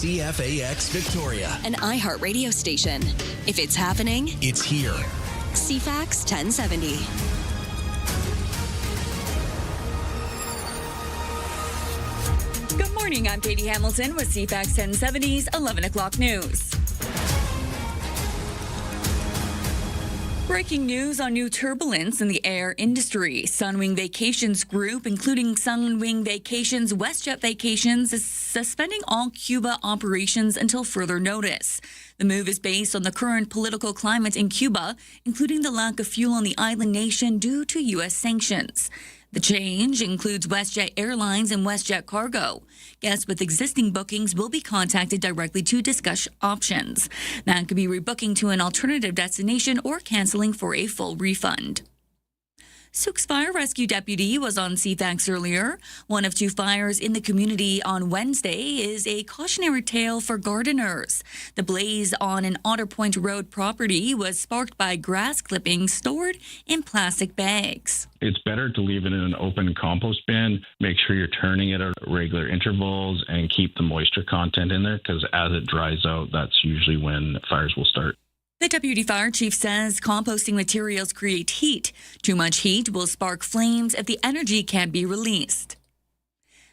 CFAX Victoria. An iHeart radio station. If it's happening, It's here. CFAX 1070. Good morning, I'm Katie Hamilton with CFAX 1070's 11 o'clock news. Breaking news on new turbulence in the air industry. Sunwing Vacations Group, including Sunwing Vacations, WestJet Vacations, is suspending all Cuba operations until further notice. The move is based on the current political climate in Cuba, including the lack of fuel on the island nation due to U.S. sanctions. The change includes WestJet Airlines and WestJet Cargo. Guests with existing bookings will be contacted directly to discuss options. That could be rebooking to an alternative destination or canceling for a full refund. Sioux Fire Rescue Deputy was on CFAX earlier. One of two fires in the community on Wednesday is a cautionary tale for gardeners. The blaze on an Otter Point Road property was sparked by grass clippings stored in plastic bags. It's better to leave it in an open compost bin. Make sure you're turning it at regular intervals and keep the moisture content in there, because as it dries out, that's usually when fires will start. The deputy fire chief says composting materials create heat. Too much heat will spark flames if the energy can't be released.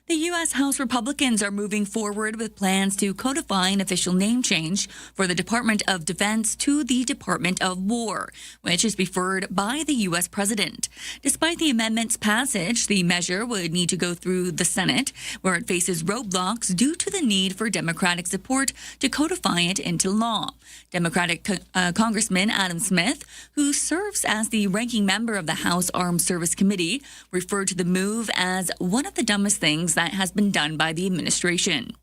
The U.S. House Republicans are moving forward with plans to codify an official name change for the Department of Defense to the Department of War, which is preferred by the U.S. president. Despite the amendment's passage, the measure would need to go through the Senate, where it faces roadblocks due to the need for Democratic support to codify it into law. Democratic Congressman Adam Smith, who serves as the ranking member of the House Armed Service Committee, referred to the move as one of the dumbest things that has been done by the administration.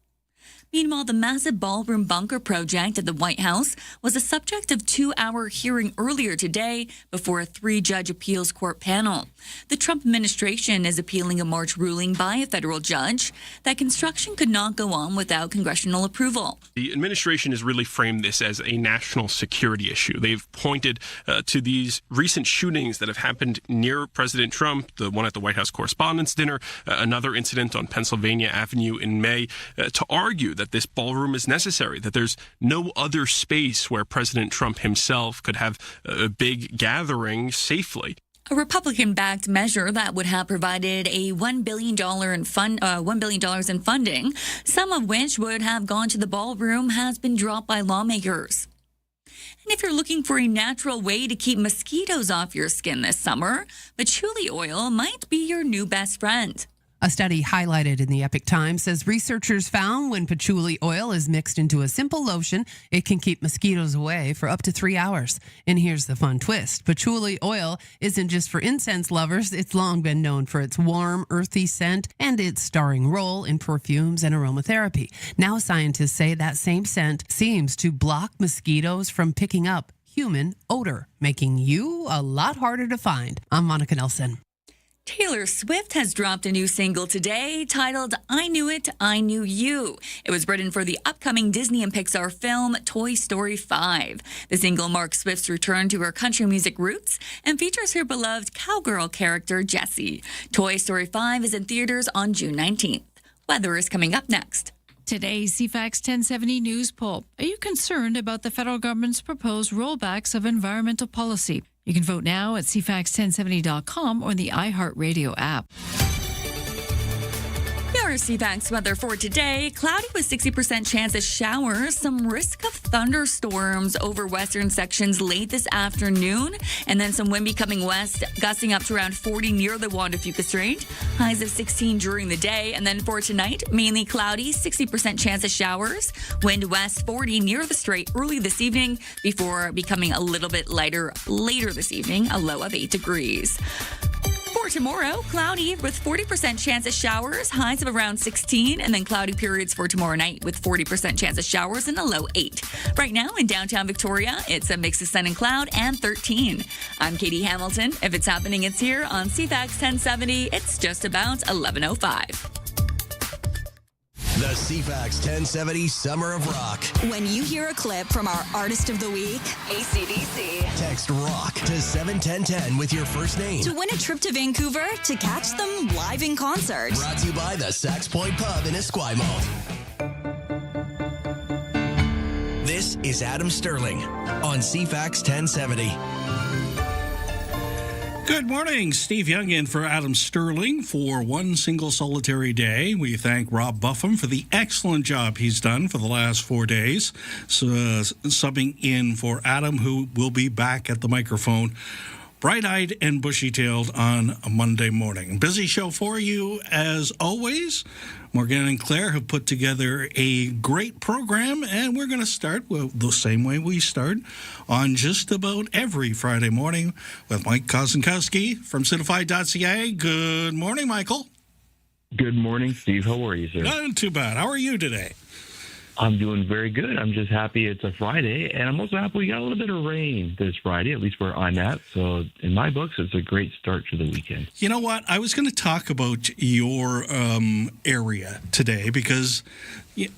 Meanwhile, the massive ballroom bunker project at the White House was the subject of a 2-hour hearing earlier today before a 3-judge appeals court panel. The Trump administration is appealing a March ruling by a federal judge that construction could not go on without congressional approval. The administration has really framed this as a national security issue. They've pointed to these recent shootings that have happened near President Trump, the one at the White House Correspondents' Dinner, another incident on Pennsylvania Avenue in May, to argue that this ballroom is necessary, that there's no other space where President Trump himself could have a big gathering safely. A Republican-backed measure that would have provided a $1 billion in funding, some of which would have gone to the ballroom, has been dropped by lawmakers. And if you're looking for a natural way to keep mosquitoes off your skin this summer, patchouli oil might be your new best friend. A study highlighted in the Epic Times says researchers found when patchouli oil is mixed into a simple lotion, it can keep mosquitoes away for up to 3 hours. And here's the fun twist. Patchouli oil isn't just for incense lovers. It's long been known for its warm, earthy scent and its starring role in perfumes and aromatherapy. Now scientists say that same scent seems to block mosquitoes from picking up human odor, making you a lot harder to find. I'm Monica Nelson. Taylor Swift has dropped a new single today titled I Knew It, I Knew You. It was written for the upcoming Disney and Pixar film Toy Story 5. The single marks Swift's return to her country music roots and features her beloved cowgirl character Jessie. Toy Story 5 is in theaters on June 19th. Weather is coming up next. Today's CFAX 1070 News Poll. Are you concerned about the federal government's proposed rollbacks of environmental policy? You can vote now at CFAX1070.com or the iHeartRadio app. Your CFAX weather for today. Cloudy with 60% chance of showers. Some risk of thunderstorms over western sections late this afternoon. And then some wind becoming west, gusting up to around 40 near the Juan de Fuca Strait. Highs of 16 during the day. And then for tonight, mainly cloudy, 60% chance of showers. Wind west 40 near the strait early this evening before becoming a little bit lighter later this evening, a low of 8 degrees. For tomorrow, cloudy with 40% chance of showers, highs of around 16, and then cloudy periods for tomorrow night with 40% chance of showers and a low 8. Right now in downtown Victoria, it's a mix of sun and cloud and 13. I'm Katie Hamilton. If it's happening, it's here on CFAX 1070. It's just about 11:05. The CFAX 1070 Summer of Rock. When you hear a clip from our Artist of the Week, AC/DC, Text ROCK to 71010 with your first name. to win a trip to Vancouver to catch them live in concert. Brought to you by the Sax Point Pub in Esquimalt. This is Adam Sterling on CFAX 1070. Good morning. Steve Young in for Adam Sterling for one single solitary day. We thank Rob Buffum for the excellent job he's done for the last 4 days, subbing in for Adam, who will be back at the microphone bright-eyed and bushy-tailed on a Monday morning. Busy show for you, as always. Morgan and Claire have put together a great program, and we're going to start the same way we start on just about every Friday morning with Mike Kozenkowski from Citify.ca. Good morning, Michael. Good morning, Steve. How are you, sir? Not too bad. How are you today? I'm doing very good. I'm just happy it's a Friday, and I'm also happy we got a little bit of rain this Friday, at least where I'm at. So in my books, it's a great start to the weekend. You know what? I was going to talk about your area today because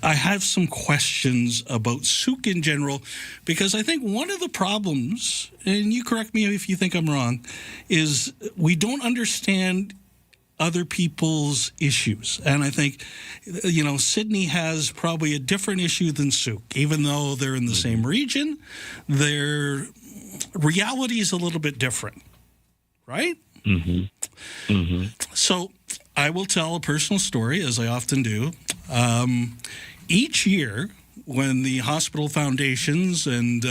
I have some questions about Sooke in general, because I think one of the problems, and you correct me if you think I'm wrong, is we don't understand other people's issues. And I think, Sydney has probably a different issue than Sooke. Even though they're in the same region, their reality is a little bit different, right? Mm-hmm. Mm-hmm. So I will tell a personal story, as I often do. Each year, when the hospital foundations and,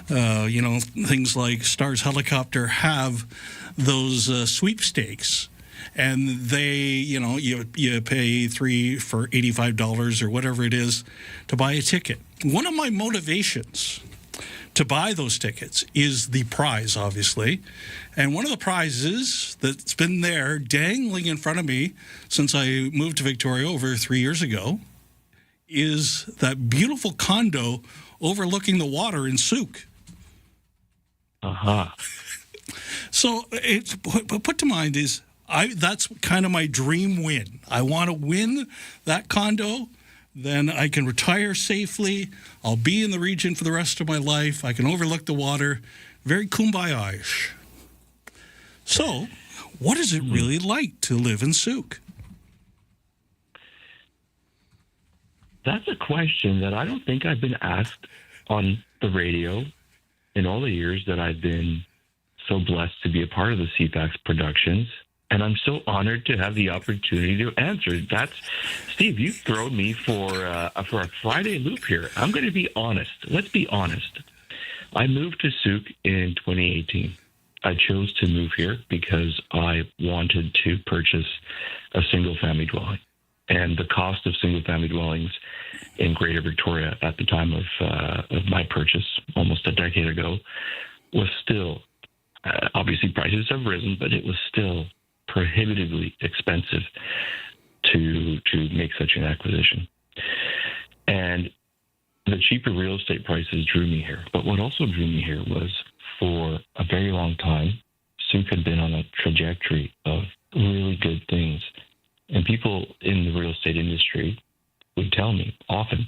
things like Stars Helicopter have those sweepstakes, and they, you pay $3 for $85 or whatever it is to buy a ticket. One of my motivations to buy those tickets is the prize, obviously. And one of the prizes that's been there dangling in front of me since I moved to Victoria over 3 years ago is that beautiful condo overlooking the water in Sooke. Uh-huh. So it's put to mind is, that's kind of my dream win. I want to win that condo. Then I can retire safely. I'll be in the region for the rest of my life. I can overlook the water. Very kumbaya-ish. So, what is it really like to live in Sooke? That's a question that I don't think I've been asked on the radio in all the years that I've been so blessed to be a part of the CFAX Productions. And I'm so honored to have the opportunity to answer. Steve, you've thrown me for a Friday loop here. I'm going to be honest. Let's be honest. I moved to Sooke in 2018. I chose to move here because I wanted to purchase a single-family dwelling. And the cost of single-family dwellings in Greater Victoria at the time of my purchase, almost a decade ago, was still, obviously prices have risen, but it was still prohibitively expensive to make such an acquisition. And the cheaper real estate prices drew me here. But what also drew me here was, for a very long time, Sooke had been on a trajectory of really good things. And people in the real estate industry would tell me often,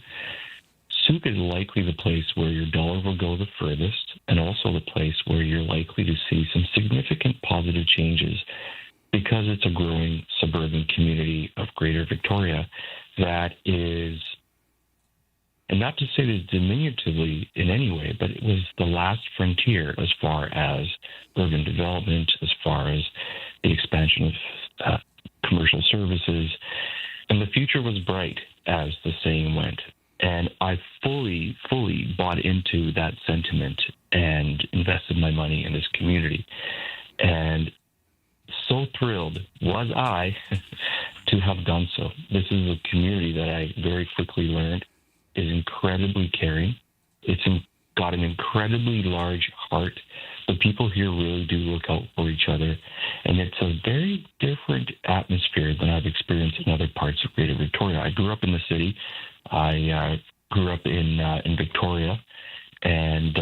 Sooke is likely the place where your dollar will go the furthest, and also the place where you're likely to see some significant positive changes, because it's a growing suburban community of Greater Victoria that is, and not to say this diminutively in any way, but it was the last frontier as far as urban development, as far as the expansion of commercial services, and the future was bright, as the saying went. And I fully bought into that sentiment and invested my money in this community. And so thrilled was I to have done so. This is a community that I very quickly learned is incredibly caring. It's got an incredibly large heart. The people here really do look out for each other. And it's a very different atmosphere than I've experienced in other parts of Greater Victoria. I grew up in the city. I grew up in Victoria. And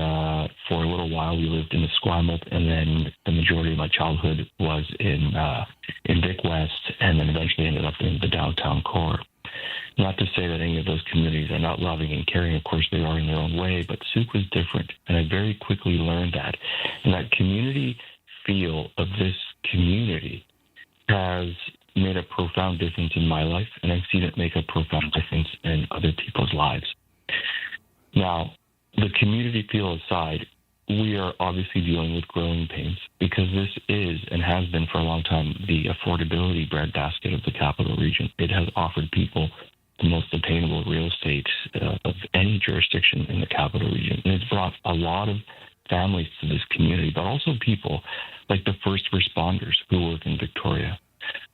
for a little while, we lived in Esquimalt, and then the majority of my childhood was in Vic West, and then eventually ended up in the downtown core. Not to say that any of those communities are not loving and caring. Of course, they are in their own way, but Sooke was different, and I very quickly learned that. And that community feel of this community has made a profound difference in my life, and I've seen it make a profound difference in other people's lives. Now, the community feel aside, we are obviously dealing with growing pains because this is and has been for a long time the affordability breadbasket of the capital region. It has offered people the most attainable real estate of any jurisdiction in the capital region. And it's brought a lot of families to this community, but also people like the first responders who work in Victoria,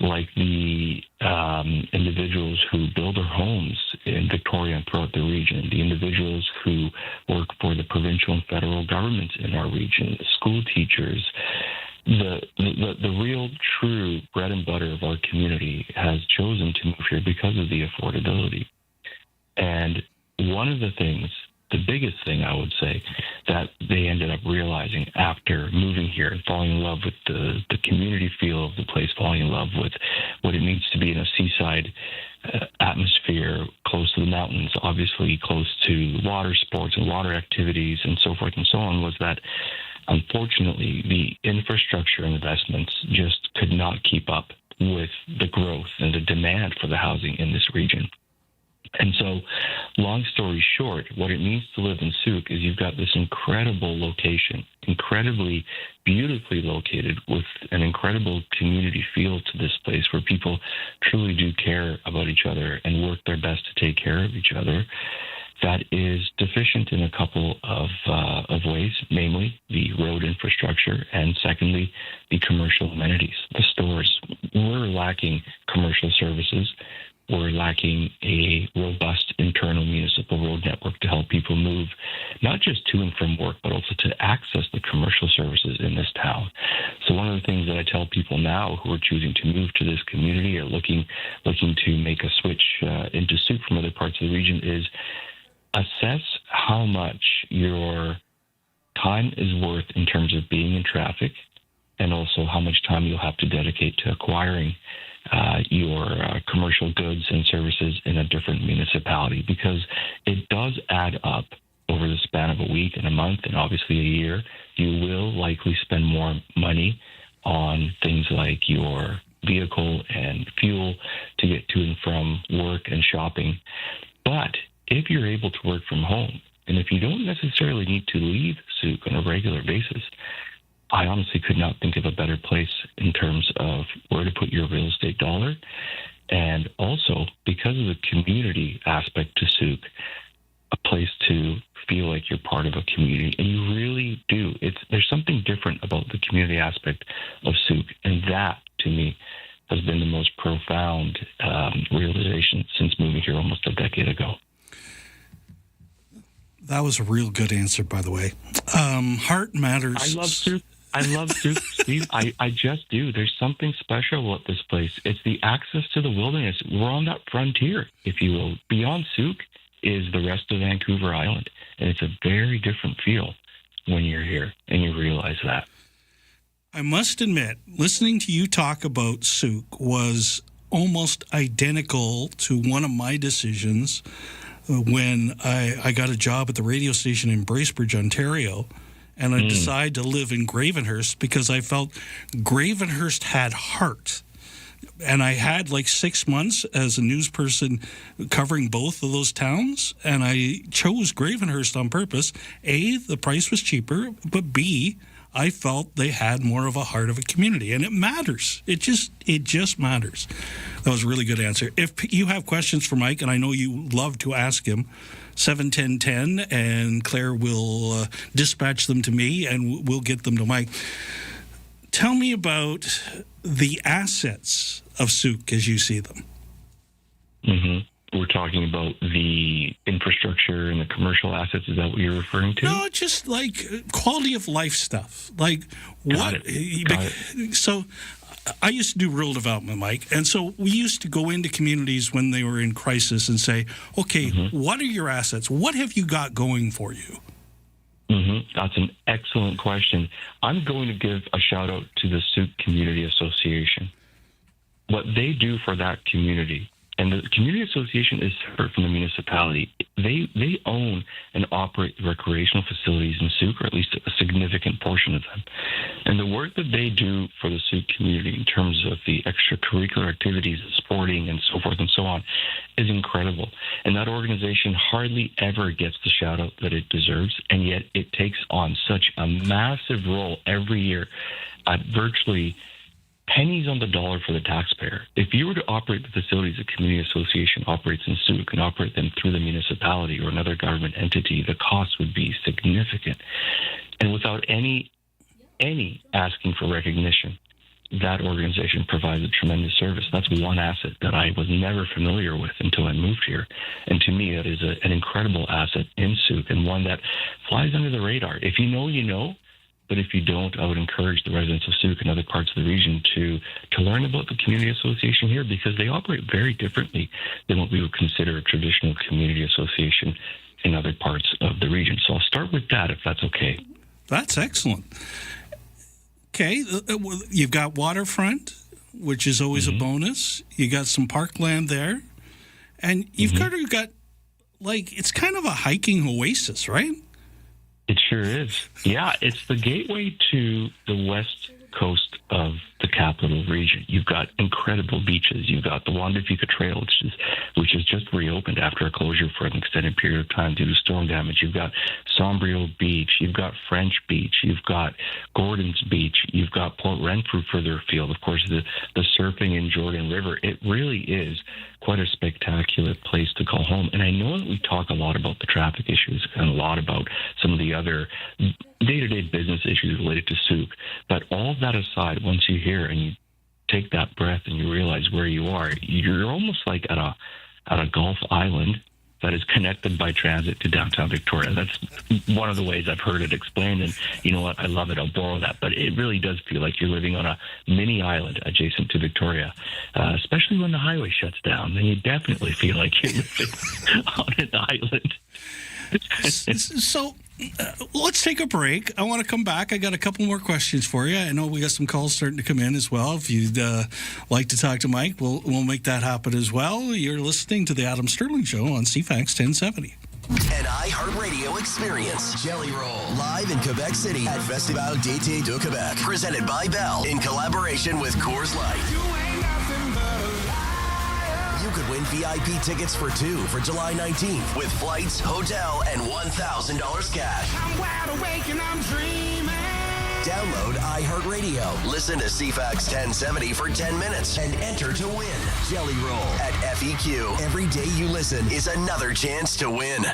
like the individuals who build their homes in Victoria and throughout the region, the individuals who work for the provincial and federal governments in our region, the school teachers. The real, true bread and butter of our community has chosen to move here because of the affordability. And one of the things, the biggest thing I would say, that they ended up realizing after moving here and falling in love with the community feel of the place, falling in love with what it means to be in a seaside atmosphere, close to the mountains, obviously close to water sports and water activities and so forth and so on, was that unfortunately the infrastructure investments just could not keep up with the growth and the demand for the housing in this region. And so, long story short, what it means to live in Sooke is you've got this incredible location, incredibly beautifully located with an incredible community feel to this place where people truly do care about each other and work their best to take care of each other. That is deficient in a couple of ways, namely the road infrastructure and secondly, the commercial amenities, the stores. We're lacking commercial services. We're lacking a robust internal municipal road network to help people move, not just to and from work, but also to access the commercial services in this town. So one of the things that I tell people now who are choosing to move to this community or looking to make a switch into Sooke from other parts of the region is assess how much your time is worth in terms of being in traffic and also how much time you'll have to dedicate to acquiring your commercial goods and services in a different municipality, because it does add up over the span of a week and a month and obviously a year. You will likely spend more money on things like your vehicle and fuel to get to and from work and shopping. But if you're able to work from home, and if you don't necessarily need to leave Sooke on a regular basis, I honestly could not think of a better place in terms of where to put your real estate dollar. And also, because of the community aspect to Sooke, a place to feel like you're part of a community. And you really do. There's something different about the community aspect of Sooke. And that, to me, has been the most profound realization since moving here almost a decade ago. That was a real good answer, by the way. Heart matters. I love Sooke. Steve. I just do. There's something special about this place. It's the access to the wilderness. We're on that frontier, if you will. Beyond Sooke is the rest of Vancouver Island. And it's a very different feel when you're here and you realize that. I must admit, listening to you talk about Sooke was almost identical to one of my decisions when I got a job at the radio station in Bracebridge, Ontario, and I decided to live in Gravenhurst because I felt Gravenhurst had heart. And I had like 6 months as a news person covering both of those towns, and I chose Gravenhurst on purpose. A, the price was cheaper, but B, I felt they had more of a heart of a community, and it matters. It just matters. That was a really good answer. If you have questions for Mike, and I know you love to ask him, 71010, and Claire will dispatch them to me, and we'll get them to Mike. Tell me about the assets of Sooke as you see them. Mm-hmm. We're talking about the infrastructure and the commercial assets. Is that what you're referring to? No, just like quality of life stuff. Like what? So I used to do rural development, Mike. And so we used to go into communities when they were in crisis and say, okay, what are your assets? What have you got going for you? That's an excellent question. I'm going to give a shout out to the Sooke Community Association. What they do for that community And the community association is separate from the municipality. They own and operate recreational facilities in Sooke, or at least a significant portion of them. And the work that they do for the Sooke community in terms of the extracurricular activities, sporting and so forth and so on, is incredible. And that organization hardly ever gets the shout out that it deserves, and yet it takes on such a massive role every year at virtually pennies on the dollar for the taxpayer. If you were to operate the facilities a community association operates in Sooke and operate them through the municipality or another government entity, the cost would be significant. And without any asking for recognition, that organization provides a tremendous service. That's one asset that I was never familiar with until I moved here. And to me, that is an incredible asset in Sooke, and one that flies under the radar. If you know, you know. But if you don't, I would encourage the residents of Sooke and other parts of the region to learn about the community association here, because they operate very differently than what we would consider a traditional community association in other parts of the region. So I'll start with that, if that's okay. That's excellent. Okay, you've got waterfront, which is always a bonus. You got some parkland there. And you've got, like, it's kind of a hiking oasis, right? It sure is. Yeah, it's the gateway to the west coast of the capital region. You've got incredible beaches. You've got the Juan de Fuca Trail, which is just reopened after a closure for an extended period of time due to storm damage. You've got Sombrio Beach. You've got French Beach. You've got Gordon's Beach. You've got Port Renfrew further afield. Of course, the surfing in Jordan River. It really is quite a spectacular place to call home. And I know that we talk a lot about the traffic issues and a lot about some of the other day-to-day business issues related to Sooke. But all that aside, once you hear and you take that breath and you realize where you are, you're almost like at a Gulf island that is connected by transit to downtown Victoria. That's one of the ways I've heard it explained, and you know what? I love it. I'll borrow that. But it really does feel like you're living on a mini island adjacent to Victoria, especially when the highway shuts down. Then you definitely feel like you're living on an island. So let's take a break. I want to come back. I got a couple more questions for you. I know we got some calls starting to come in as well. If you'd like to talk to Mike, we'll make that happen as well. You're listening to the Adam Sterling Show on CFAX 1070. An iHeartRadio experience. Jelly Roll. Live in Quebec City at Festival d'été de Québec. Presented by Bell in collaboration with Coors Light. You could win VIP tickets for two for July 19th with flights, hotel, and $1,000 cash. I'm wide awake and I'm dreaming. Download iHeartRadio. Listen to CFAX 1070 for 10 minutes and enter to win. Jelly Roll at FEQ. Every day you listen is another chance to win.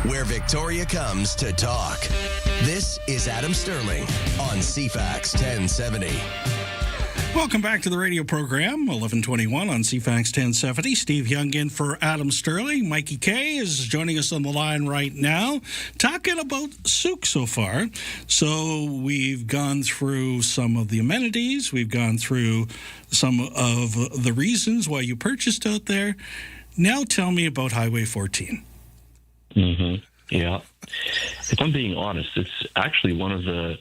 where Victoria comes to talk. This is Adam Sterling on CFAX 1070. Welcome back to the radio program, 1121 on CFAX 1070. Steve Young in for Adam Sterling. Mikey Kay is joining us on the line right now, talking about Sooke so far. So we've gone through some of the amenities. We've gone through some of the reasons why you purchased out there. Now tell me about Highway 14. Yeah. If I'm being honest, it's actually one of the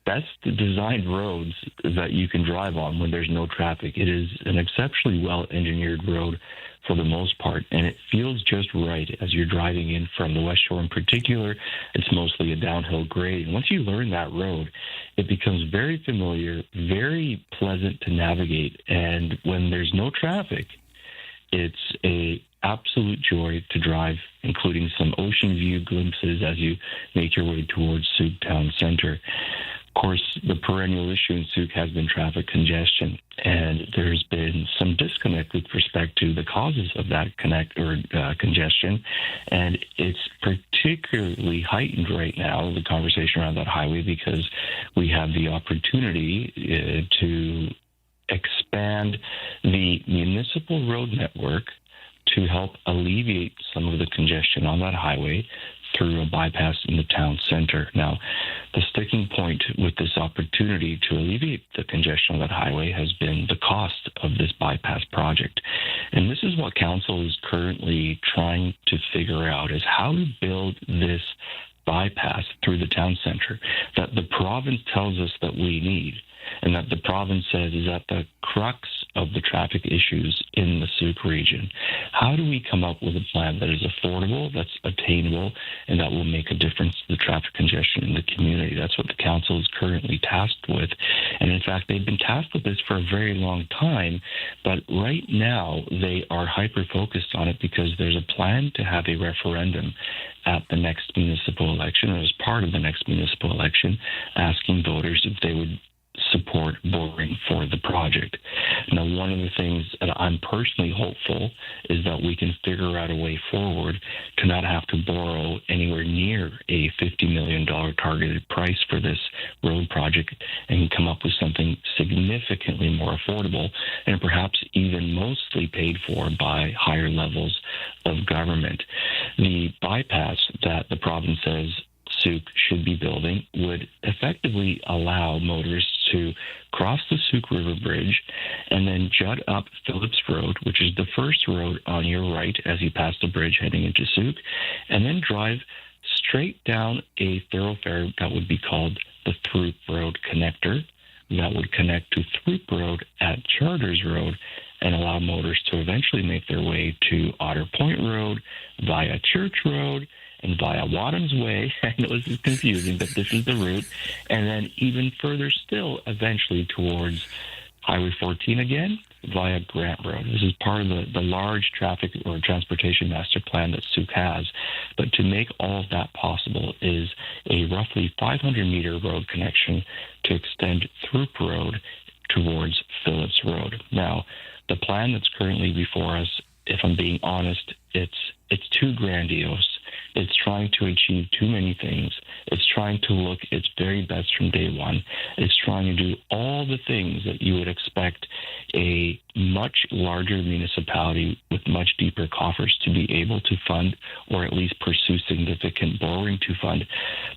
best designed roads that you can drive on when there's no traffic. It is an exceptionally well-engineered road for the most part, and it feels just right as you're driving in from the West Shore in particular. It's mostly a downhill grade. And once you learn that road, it becomes very familiar, very pleasant to navigate. And when there's no traffic, it's a absolute joy to drive, including some ocean view glimpses as you make your way towards Sooke Town Center. Of course, the perennial issue in Sooke has been traffic congestion, and there's been some disconnect with respect to the causes of that congestion, and it's particularly heightened right now, the conversation around that highway, because we have the opportunity to expand the municipal road network to help alleviate some of the congestion on that highway through a bypass in the town center. Now, the sticking point with this opportunity to alleviate the congestion on that highway has been the cost of this bypass project. And this is what council is currently trying to figure out, is how to build this bypass through the town center that the province tells us that we need, and that the province says is at the crux of the traffic issues in the Sooke region. How do we come up with a plan that is affordable, that's attainable, and that will make a difference to the traffic congestion in the community? That's what the council is currently tasked with. And in fact, they've been tasked with this for a very long time, but right now they are hyper-focused on it because there's a plan to have a referendum at the next municipal election, or as part of the next municipal election, asking voters if they would support borrowing for the project. Now, one of the things that I'm personally hopeful is that we can figure out a way forward to not have to borrow anywhere near a $50 million targeted price for this road project, and come up with something significantly more affordable and perhaps even mostly paid for by higher levels of government. The bypass that the province says Sooke should be building would effectively allow motorists to cross the Sooke River Bridge and then jut up Phillips Road, which is the first road on your right as you pass the bridge heading into Sooke, and then drive straight down a thoroughfare that would be called the Throop Road Connector, that would connect to Throop Road at Charters Road and allow motorists to eventually make their way to Otter Point Road via Church Road and via Wadham's Way. I know this is confusing, but this is the route. And then even further still, eventually towards Highway 14 again, via Grant Road. This is part of the large traffic or transportation master plan that Sooke has. But to make all of that possible is a roughly 500-meter road connection to extend Throop Road towards Phillips Road. Now, the plan that's currently before us, if I'm being honest, it's too grandiose. It's trying to achieve too many things. It's trying to look its very best from day one. It's trying to do all the things that you would expect a much larger municipality with much deeper coffers to be able to fund, or at least pursue significant borrowing to fund.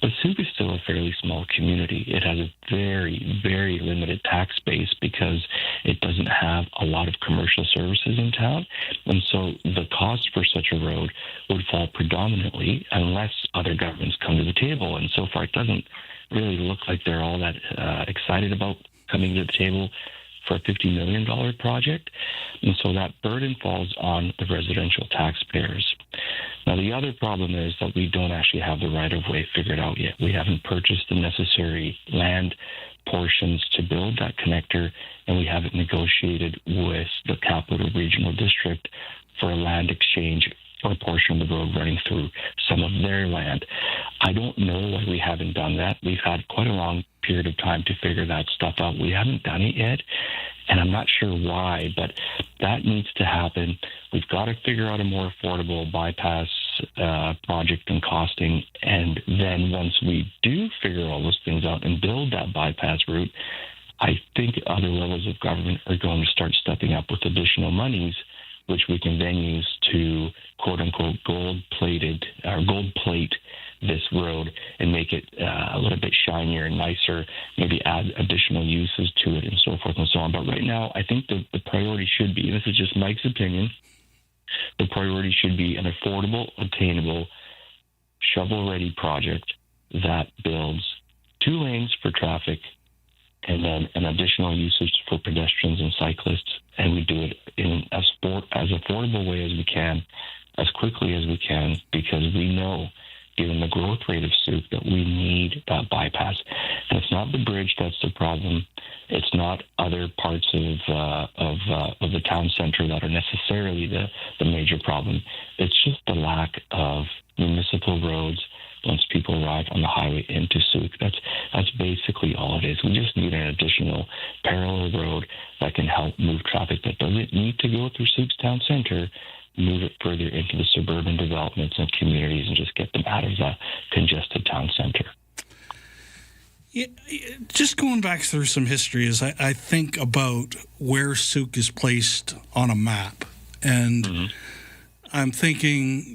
But Sooke is still a fairly small community. It has a very, very limited tax base because it doesn't have a lot of commercial services in town. And so the cost for such a road would fall predominantly, unless other governments come to the table. And so far, it doesn't really look like they're all that excited about coming to the table for a $50 million project. And so that burden falls on the residential taxpayers. Now, the other problem is that we don't actually have the right-of-way figured out yet. We haven't purchased the necessary land portions to build that connector, and we haven't negotiated with the Capital Regional District for a land exchange or a portion of the road running through some of their land. I don't know why we haven't done that. We've had quite a long period of time to figure that stuff out. We haven't done it yet, and I'm not sure why, but that needs to happen. We've got to figure out a more affordable bypass project and costing. And then once we do figure all those things out and build that bypass route, I think other levels of government are going to start stepping up with additional monies, which we can then use to quote unquote gold plate this road and make it a little bit shinier and nicer, maybe add additional uses to it and so forth and so on. But right now, I think the priority should be, and this is just Mike's opinion, the priority should be an affordable, attainable, shovel-ready project that builds 2 lanes for traffic and then an additional usage for pedestrians and cyclists. And we do it in as affordable way as we can, as quickly as we can, because we know, given the growth rate of Sooke, that we need that bypass. And it's not the bridge that's the problem. It's not other parts of the town center that are necessarily the major problem. It's just the lack of municipal roads once people arrive on the highway into Sooke. That's basically all it is. We just need an additional parallel road that can help move traffic that doesn't need to go through Sooke's town center, move it further into the suburban developments and communities and just get them out of the congested town center. Yeah, just going back through some history, as I think about where Sooke is placed on a map, and I'm thinking,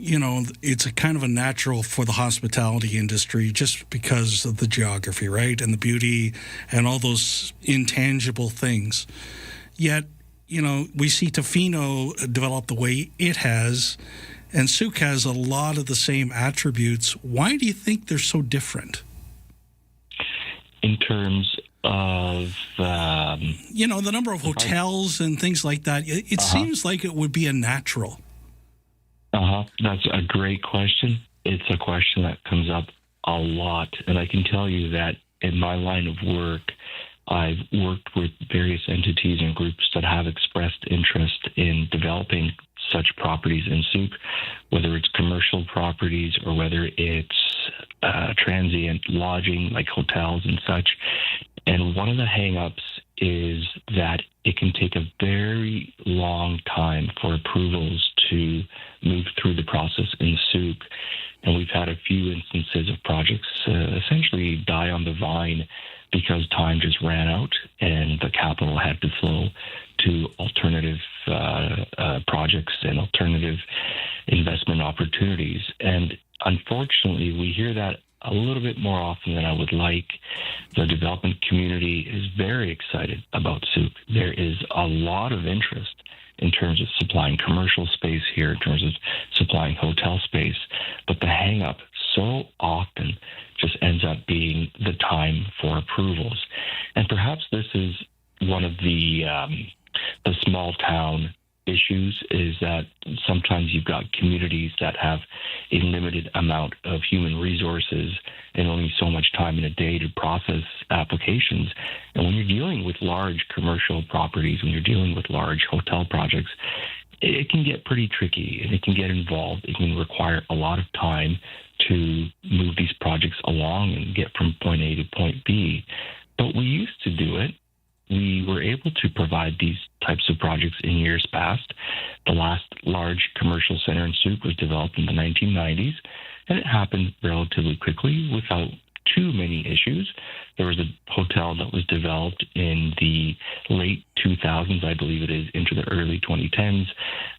it's a kind of a natural for the hospitality industry just because of the geography, right, and the beauty and all those intangible things. Yet, we see Tofino develop the way it has, and Sooke has a lot of the same attributes. Why do you think they're so different? In terms of... the number of hotels and things like that, it seems like it would be a natural. That's a great question. It's a question that comes up a lot, and I can tell you that in my line of work, I've worked with various entities and groups that have expressed interest in developing such properties in Sooke, whether it's commercial properties or whether it's transient lodging like hotels and such. And one of the hang-ups is that it can take a very long time for approvals to move through the process in Sooke. And we've had a few instances of projects essentially die on the vine because time just ran out and the capital had to flow to alternative projects and alternative investment opportunities. And unfortunately, we hear that a little bit more often than I would like. The development community is very excited about Sooke. There is a lot of interest in terms of supplying commercial space here, in terms of supplying hotel space. But the hang-up so often just ends up being the time for approvals. And perhaps this is one of the small town issues, is that sometimes you've got communities that have a limited amount of human resources and only so much time in a day to process applications. And when you're dealing with large commercial properties, when you're dealing with large hotel projects, it can get pretty tricky and it can get involved. It can require a lot of time to move these projects along and get from point A to point B. But we used to do it. We were able to provide these types of projects in years past. The last large commercial center in Sooke was developed in the 1990s, and it happened relatively quickly without too many issues. There was a hotel that was developed in the late 2000s, I believe it is, into the early 2010s.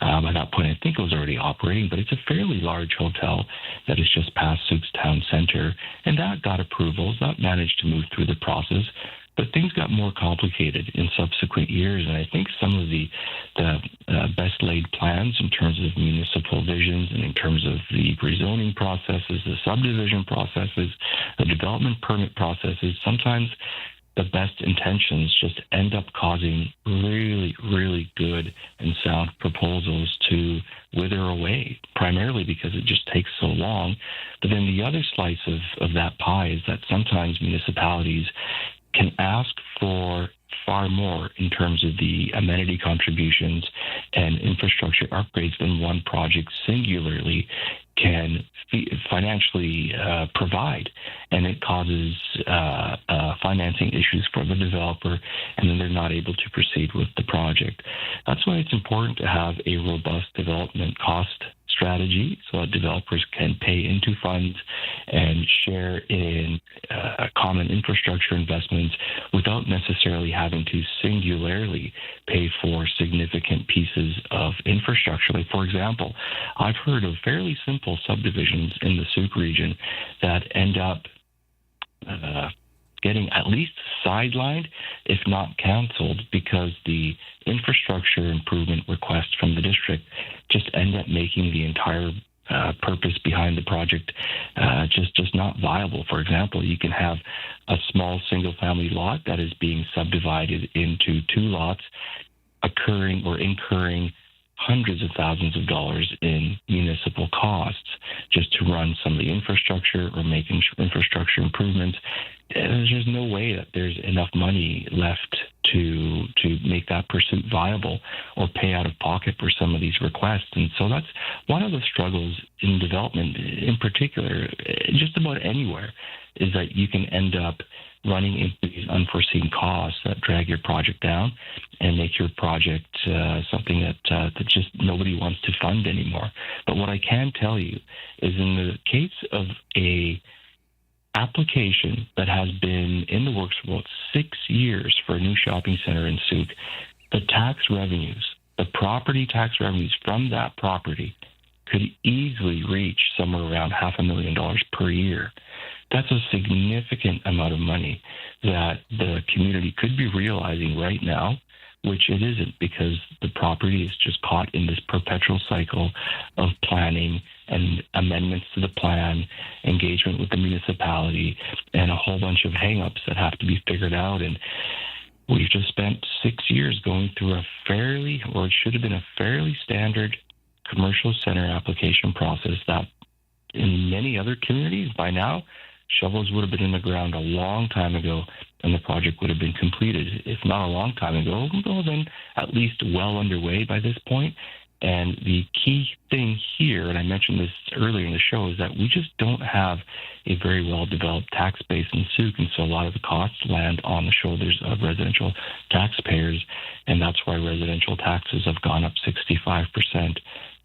By that point, I think it was already operating, but it's a fairly large hotel that is just past Sooke's town center, and that got approvals. That managed to move through the process. But things got more complicated in subsequent years, and I think some of the best laid plans in terms of municipal visions and in terms of the rezoning processes, the subdivision processes, the development permit processes, sometimes the best intentions just end up causing really, really good and sound proposals to wither away, primarily because it just takes so long. But then the other slice of that pie is that sometimes municipalities can ask for far more in terms of the amenity contributions and infrastructure upgrades than one project singularly can financially provide. And it causes financing issues for the developer, and then they're not able to proceed with the project. That's why it's important to have a robust development cost strategy so that developers can pay into funds and share in common infrastructure investments without necessarily having to singularly pay for significant pieces of infrastructure. Like, for example, I've heard of fairly simple subdivisions in the Souk region that end up getting at least sidelined, if not canceled, because the infrastructure improvement requests from the district just end up making the entire purpose behind the project just not viable. For example, you can have a small single-family lot that is being subdivided into two lots, incurring hundreds of thousands of dollars in municipal costs just to run some of the infrastructure or make infrastructure improvements. There's just no way that there's enough money left to make that pursuit viable or pay out of pocket for some of these requests. And so that's one of the struggles in development in particular, just about anywhere, is that you can end up running into these unforeseen costs that drag your project down and make your project something that just nobody wants to fund anymore. But what I can tell you is, in the case of a application that has been in the works for about 6 years for a new shopping center in Souk, the property tax revenues from that property could easily reach somewhere around $500,000 per year. That's a significant amount of money that the community could be realizing right now, which it isn't, because the property is just caught in this perpetual cycle of planning and amendments to the plan, engagement with the municipality, and a whole bunch of hang-ups that have to be figured out. And we've just spent 6 years going through it should have been a fairly standard commercial center application process that in many other communities by now, shovels would have been in the ground a long time ago, and the project would have been completed. If not a long time ago, well, then at least well underway by this point. And the key thing here, and I mentioned this earlier in the show, is that we just don't have a very well-developed tax base in Souk, and so a lot of the costs land on the shoulders of residential taxpayers, and that's why residential taxes have gone up 65%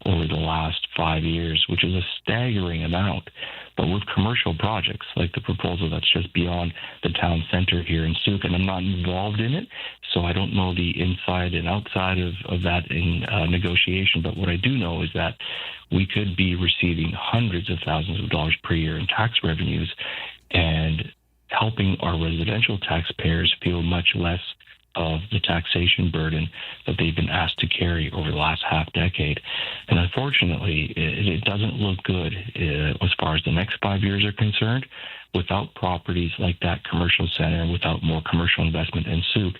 over the last 5 years, which is a staggering amount. But with commercial projects like the proposal that's just beyond the town center here in Souk, and I'm not involved in it, so I don't know the inside and outside of that in negotiation, but what I do know is that we could be receiving hundreds of thousands of dollars per year in tax revenues and helping our residential taxpayers feel much less of the taxation burden that they've been asked to carry over the last half decade. And unfortunately, it doesn't look good as far as the next 5 years are concerned. Without properties like that commercial center, without more commercial investment in Souk,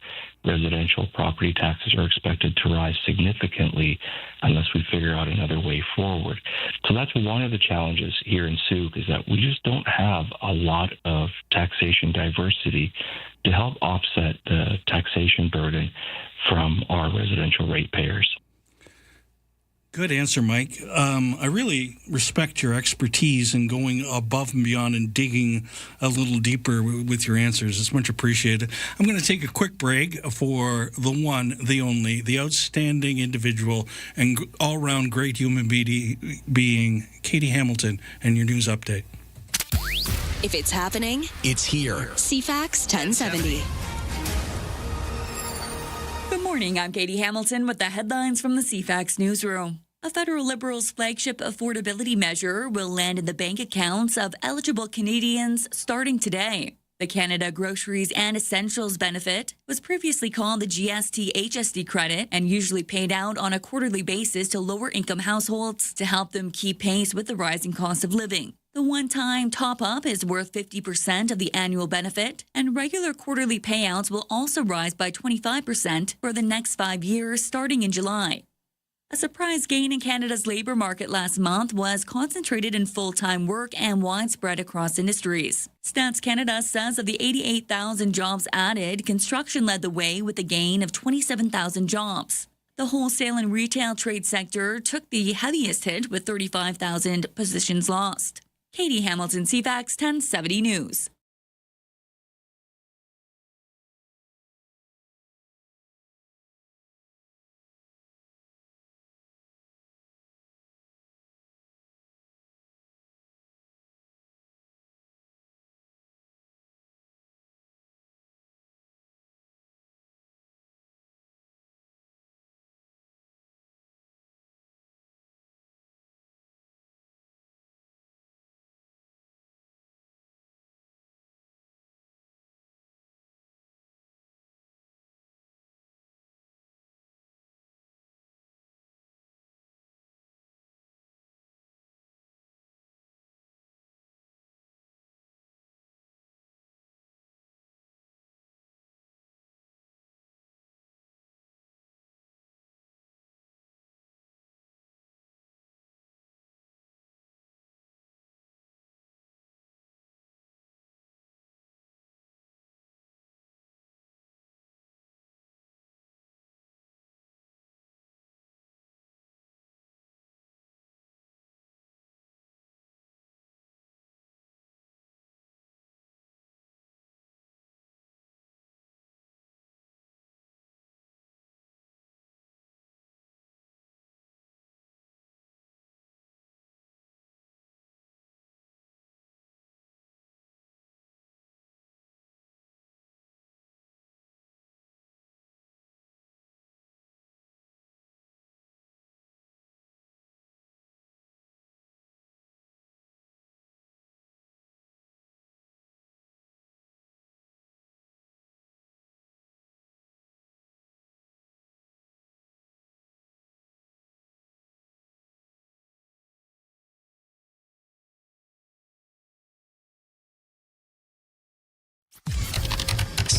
residential property taxes are expected to rise significantly unless we figure out another way forward. So that's one of the challenges here in Souk, is that we just don't have a lot of taxation diversity to help offset the taxation burden from our residential ratepayers. Good answer, Mike. I really respect your expertise in going above and beyond and digging a little deeper with your answers. It's much appreciated. I'm going to take a quick break for the one, the only, the outstanding individual and all-round great human being, Katie Hamilton, and your news update. If it's happening, It's here. CFAX 1070. Good morning, I'm Katie Hamilton with the headlines from the CFAX newsroom. A federal Liberals' flagship affordability measure will land in the bank accounts of eligible Canadians starting today. The Canada Groceries and Essentials benefit was previously called the GST-HST credit and usually paid out on a quarterly basis to lower-income households to help them keep pace with the rising cost of living. The one-time top-up is worth 50% of the annual benefit, and regular quarterly payouts will also rise by 25% for the next 5 years, starting in July. A surprise gain in Canada's labour market last month was concentrated in full-time work and widespread across industries. Stats Canada says of the 88,000 jobs added, construction led the way with a gain of 27,000 jobs. The wholesale and retail trade sector took the heaviest hit with 35,000 positions lost. Katie Hamilton, CFAX 1070 News.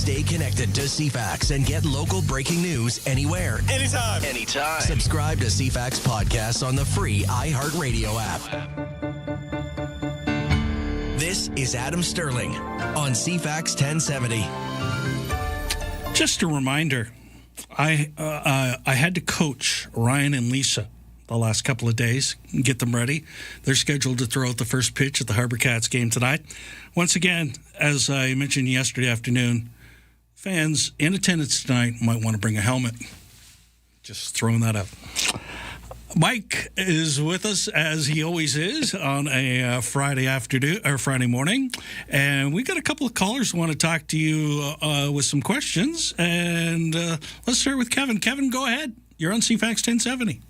Stay connected to CFAX and get local breaking news anywhere, anytime. Subscribe to CFAX Podcasts on the free iHeartRadio app. This is Adam Sterling on CFAX 1070. Just a reminder, I had to coach Ryan and Lisa the last couple of days and get them ready. They're scheduled to throw out the first pitch at the Harbour Cats game tonight. Once again, as I mentioned yesterday afternoon, fans in attendance tonight might want to bring a helmet. Just throwing that out. Mike is with us, as he always is, on a Friday afternoon or Friday morning. And we got a couple of callers who want to talk to you with some questions. And let's start with Kevin. Kevin, go ahead. You're on CFAX 1070.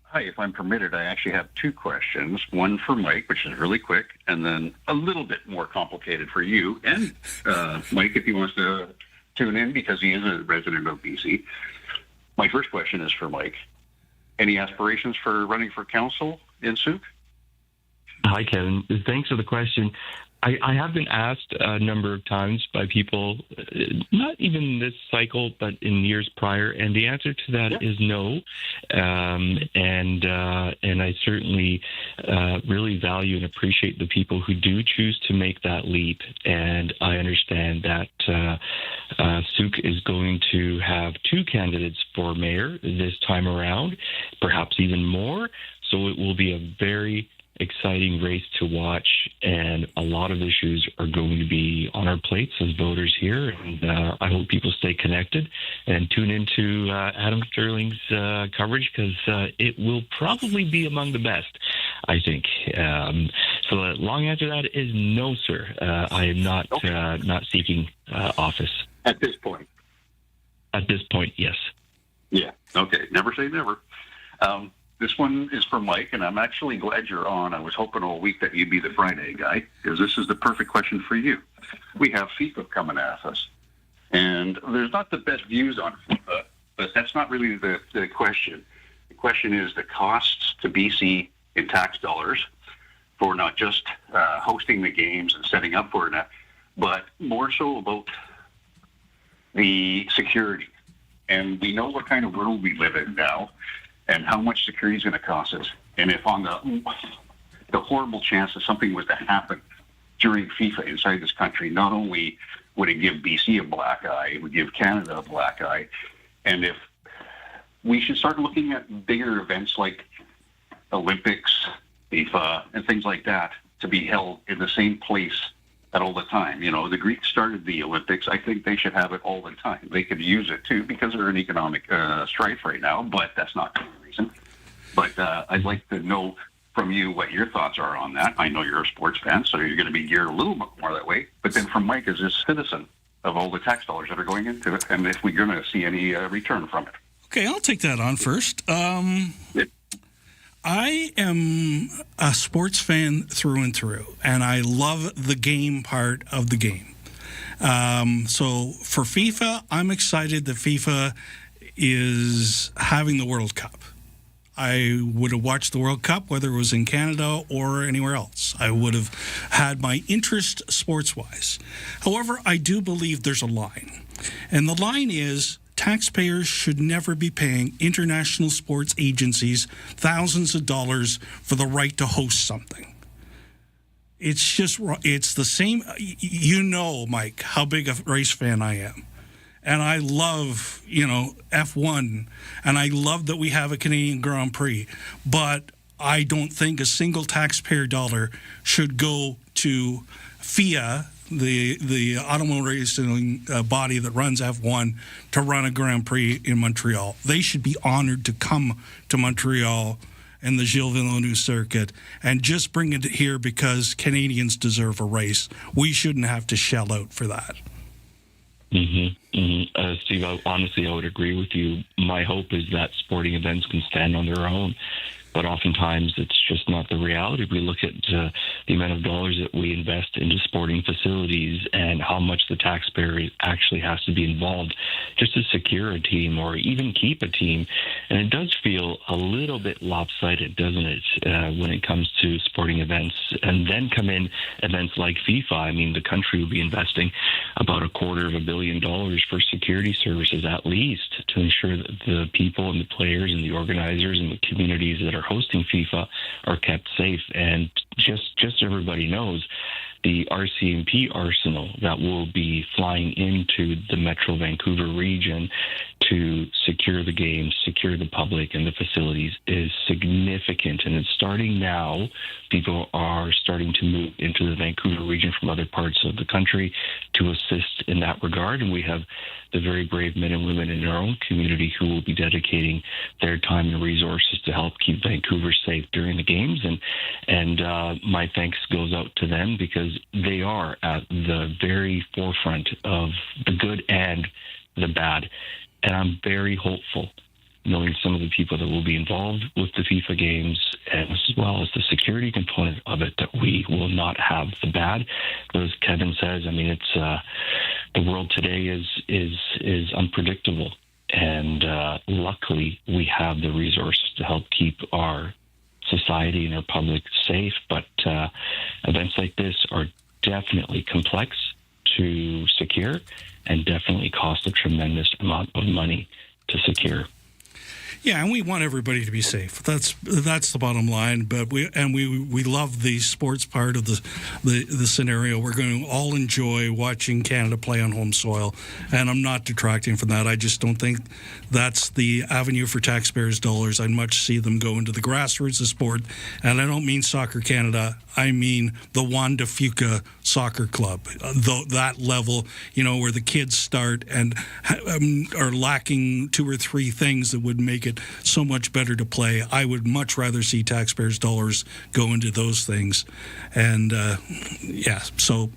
Hi, if I'm permitted, I actually have two questions. One for Mike, which is really quick, and then a little bit more complicated for you. And Mike, if he wants to tune in, because he is a resident of BC. My first question is for Mike. Any aspirations for running for council in Souk? Hi, Kevin. Thanks for the question. I have been asked a number of times by people, not even this cycle, but in years prior, and the answer to that is no. And I certainly really value and appreciate the people who do choose to make that leap. And I understand that Souk is going to have two candidates for mayor this time around, perhaps even more. So it will be a very exciting race to watch, and a lot of issues are going to be on our plates as voters here, and I hope people stay connected and tune into Adam Sterling's coverage, because it will probably be among the best, I think. So the long answer to that is no, sir. I am not not seeking office. At this point? At this point, yes. Yeah, okay. Never say never. This one is for Mike, and I'm actually glad you're on. I was hoping all week that you'd be the Friday guy, because this is the perfect question for you. We have FIFA coming at us, and there's not the best views on FIFA, but that's not really the question. The question is the costs to BC in tax dollars for not just hosting the games and setting up for it, but more so about the security. And we know what kind of world we live in now, and how much security is going to cost us. And if on the horrible chance that something was to happen during FIFA inside this country, not only would it give BC a black eye, it would give Canada a black eye. And if we should start looking at bigger events like Olympics, FIFA, and things like that to be held in the same place at all the time. You know, the Greeks started the Olympics. I think they should have it all the time. They could use it too, because they're in economic strife right now, but that's not the reason. But I'd like to know from you what your thoughts are on that. I know you're a sports fan, so you're going to be geared a little bit more that way. But then from Mike as a citizen of all the tax dollars that are going into it, and if we're going to see any return from it. Okay, I'll take that on first. I am a sports fan through and through, and I love the game part of the game. So for FIFA, I'm excited that FIFA is having the World Cup. I would have watched the World Cup, whether it was in Canada or anywhere else. I would have had my interest sports-wise. However, I do believe there's a line, and the line is taxpayers should never be paying international sports agencies thousands of dollars for the right to host something. It's the same. You know, Mike, how big a race fan I am. And I love, F1, and I love that we have a Canadian Grand Prix. But I don't think a single taxpayer dollar should go to FIA, the automobile racing body that runs F1, to run a Grand Prix in Montreal. They should be honored to come to Montreal and the Gilles Villeneuve circuit and just bring it here because Canadians deserve a race. We shouldn't have to shell out for that. Steve, honestly, I would agree with you. My hope is that sporting events can stand on their own. But oftentimes it's just not the reality. We look at the amount of dollars that we invest into sporting facilities and how much the taxpayer actually has to be involved just to secure a team or even keep a team. And it does feel a little bit lopsided, doesn't it, when it comes to sporting events. And then come in events like FIFA. I mean, the country will be investing about $250 million for security services at least to ensure that the people and the players and the organizers and the communities that are hosting FIFA are kept safe. And just so everybody knows, the RCMP arsenal that will be flying into the Metro Vancouver region to secure the games, secure the public and the facilities is significant. And it's starting now. People are starting to move into the Vancouver region from other parts of the country to assist in that regard. And we have the very brave men and women in our own community who will be dedicating their time and resources to help keep Vancouver safe during the games. And my thanks goes out to them because they are at the very forefront of the good and the bad. And I'm very hopeful, knowing some of the people that will be involved with the FIFA games, as well as the security component of it, that we will not have the bad. But as Kevin says, I mean, it's the world today is unpredictable, and luckily we have the resources to help keep our society and our public safe. But events like this are definitely complex to secure and definitely cost a tremendous amount of money to secure. Yeah, and we want everybody to be safe. That's the bottom line. But we love the sports part of the scenario. We're going to all enjoy watching Canada play on home soil, and I'm not detracting from that. I just don't think that's the avenue for taxpayers' dollars. I'd much see them go into the grassroots of sport, and I don't mean Soccer Canada. I mean the Wanda Fuca Soccer Club, that level, where the kids start and are lacking 2 or 3 things that would make it so much better to play. I would much rather see taxpayers' dollars go into those things. And so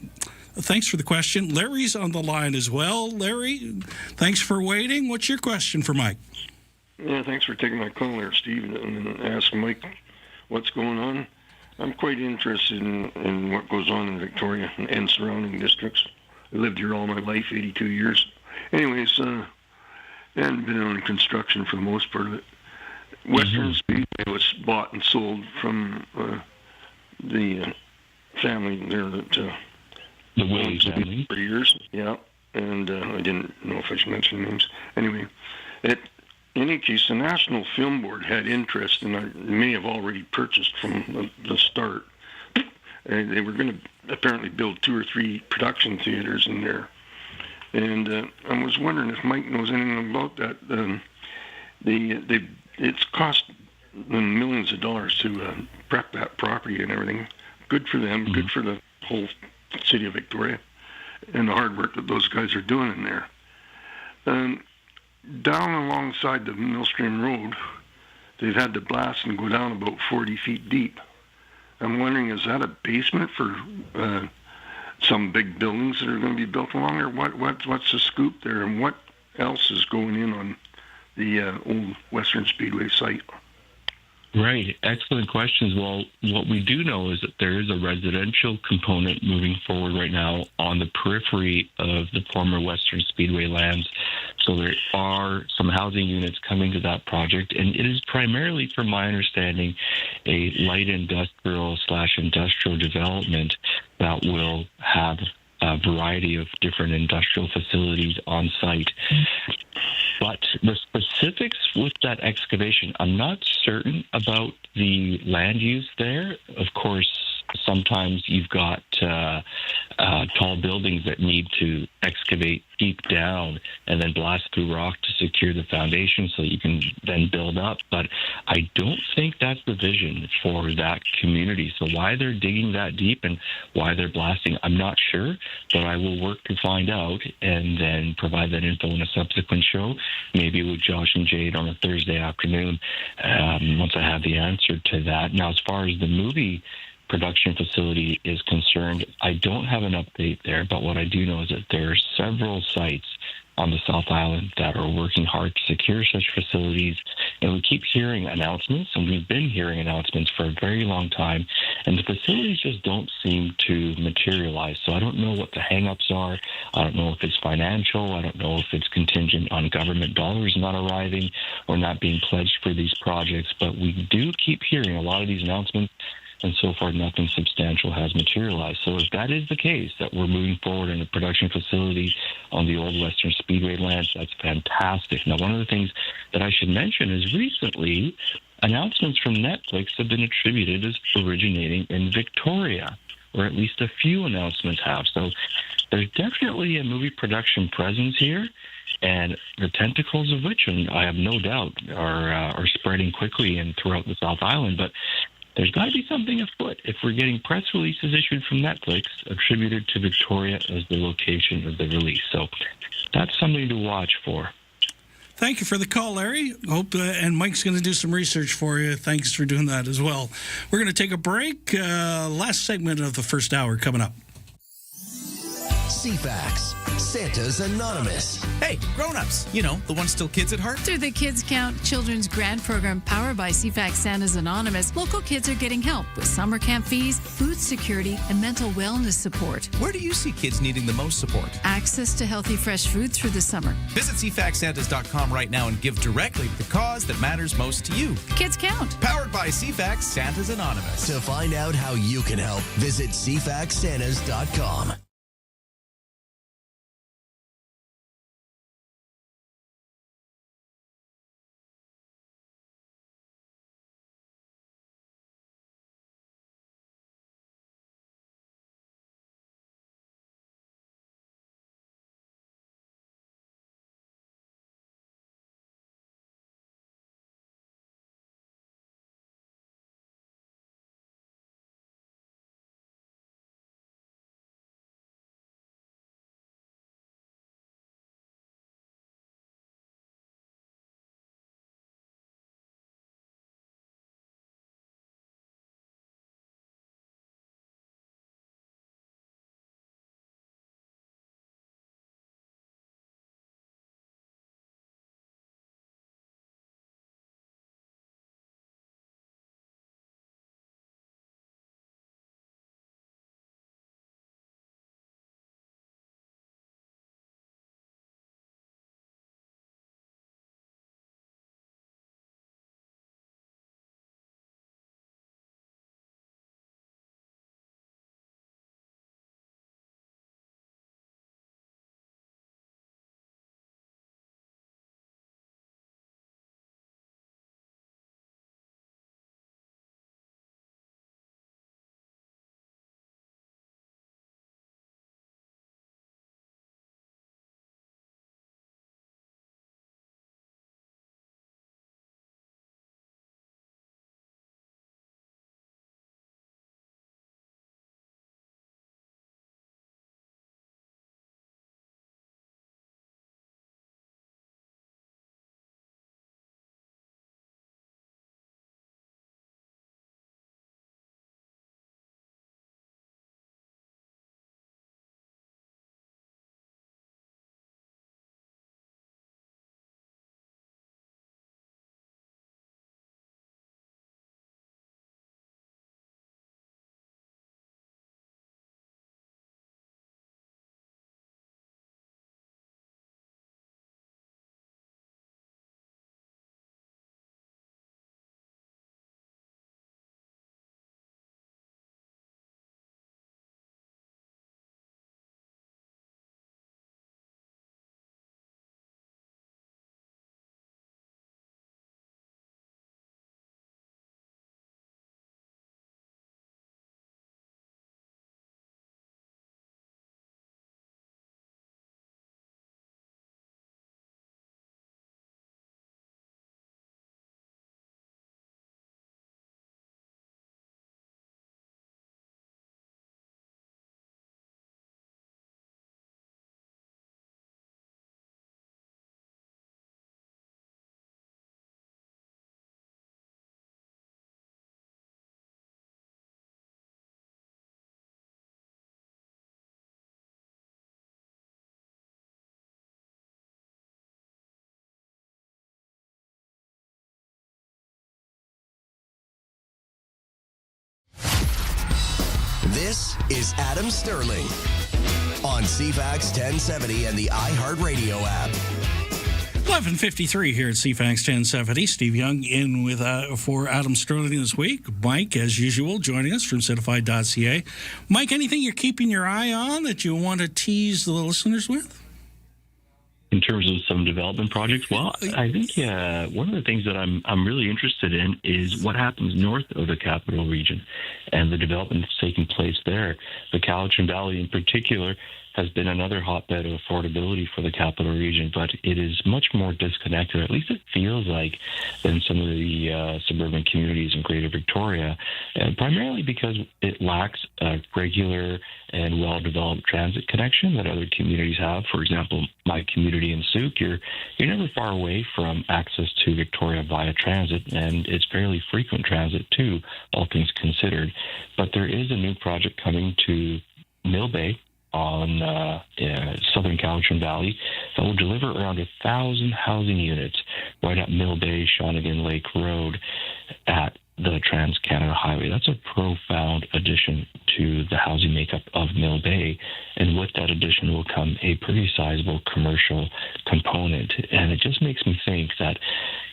thanks for the question. Larry's on the line as well. Larry, thanks for waiting. What's your question for Mike? Yeah, thanks for taking my call there, Steve, and ask Mike what's going on. I'm quite interested in what goes on in Victoria and surrounding districts. I lived here all my life, 82 years. Anyways, and been on construction for the most part of it. Western Speedway was bought and sold from the family there that the Willie family for years. Yeah, and I didn't know if I should mention names. Anyway, in any case, the National Film Board had interest, and I may have already purchased from the start. They were going to apparently build 2 or 3 production theaters in there. And I was wondering if Mike knows anything about that. It's cost them millions of dollars to prep that property and everything. Good for them, good for the whole city of Victoria, and the hard work that those guys are doing in there. Down alongside the Millstream Road, they've had to blast and go down about 40 feet deep. I'm wondering, is that a basement for some big buildings that are going to be built along there? What's the scoop there, and what else is going in on the old Western Speedway site? Right. Excellent questions. Well, what we do know is that there is a residential component moving forward right now on the periphery of the former Western Speedway lands. So there are some housing units coming to that project, and it is primarily, from my understanding, a light industrial/industrial development that will have a variety of different industrial facilities on site. But the specifics with that excavation, I'm not certain about the land use there. Of course, sometimes you've got tall buildings that need to excavate deep down and then blast through rock to secure the foundation so you can then build up. But I don't think that's the vision for that community. So why they're digging that deep and why they're blasting, I'm not sure, but I will work to find out and then provide that info in a subsequent show, maybe with Josh and Jade on a Thursday afternoon, once I have the answer to that. Now, as far as the movie production facility is concerned, I don't have an update there, but what I do know is that there are several sites on the South Island that are working hard to secure such facilities. And we keep hearing announcements, and we've been hearing announcements for a very long time, and the facilities just don't seem to materialize. So I don't know what the hang-ups are. I don't know if it's financial. I don't know if it's contingent on government dollars not arriving or not being pledged for these projects. But we do keep hearing a lot of these announcements, and so far nothing substantial has materialized. So if that is the case, that we're moving forward in a production facility on the old Western Speedway lands, that's fantastic. Now, one of the things that I should mention is recently announcements from Netflix have been attributed as originating in Victoria, or at least a few announcements have. So there's definitely a movie production presence here, and the tentacles of which, and I have no doubt, are spreading quickly and throughout the South Island. But there's got to be something afoot if we're getting press releases issued from Netflix attributed to Victoria as the location of the release. So that's something to watch for. Thank you for the call, Larry. Hope and Mike's going to do some research for you. Thanks for doing that as well. We're going to take a break. Last segment of the first hour coming up. CFAX, Santa's Anonymous. Hey, grown-ups, you know, the ones still kids at heart. Through the Kids Count Children's Grant Program powered by CFAX Santa's Anonymous, local kids are getting help with summer camp fees, food security, and mental wellness support. Where do you see kids needing the most support? Access to healthy, fresh food through the summer. Visit CFAXSantas.com right now and give directly to the cause that matters most to you. Kids Count. Powered by CFAX Santa's Anonymous. To find out how you can help, visit CFAXSantas.com. This is Adam Sterling on CFAX 1070 and the iHeartRadio app. 11:53 here at CFAX 1070. Steve Young in with for Adam Sterling this week. Mike, as usual, joining us from Certified.ca. Mike, anything you're keeping your eye on that you want to tease the listeners with? In terms of some development projects, well, I think one of the things that I'm really interested in is what happens north of the Capital Region and the development that's taking place there. The Cowichan Valley in particular has been another hotbed of affordability for the Capital Region, but it is much more disconnected, at least it feels like, than some of the suburban communities in Greater Victoria, primarily because it lacks a regular and well-developed transit connection that other communities have. For example, my community in Souk, you're never far away from access to Victoria via transit, and it's fairly frequent transit too, all things considered. But there is a new project coming to Mill Bay on southern Cowichan Valley that will deliver around 1,000 housing units right at Mill Bay, Shawnigan Lake Road at the Trans-Canada Highway. That's a profound addition to the housing makeup of Mill Bay, and with that addition will come a pretty sizable commercial component. And it just makes me think that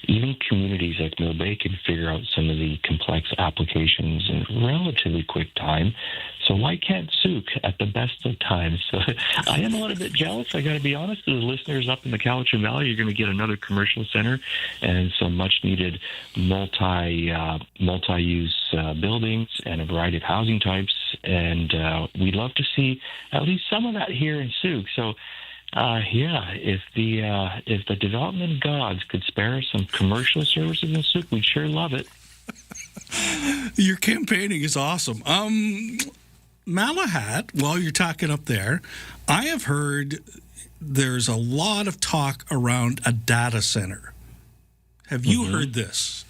even communities like Mill Bay can figure out some of the complex applications in relatively quick time. So why can't Souk at the best of times? So I am a little bit jealous, I got to be honest. The listeners up in the Cowichan Valley, you're going to get another commercial center and some much-needed multi-use buildings and a variety of housing types. And we'd love to see at least some of that here in Souk. So if the development gods could spare us some commercial services in Souk, we'd sure love it. Your campaigning is awesome. Malahat, while you're talking up there, I have heard there's a lot of talk around a data center. Have you heard this?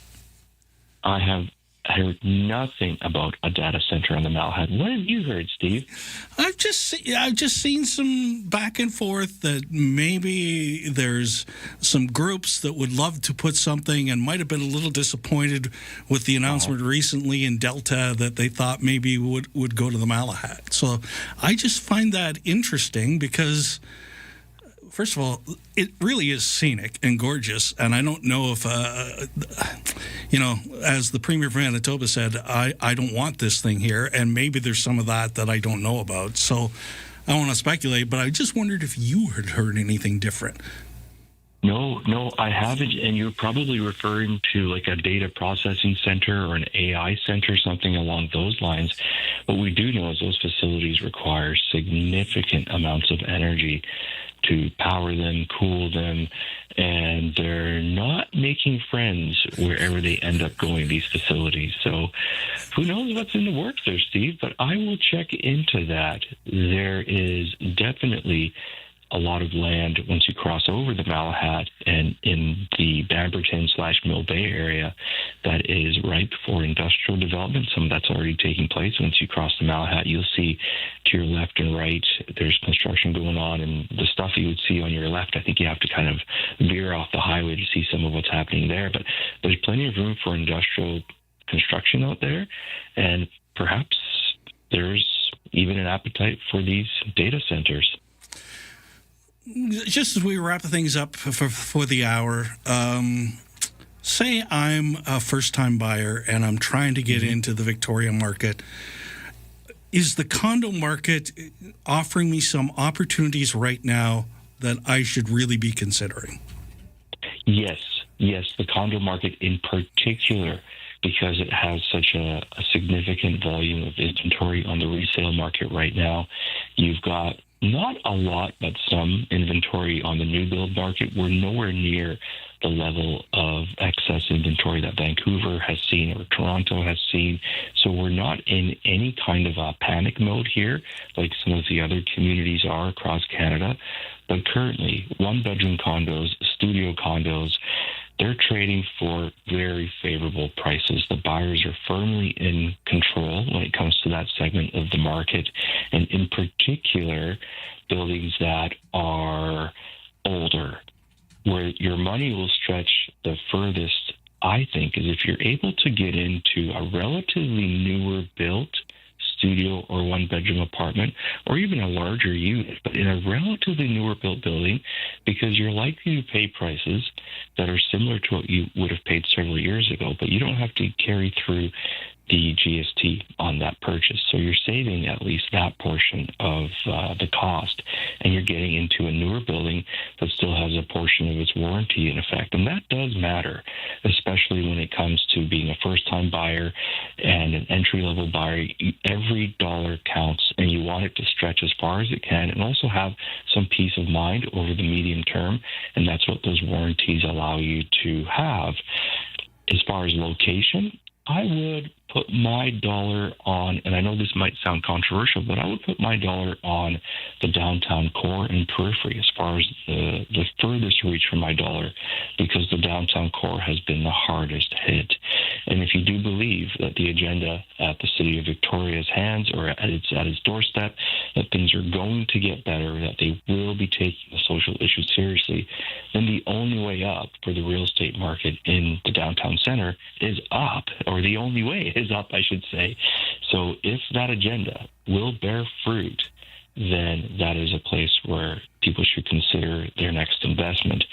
I have heard nothing about a data center on the Malahat. What have you heard, Steve? I've just seen some back and forth that maybe there's some groups that would love to put something and might have been a little disappointed with the announcement recently in Delta that they thought maybe would go to the Malahat. So I just find that interesting because, first of all, it really is scenic and gorgeous, and I don't know if, as the Premier of Manitoba said, I don't want this thing here, and maybe there's some of that I don't know about. So I don't want to speculate, but I just wondered if you had heard anything different. No, I haven't, and you're probably referring to like a data processing center or an AI center, something along those lines. What we do know is those facilities require significant amounts of energy to power them, cool them, and they're not making friends wherever they end up going, these facilities. So who knows what's in the works there, Steve, but I will check into that. There is definitely a lot of land once you cross over the Malahat and in the Bamberton/Mill Bay area that is ripe for industrial development. Some of that's already taking place. Once you cross the Malahat, you'll see to your left and right, there's construction going on, and the stuff you would see on your left, I think you have to kind of veer off the highway to see some of what's happening there. But there's plenty of room for industrial construction out there, and perhaps there's even an appetite for these data centers. Just as we wrap things up for the hour, say I'm a first-time buyer and I'm trying to get into the Victoria market. Is the condo market offering me some opportunities right now that I should really be considering? Yes, the condo market in particular, because it has such a significant volume of inventory on the resale market right now. You've got not a lot, but some inventory on the new build market. We're nowhere near the level of excess inventory that Vancouver has seen or Toronto has seen. So we're not in any kind of a panic mode here like some of the other communities are across Canada. But currently, one-bedroom condos, studio condos, they're trading for very favorable prices. The buyers are firmly in control when it comes to that segment of the market, and in particular, buildings that are older, where your money will stretch the furthest, I think, is if you're able to get into a relatively newer built studio or one-bedroom apartment, or even a larger unit, but in a relatively newer built building, because you're likely to pay prices that are similar to what you would have paid several years ago, but you don't have to carry through the GST on that purchase. So you're saving at least that portion of the cost, and you're getting into a newer building that still has a portion of its warranty in effect. And that does matter, especially when it comes to being a first-time buyer and an entry-level buyer. Every dollar counts, and you want it to stretch as far as it can and also have some peace of mind over the medium term, and that's what those warranties allow you to have. As far as location, I would put my dollar on, and I know this might sound controversial, but I would put my dollar on the downtown core and periphery as far as the furthest reach for my dollar, because the downtown core has been the hardest hit. And if you do believe that the agenda at the City of Victoria's hands or at its doorstep, that things are going to get better, that they will be taking the social issues seriously, then the only way up for the real estate market in the downtown center is up, or the only way is up, I should say. So if that agenda will bear fruit, then that is a place where people should consider their next investment.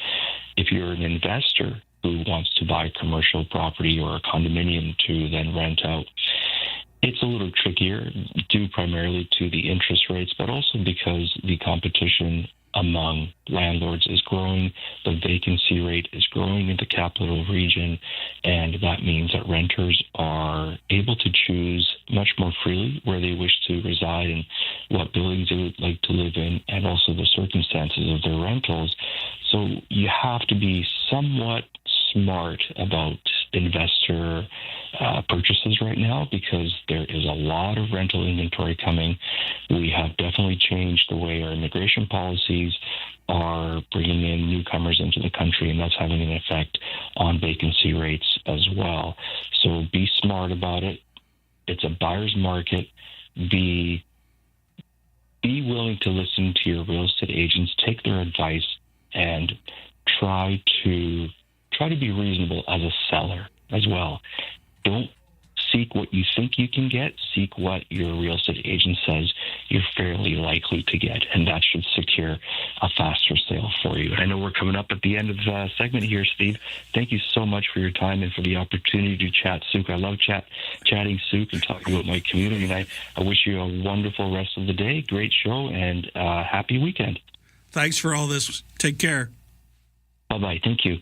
If you're an investor who wants to buy commercial property or a condominium to then rent out, it's a little trickier due primarily to the interest rates, but also because the competition among landlords is growing. The vacancy rate is growing in the capital region, and that means that renters are able to choose much more freely where they wish to reside and what buildings they would like to live in, and also the circumstances of their rentals. So you have to be somewhat smart about investor purchases right now, because there is a lot of rental inventory coming. We have definitely changed the way our immigration policies are bringing in newcomers into the country, and that's having an effect on vacancy rates as well. So be smart about it. It's a buyer's market. Be willing to listen to your real estate agents, take their advice, and try to be reasonable as a seller as well. Don't seek what you think you can get. Seek what your real estate agent says you're fairly likely to get, and that should secure a faster sale for you. And I know we're coming up at the end of the segment here, Steve. Thank you so much for your time and for the opportunity to chat, Souk. I love chatting, Souk, and talking about my community. And I wish you a wonderful rest of the day. Great show, and happy weekend. Thanks for all this. Take care. Bye-bye. Thank you.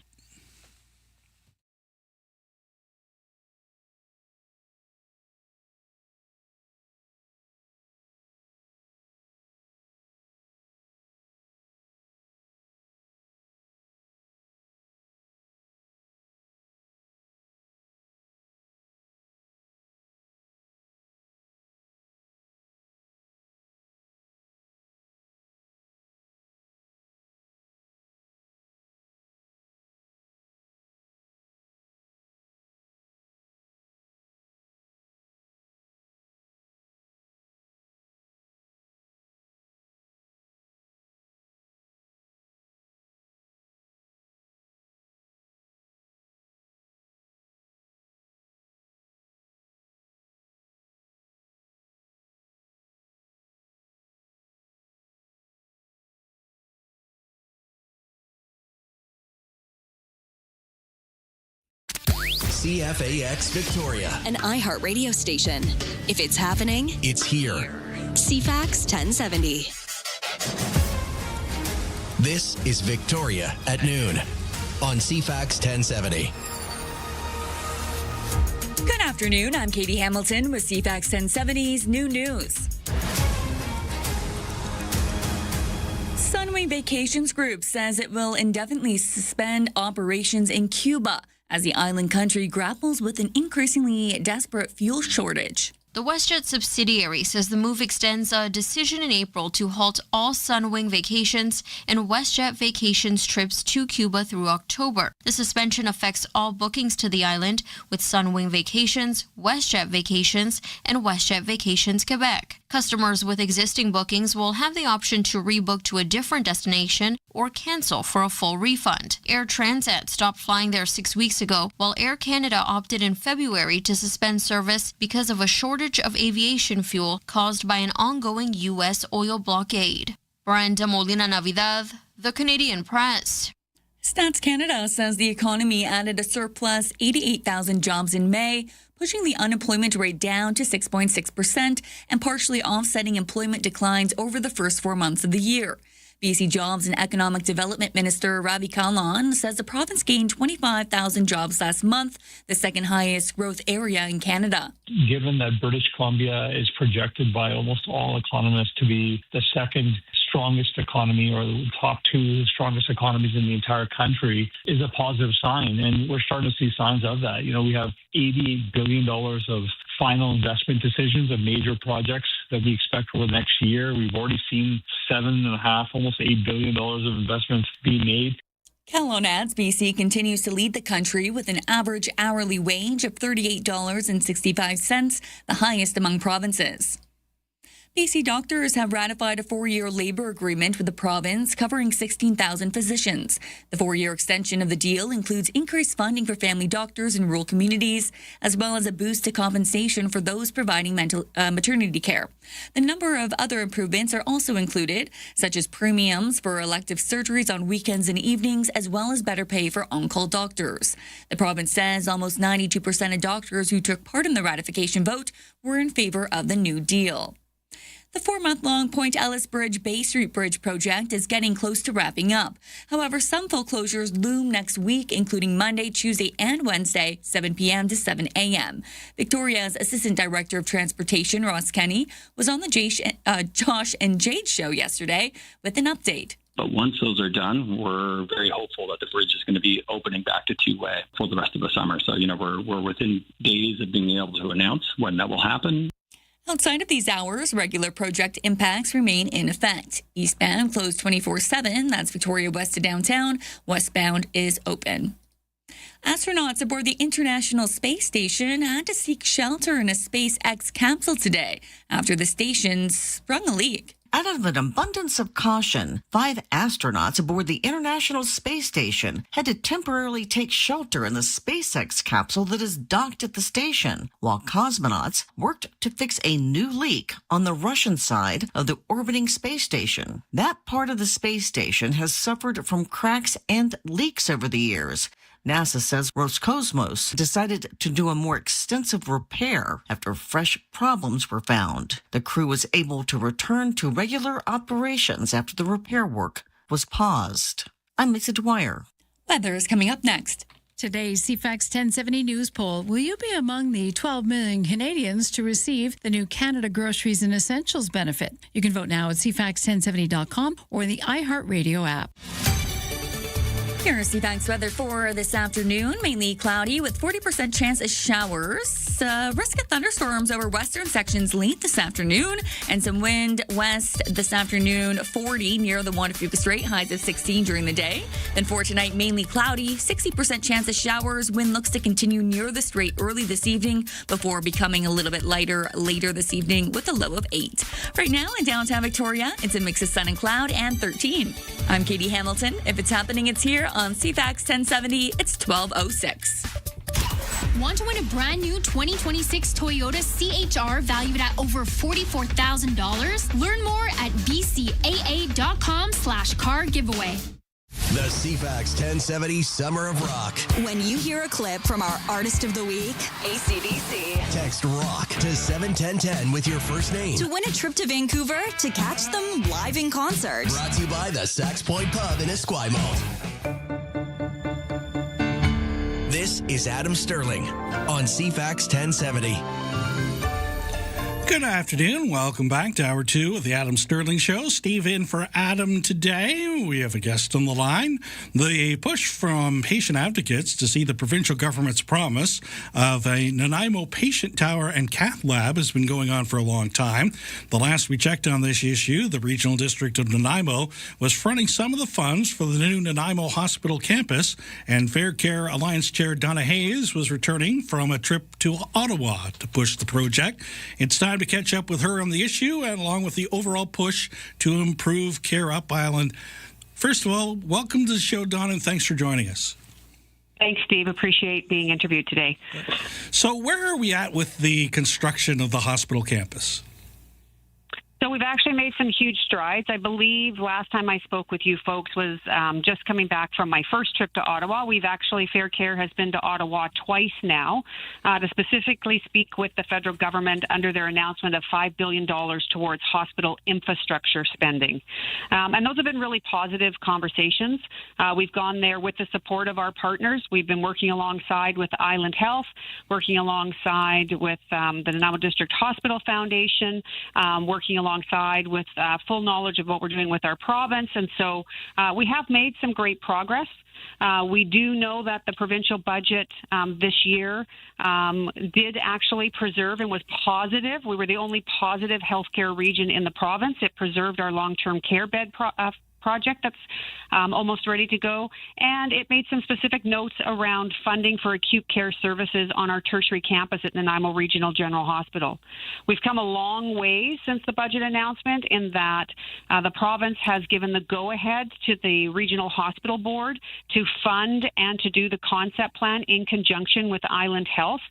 CFAX Victoria, an iHeartRadio station. If it's happening, it's here. CFAX 1070. This is Victoria at noon on CFAX 1070. Good afternoon. I'm Katie Hamilton with CFAX 1070's New News. Sunwing Vacations Group says it will indefinitely suspend operations in Cuba as the island country grapples with an increasingly desperate fuel shortage. The WestJet subsidiary says the move extends a decision in April to halt all Sunwing Vacations and WestJet Vacations trips to Cuba through October. The suspension affects all bookings to the island, with Sunwing Vacations, WestJet Vacations, and WestJet Vacations Quebec. Customers with existing bookings will have the option to rebook to a different destination or cancel for a full refund. Air Transat stopped flying there 6 weeks ago, while Air Canada opted in February to suspend service because of a shortage of aviation fuel caused by an ongoing U.S. oil blockade. Brenda Molina Navidad, The Canadian Press. Stats Canada says the economy added a surplus 88,000 jobs in May, pushing the unemployment rate down to 6.6% and partially offsetting employment declines over the first 4 months of the year. BC Jobs and Economic Development Minister Ravi Kahlon says the province gained 25,000 jobs last month, the second highest growth area in Canada. Given that British Columbia is projected by almost all economists to be the second strongest economy or the top two strongest economies in the entire country, is a positive sign. And we're starting to see signs of that. You know, we have $88 billion of final investment decisions of major projects that we expect over the next year. We've already seen $7.5, almost $8 billion of investments being made. Kahlon adds BC continues to lead the country with an average hourly wage of $38.65, the highest among provinces. BC doctors have ratified a 4-year labour agreement with the province covering 16,000 physicians. The 4-year extension of the deal includes increased funding for family doctors in rural communities, as well as a boost to compensation for those providing maternity care. The number of other improvements are also included, such as premiums for elective surgeries on weekends and evenings, as well as better pay for on-call doctors. The province says almost 92% of doctors who took part in the ratification vote were in favour of the new deal. The 4-month-long Point Ellis Bridge Bay Street Bridge project is getting close to wrapping up. However, some full closures loom next week, including Monday, Tuesday, and Wednesday, 7 p.m. to 7 a.m. Victoria's Assistant Director of Transportation, Ross Kenny, was on the Josh and Jade show yesterday with an update. But once those are done, we're very hopeful that the bridge is going to be opening back to two-way for the rest of the summer. So, we're within days of being able to announce when that will happen. Outside of these hours, regular project impacts remain in effect. Eastbound closed 24/7. That's Victoria West to downtown. Westbound is open. Astronauts aboard the International Space Station had to seek shelter in a SpaceX capsule today after the station sprung a leak. Out of an abundance of caution, 5 astronauts aboard the International Space Station had to temporarily take shelter in the SpaceX capsule that is docked at the station, while cosmonauts worked to fix a new leak on the Russian side of the orbiting space station. That part of the space station has suffered from cracks and leaks over the years. NASA says Roscosmos decided to do a more extensive repair after fresh problems were found. The crew was able to return to regular operations after the repair work was paused. I'm Lisa Dwyer. Weather is coming up next. Today's CFAX 1070 News poll. Will you be among the 12 million Canadians to receive the new Canada Groceries and Essentials benefit? You can vote now at cfax1070.com or the iHeartRadio app. Here's CFAX weather for this afternoon. Mainly cloudy with 40% chance of showers. Risk of thunderstorms over western sections late this afternoon. And some wind west this afternoon, 40 near the Waterford Strait, highs of 16 during the day. Then for tonight, mainly cloudy, 60% chance of showers. Wind looks to continue near the Strait early this evening before becoming a little bit lighter later this evening with a low of 8. Right now in downtown Victoria, it's a mix of sun and cloud and 13. I'm Katie Hamilton. If it's happening, it's here on CFAX 1070. It's 12:06. Want to win a brand new 2026 Toyota CHR valued at over $44,000? Learn more at bcaa.com/car giveaway. The CFAX 1070 Summer of Rock. When you hear a clip from our Artist of the Week, AC/DC. Text ROCK to 71010 with your first name. To win a trip to Vancouver to catch them live in concert. Brought to you by the Sax Point Pub in Esquimalt. This is Adam Sterling on CFAX 1070. Good afternoon. Welcome back to Hour 2 of the Adam Sterling Show. Steve in for Adam today. We have a guest on the line. The push from patient advocates to see the provincial government's promise of a Nanaimo patient tower and cath lab has been going on for a long time. The last we checked on this issue, the Regional District of Nanaimo was fronting some of the funds for the new Nanaimo Hospital campus, and Fair Care Alliance Chair Donna Hayes was returning from a trip to Ottawa to push the project. It's time time to catch up with her on the issue and along with the overall push to improve care up Island. First of all, welcome to the show, Dawn, and thanks for joining us. Thanks, Steve. Appreciate being interviewed today. So where are we at with the construction of the hospital campus? So we've actually made some huge strides. I believe last time I spoke with you folks was just coming back from my first trip to Ottawa. We've actually, Fair Care has been to Ottawa twice now to specifically speak with the federal government under their announcement of $5 billion towards hospital infrastructure spending. And those have been really positive conversations. We've gone there with the support of our partners. We've been working alongside with Island Health, working alongside with the Nanaimo District Hospital Foundation, working alongside with full knowledge of what we're doing with our province. And so we have made some great progress. We do know that the provincial budget this year did actually preserve and was positive. We were the only positive healthcare region in the province. It preserved our long-term care bed project that's almost ready to go, and it made some specific notes around funding for acute care services on our tertiary campus at Nanaimo Regional General Hospital. We've come a long way since the budget announcement in that the province has given the go-ahead to the Regional Hospital Board to fund and to do the concept plan in conjunction with Island Health.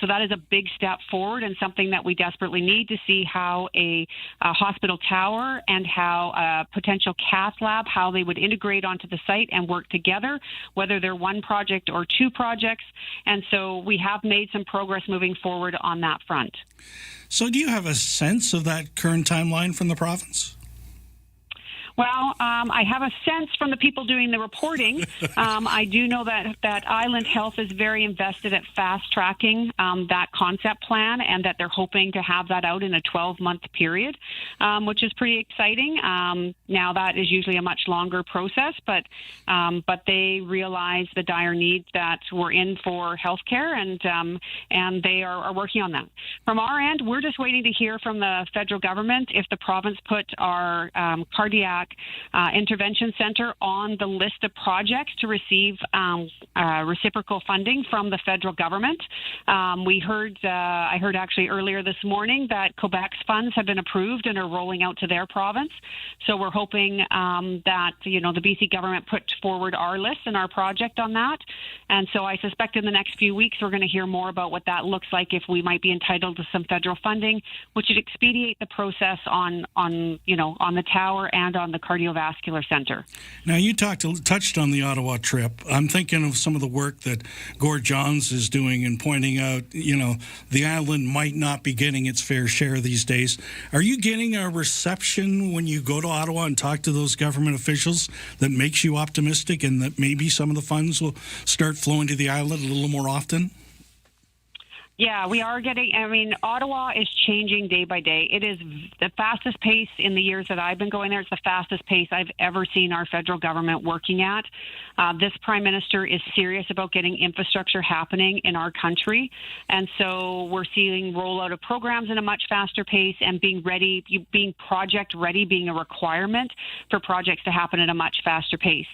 So that is a big step forward and something that we desperately need to see how a hospital tower and how a potential cath lab, how they would integrate onto the site and work together, whether they're one project or two projects. And so we have made some progress moving forward on that front. So do you have a sense of that current timeline from the province? Well, I have a sense from the people doing the reporting. I do know that Island Health is very invested at fast-tracking that concept plan and that they're hoping to have that out in a 12-month period, which is pretty exciting. Now, that is usually a much longer process, but they realize the dire need that we're in for healthcare, and they are working on that. From our end, we're just waiting to hear from the federal government if the province put our cardiac intervention center on the list of projects to receive reciprocal funding from the federal government. I heard actually earlier this morning that Quebec's funds have been approved and are rolling out to their province. So we're hoping that the BC government put forward our list and our project on that. And so I suspect in the next few weeks we're going to hear more about what that looks like, if we might be entitled to some federal funding, which would expedite the process on the tower and on the cardiovascular center. Now, you touched on the Ottawa trip. I'm thinking of some of the work that Gord Johns is doing and pointing out, the island might not be getting its fair share these days. Are you getting a reception when you go to Ottawa and talk to those government officials that makes you optimistic and that maybe some of the funds will start flowing to the island a little more often? Yeah, we are Ottawa is changing day by day. It is the fastest pace in the years that I've been going there. It's the fastest pace I've ever seen our federal government working at. This Prime Minister is serious about getting infrastructure happening in our country. And so we're seeing rollout of programs in a much faster pace and being project ready, being a requirement for projects to happen at a much faster pace.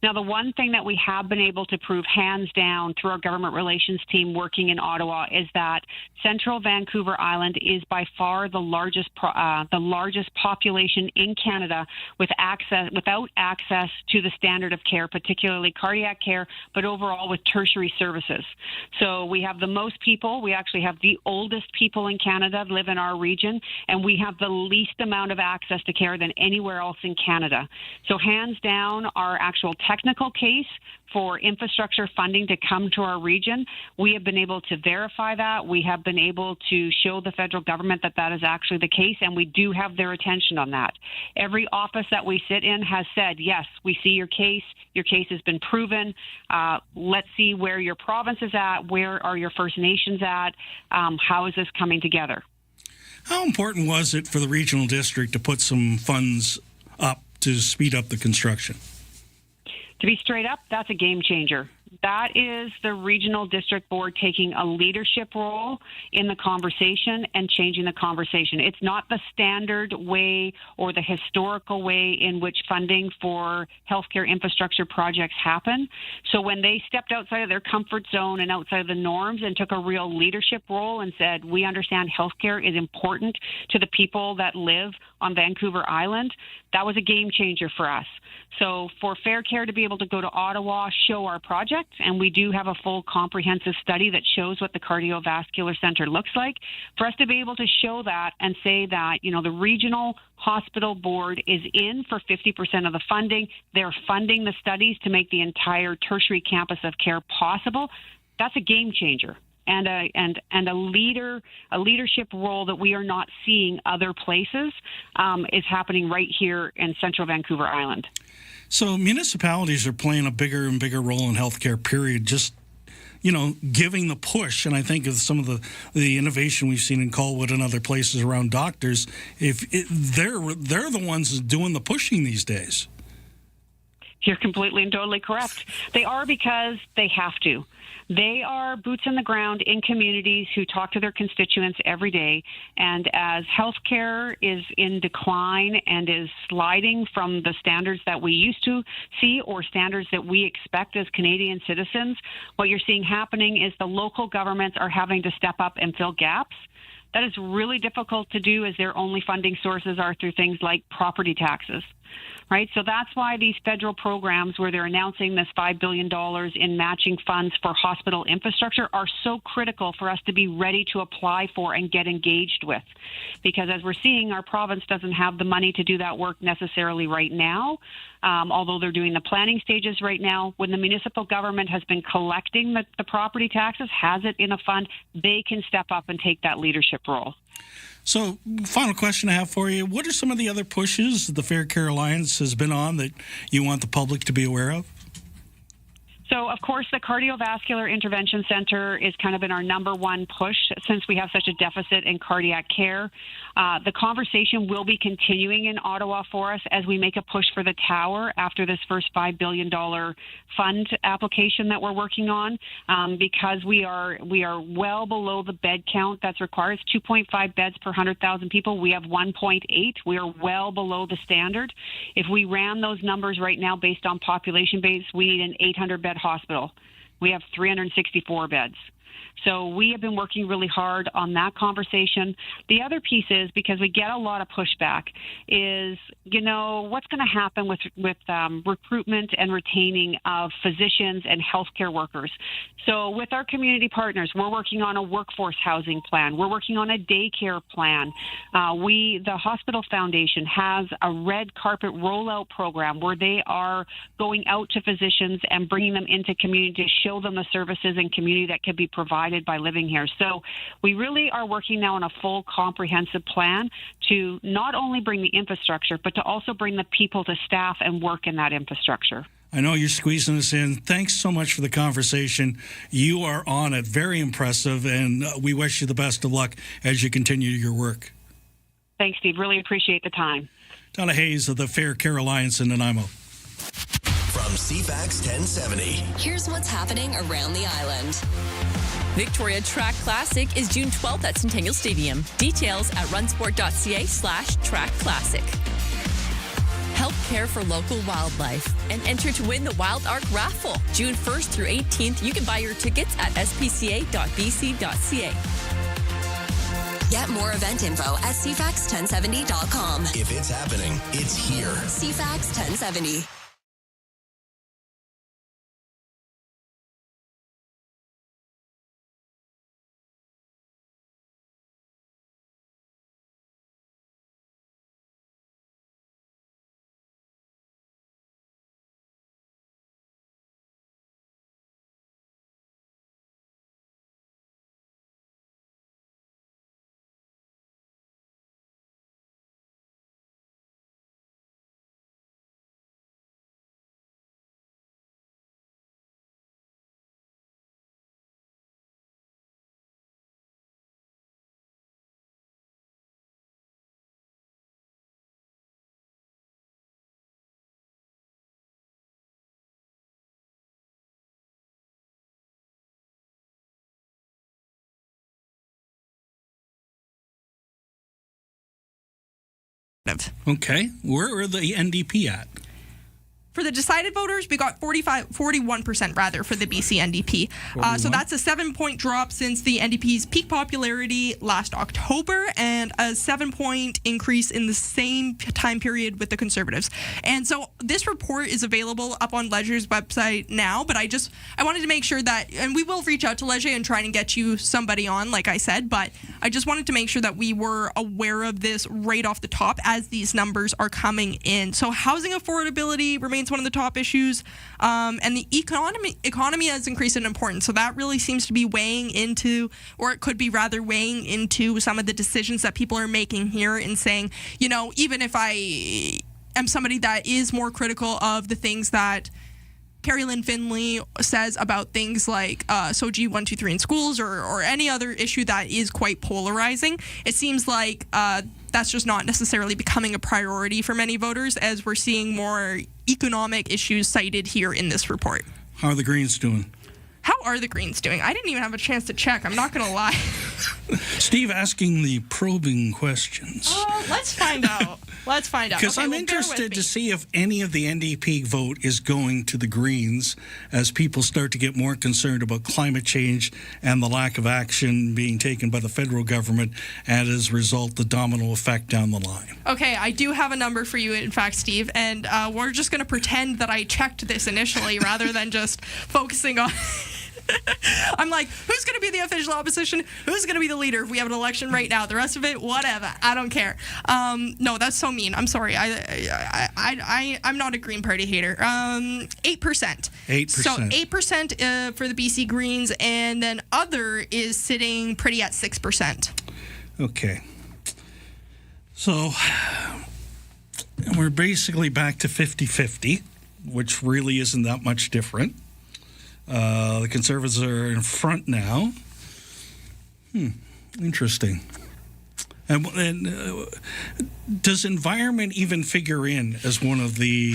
Now, the one thing that we have been able to prove hands down through our government relations team working in Ottawa is that Central Vancouver Island is by far the largest population in Canada without access to the standard of care, particularly cardiac care, but overall with tertiary services. So we have the most people. We actually have the oldest people in Canada live in our region, and we have the least amount of access to care than anywhere else in Canada. So hands down, our actual technical case for infrastructure funding to come to our region, we have been able to verify that. We have been able to show the federal government that that is actually the case, and we do have their attention on that. Every office that we sit in has said, yes, we see your case. Your case has been proven. Let's see where your province is at. Where are your First Nations at? How is this coming together? How important was it for the regional district to put some funds up to speed up the construction? To be straight up, that's a game changer. that is the regional district board taking a leadership role in the conversation and changing the conversation. It's not the standard way or the historical way in which funding for healthcare infrastructure projects happen. So when they stepped outside of their comfort zone and outside of the norms and took a real leadership role and said, we understand healthcare is important to the people that live on Vancouver Island, that was a game changer for us. So for Fair Care to be able to go to Ottawa, show our project, and we do have a full comprehensive study that shows what the cardiovascular center looks like, for us to be able to show that and say that, the regional hospital board is in for 50% of the funding. They're funding the studies to make the entire tertiary campus of care possible. That's a game changer. And a leadership role that we are not seeing other places is happening right here in central Vancouver Island. So municipalities are playing a bigger and bigger role in healthcare, period, just, giving the push. And I think of some of the innovation we've seen in Colwood and other places around doctors, they're the ones doing the pushing these days. You're completely and totally correct. They are because they have to. They are boots on the ground in communities who talk to their constituents every day. And as healthcare is in decline and is sliding from the standards that we used to see or standards that we expect as Canadian citizens, what you're seeing happening is the local governments are having to step up and fill gaps. That is really difficult to do as their only funding sources are through things like property taxes. Right. So that's why these federal programs where they're announcing this $5 billion in matching funds for hospital infrastructure are so critical for us to be ready to apply for and get engaged with. Because as we're seeing, our province doesn't have the money to do that work necessarily right now, although they're doing the planning stages right now. When the municipal government has been collecting the property taxes, has it in a fund, they can step up and take that leadership role. So, final question I have for you. What are some of the other pushes the Fair Care Alliance has been on that you want the public to be aware of? So, of course, the Cardiovascular Intervention Center is kind of been our number one push since we have such a deficit in cardiac care. The conversation will be continuing in Ottawa for us as we make a push for the tower after this first $5 billion fund application that we're working on, because we are well below the bed count that's required. It's 2.5 beds per 100,000 people. We have 1.8. We are well below the standard. If we ran those numbers right now based on population base, we need an 800-bed hospital. We have 364 beds. So we have been working really hard on that conversation. The other piece is, because we get a lot of pushback, is, what's going to happen with recruitment and retaining of physicians and healthcare workers. So with our community partners, we're working on a workforce housing plan. We're working on a daycare plan. The Hospital Foundation has a red carpet rollout program where they are going out to physicians and bringing them into community to show them the services and community that can be provided by living here. So we really are working now on a full comprehensive plan to not only bring the infrastructure, but to also bring the people to staff and work in that infrastructure. I know you're squeezing us in. Thanks so much for the conversation. You are on it. Very impressive, and we wish you the best of luck as you continue your work. Thanks, Steve. Really appreciate the time. Donna Hayes of the Fair Care Alliance in Nanaimo. From CFAX 1070. Here's what's happening around the island. Victoria Track Classic is June 12th at Centennial Stadium. Details at runsport.ca/Track Classic. Help care for local wildlife and enter to win the Wild Arc Raffle. June 1st through 18th, you can buy your tickets at spca.bc.ca. Get more event info at cfax1070.com. If it's happening, it's here. CFAX 1070. Okay. Where are the NDP at? For the decided voters, we got 41% rather for the BC NDP. So that's a 7-point drop since the NDP's peak popularity last October, and a 7-point increase in the same time period with the Conservatives. And so this report is available up on Leger's website now, but I wanted to make sure that, and we will reach out to Leger and try and get you somebody on, like I said, but I just wanted to make sure that we were aware of this right off the top as these numbers are coming in. So housing affordability remains one of the top issues, and the economy has increased in importance. So that really seems to be weighing into, or it could be rather weighing into some of the decisions that people are making here and saying, you know, even if I am somebody that is more critical of the things that Carrie Lynn Finley says about things like SOGI 1, 2, 3 in schools or any other issue that is quite polarizing, it seems like that's just not necessarily becoming a priority for many voters, as we're seeing more economic issues cited here in this report. How are the Greens doing? How are the Greens doing? I didn't even have a chance to check. I'm not going to lie. Steve asking the probing questions. Let's find out. Let's find out. Because I'm interested to see if any of the NDP vote is going to the Greens as people start to get more concerned about climate change and the lack of action being taken by the federal government, and as a result, the domino effect down the line. Okay, I do have a number for you, in fact, Steve, and we're just going to pretend that I checked this initially rather than just focusing on... I'm like, who's going to be the official opposition? Who's going to be the leader if we have an election right now? The rest of it, whatever. I don't care. No, that's so mean. I'm sorry. I'm not a Green Party hater. 8%. 8%. So 8% for the BC Greens, and then other is sitting pretty at 6%. Okay. So we're basically back to 50-50, which really isn't that much different. The Conservatives are in front now. Interesting. And does environment even figure in as one of the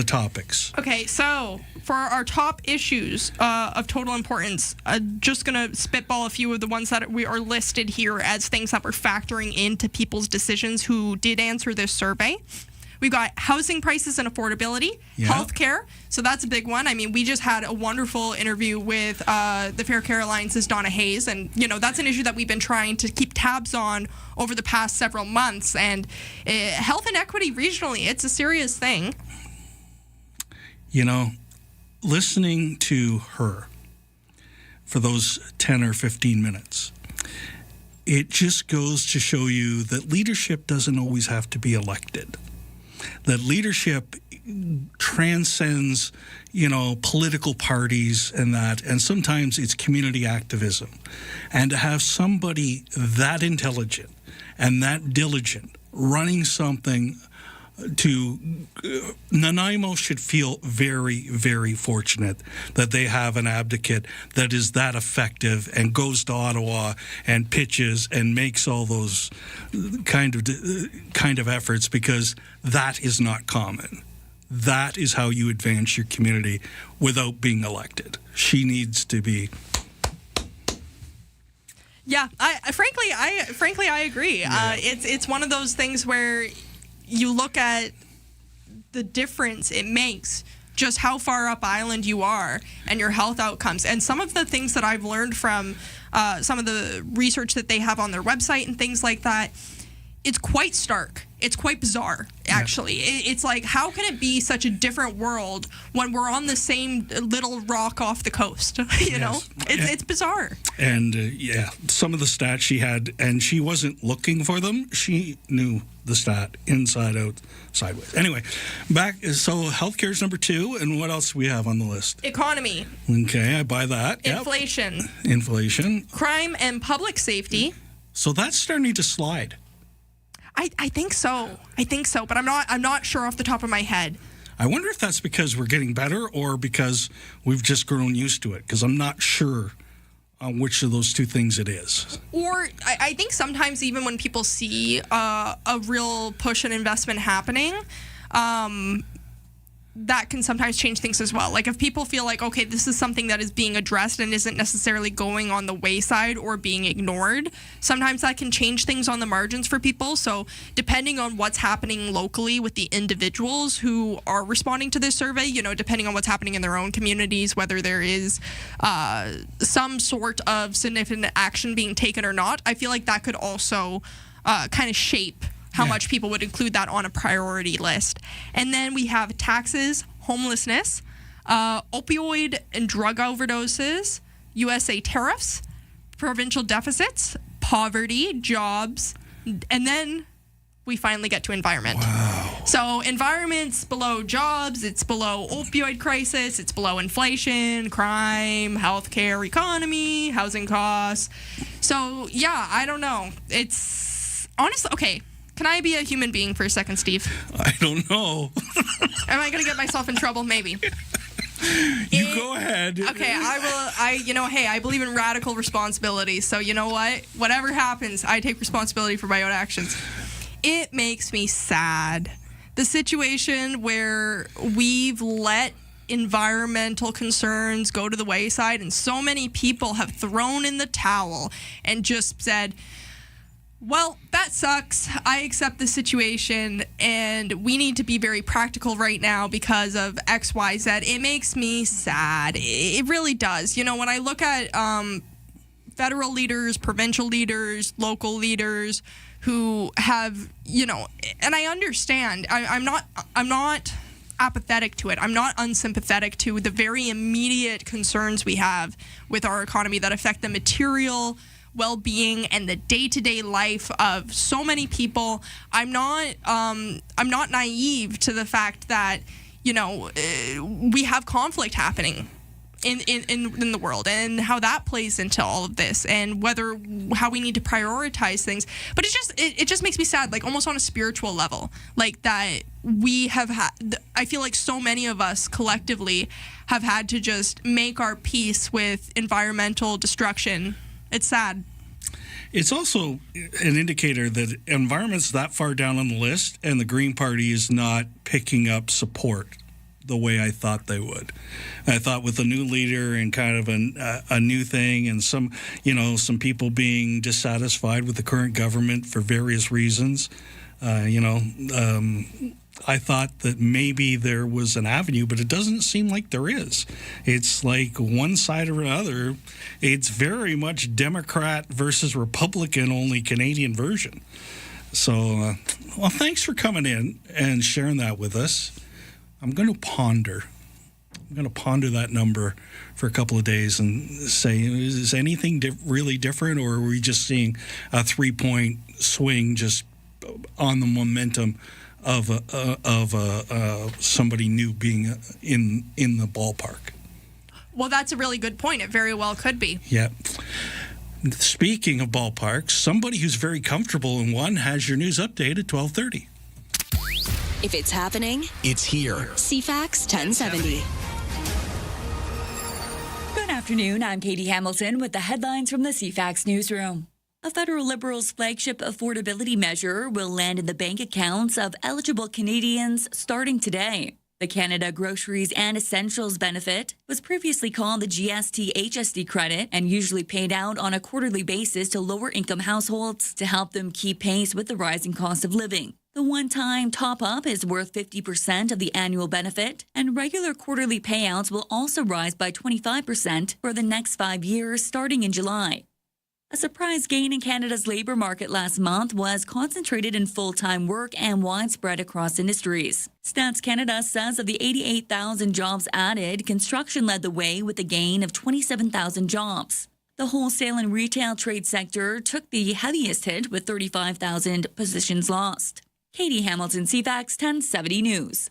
topics? Okay, so for our top issues of total importance, I'm just going to spitball a few of the ones that we are listed here as things that were factoring into people's decisions who did answer this survey. We've got housing prices and affordability, healthcare. So that's a big one. I mean, we just had a wonderful interview with the Fair Care Alliance's Donna Hayes. And, you know, that's an issue that we've been trying to keep tabs on over the past several months. And health inequity regionally, it's a serious thing. You know, listening to her for those 10 or 15 minutes, it just goes to show you that leadership doesn't always have to be elected. That leadership transcends, you know, political parties and that, and sometimes it's community activism. And to have somebody that intelligent and that diligent running something to Nanaimo should feel very, very fortunate that they have an advocate that is that effective and goes to Ottawa and pitches and makes all those kind of efforts, because that is not common. That is how you advance your community without being elected. She needs to be. Yeah, frankly I agree. Yeah. It's one of those things where you look at the difference it makes, just how far up island you are and your health outcomes. And some of the things that I've learned from some of the research that they have on their website and things like that, it's quite stark. It's quite bizarre, actually. Yeah. It's like, how can it be such a different world when we're on the same little rock off the coast? You know? It's bizarre. And, some of the stats she had, and she wasn't looking for them. She knew the stat inside out, sideways. Anyway, back. So healthcare's number 2, and what else do we have on the list? Economy. Okay, I buy that. Inflation. Yep. Inflation. Crime and public safety. So that's starting to slide. I think so. But I'm not sure off the top of my head. I wonder if that's because we're getting better or because we've just grown used to it, because I'm not sure on which of those two things it is. Or I think sometimes even when people see a real push and investment happening, that can sometimes change things as well. Like if people feel like, okay, this is something that is being addressed and isn't necessarily going on the wayside or being ignored, sometimes that can change things on the margins for people. So depending on what's happening locally with the individuals who are responding to this survey, depending on what's happening in their own communities, whether there is some sort of significant action being taken or not, I feel like that could also kind of shape how much people would include that on a priority list. And then we have taxes, homelessness, opioid and drug overdoses, USA tariffs, provincial deficits, poverty, jobs, and then we finally get to environment. Wow. So environment's below jobs, it's below opioid crisis, it's below inflation, crime, healthcare, economy, housing costs. So yeah, I don't know. It's honestly, okay. Can I be a human being for a second, Steve? I don't know. Am I going to get myself in trouble? Maybe. You go ahead. Okay, I will. Hey, I believe in radical responsibility. So you know what? Whatever happens, I take responsibility for my own actions. It makes me sad. The situation where we've let environmental concerns go to the wayside and so many people have thrown in the towel and just said, well, that sucks. I accept the situation, and we need to be very practical right now because of X, Y, Z. It makes me sad. It really does. When I look at federal leaders, provincial leaders, local leaders who have, and I understand. I'm not apathetic to it. I'm not unsympathetic to the very immediate concerns we have with our economy that affect the material well-being and the day-to-day life of so many people. I'm not naive to the fact that we have conflict happening in the world and how that plays into all of this and how we need to prioritize things. But it just makes me sad, like almost on a spiritual level, like that we have had. I feel like so many of us collectively have had to just make our peace with environmental destruction. It's sad. It's also an indicator that environment's that far down on the list and the Green Party is not picking up support the way I thought they would. I thought with a new leader and kind of a new thing and some people being dissatisfied with the current government for various reasons, I thought that maybe there was an avenue, but it doesn't seem like there is. It's like one side or another. It's very much Democrat versus Republican, only Canadian version. So, thanks for coming in and sharing that with us. I'm going to ponder that number for a couple of days and say, is anything really different, or are we just seeing a 3-point swing just on the momentum of somebody new being in the ballpark? Well, that's a really good point. It very well could be. Yeah. Speaking of ballparks, somebody who's very comfortable in one has your news update at 12:30. If it's happening, it's here. CFAX 1070. Good afternoon. I'm Katie Hamilton with the headlines from the CFAX newsroom. A federal Liberals flagship affordability measure will land in the bank accounts of eligible Canadians starting today. The Canada Groceries and Essentials benefit was previously called the GST-HST credit and usually paid out on a quarterly basis to lower-income households to help them keep pace with the rising cost of living. The one-time top-up is worth 50% of the annual benefit, and regular quarterly payouts will also rise by 25% for the next 5 years starting in July. A surprise gain in Canada's labour market last month was concentrated in full-time work and widespread across industries. Stats Canada says of the 88,000 jobs added, construction led the way with a gain of 27,000 jobs. The wholesale and retail trade sector took the heaviest hit with 35,000 positions lost. Katie Hamilton, CFAX 1070 News.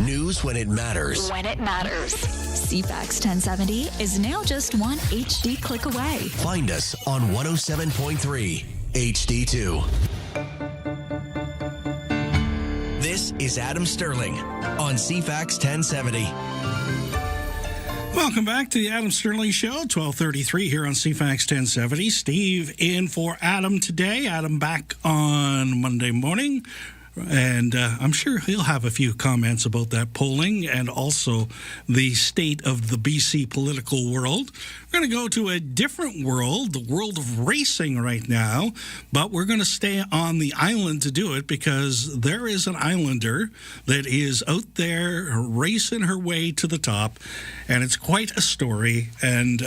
News when it matters. When it matters. CFAX 1070 is now just one HD click away. Find us on 107.3 HD2. This is Adam Sterling on CFAX 1070. Welcome back to the Adam Sterling Show, 12:33 here on CFAX 1070. Steve in for Adam today. Adam back on Monday morning. And I'm sure he'll have a few comments about that polling and also the state of the BC political world. We're going to go to a different world, the world of racing right now, but we're going to stay on the island to do it because there is an Islander that is out there racing her way to the top, and it's quite a story. And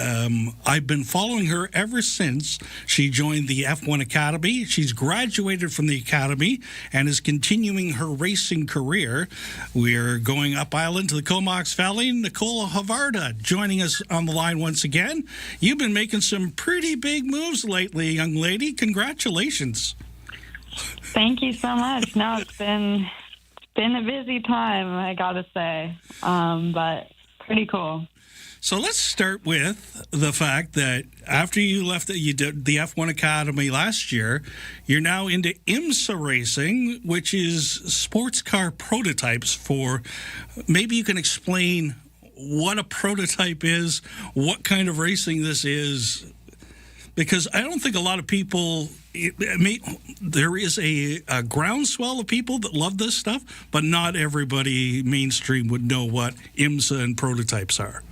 I've been following her ever since she joined the F1 Academy. She's graduated from the Academy and is continuing her racing career. We're going up island to the Comox Valley. Nicole Havarda joining us on the line once again. You've been making some pretty big moves lately, young lady. Congratulations. Thank you so much. No, it's been a busy time, I gotta say, but pretty cool. So let's start with the fact that after you left, you did the F1 Academy last year, you're now into IMSA racing, which is sports car prototypes for, maybe you can explain what a prototype is, what kind of racing this is, because I don't think a lot of people, there is a groundswell of people that love this stuff, but not everybody mainstream would know what IMSA and prototypes are.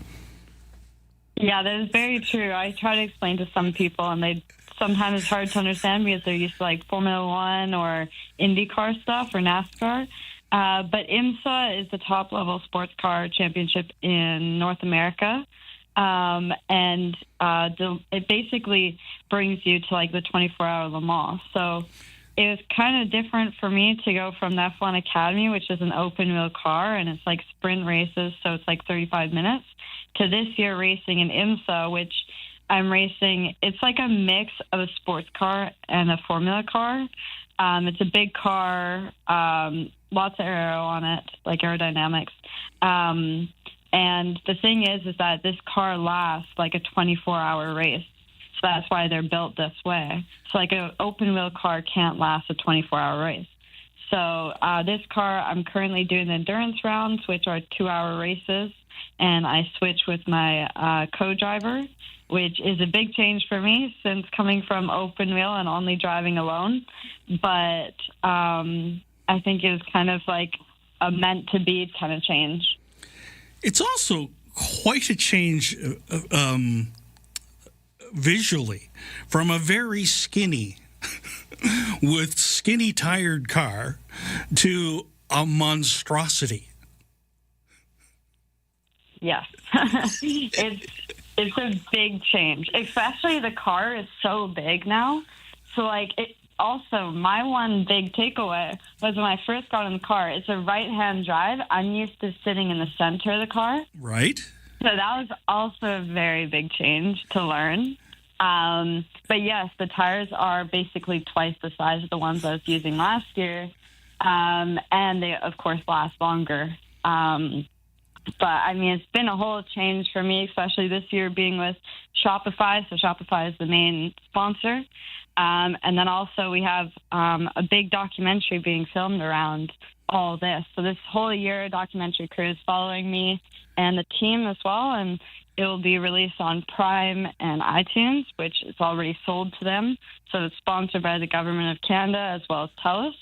Yeah, that is very true. I try to explain to some people, and sometimes it's hard to understand because they're used to like Formula One or IndyCar stuff or NASCAR. But IMSA is the top level sports car championship in North America. It basically brings you to like the 24-hour Le Mans. So it was kind of different for me to go from the F1 Academy, which is an open wheel car, and it's like sprint races, so it's like 35 minutes, to this year racing in IMSA, which I'm racing. It's like a mix of a sports car and a formula car. It's a big car, lots of aero on it, like aerodynamics. And the thing is that this car lasts like a 24-hour race. So that's why they're built this way. So like an open wheel car can't last a 24-hour race. So this car, I'm currently doing the endurance rounds, which are 2-hour races. And I switch with my co-driver, which is a big change for me since coming from open wheel and only driving alone. But I think it was kind of like a meant to be kind of change. It's also quite a change visually from a very skinny with skinny tired car to a monstrosity. Yes. It's a big change, especially the car is so big now. So like also, my one big takeaway was when I first got in the car, it's a right-hand drive. I'm used to sitting in the center of the car. Right. So that was also a very big change to learn. But yes, the tires are basically twice the size of the ones I was using last year. And they, of course, last longer. But, I mean, it's been a whole change for me, especially this year being with Shopify. So Shopify is the main sponsor. And then also we have a big documentary being filmed around all this. So this whole year, documentary crew is following me and the team as well. And it will be released on Prime and iTunes, which is already sold to them. So it's sponsored by the Government of Canada as well as TELUS.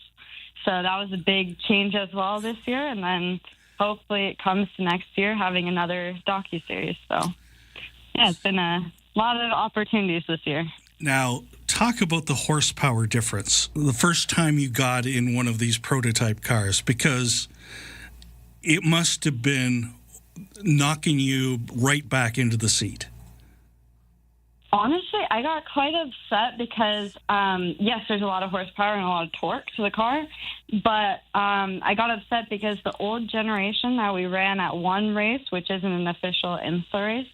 So that was a big change as well this year. And then hopefully it comes to next year having another docuseries. So, yeah, it's been a lot of opportunities this year. Now, talk about the horsepower difference the first time you got in one of these prototype cars, because it must have been knocking you right back into the seat. Honestly, I got quite upset because, yes, there's a lot of horsepower and a lot of torque to the car, but I got upset because the old generation that we ran at one race, which isn't an official IMSA race,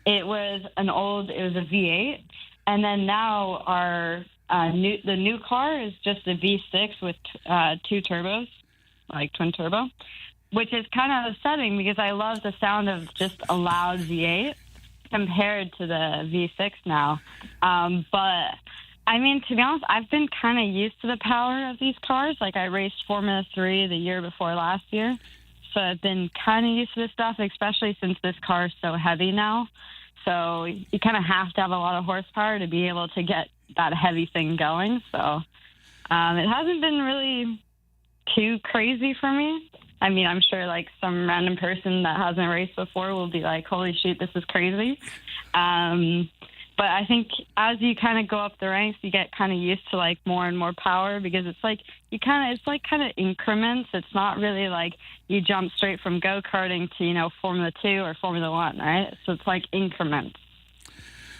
it was a V8, and then now the new car is just a V6 with two turbos, like twin turbo. which is kind of upsetting because I love the sound of just a loud V8 compared to the V6 now. But I mean, to be honest, I've been kind of used to the power of these cars. Like, I raced Formula 3 the year before last year, so I've been kind of used to this stuff, especially since this car is so heavy now. So you kind of have to have a lot of horsepower to be able to get that heavy thing going. So it hasn't been really too crazy for me. I mean, I'm sure like some random person that hasn't raced before will be like, holy shit, this is crazy. But I think as you kind of go up the ranks, you get kind of used to like more and more power, because it's like it's like kind of increments. It's not really like you jump straight from go-karting to, you know, Formula 2 or Formula 1, right? So it's like increments.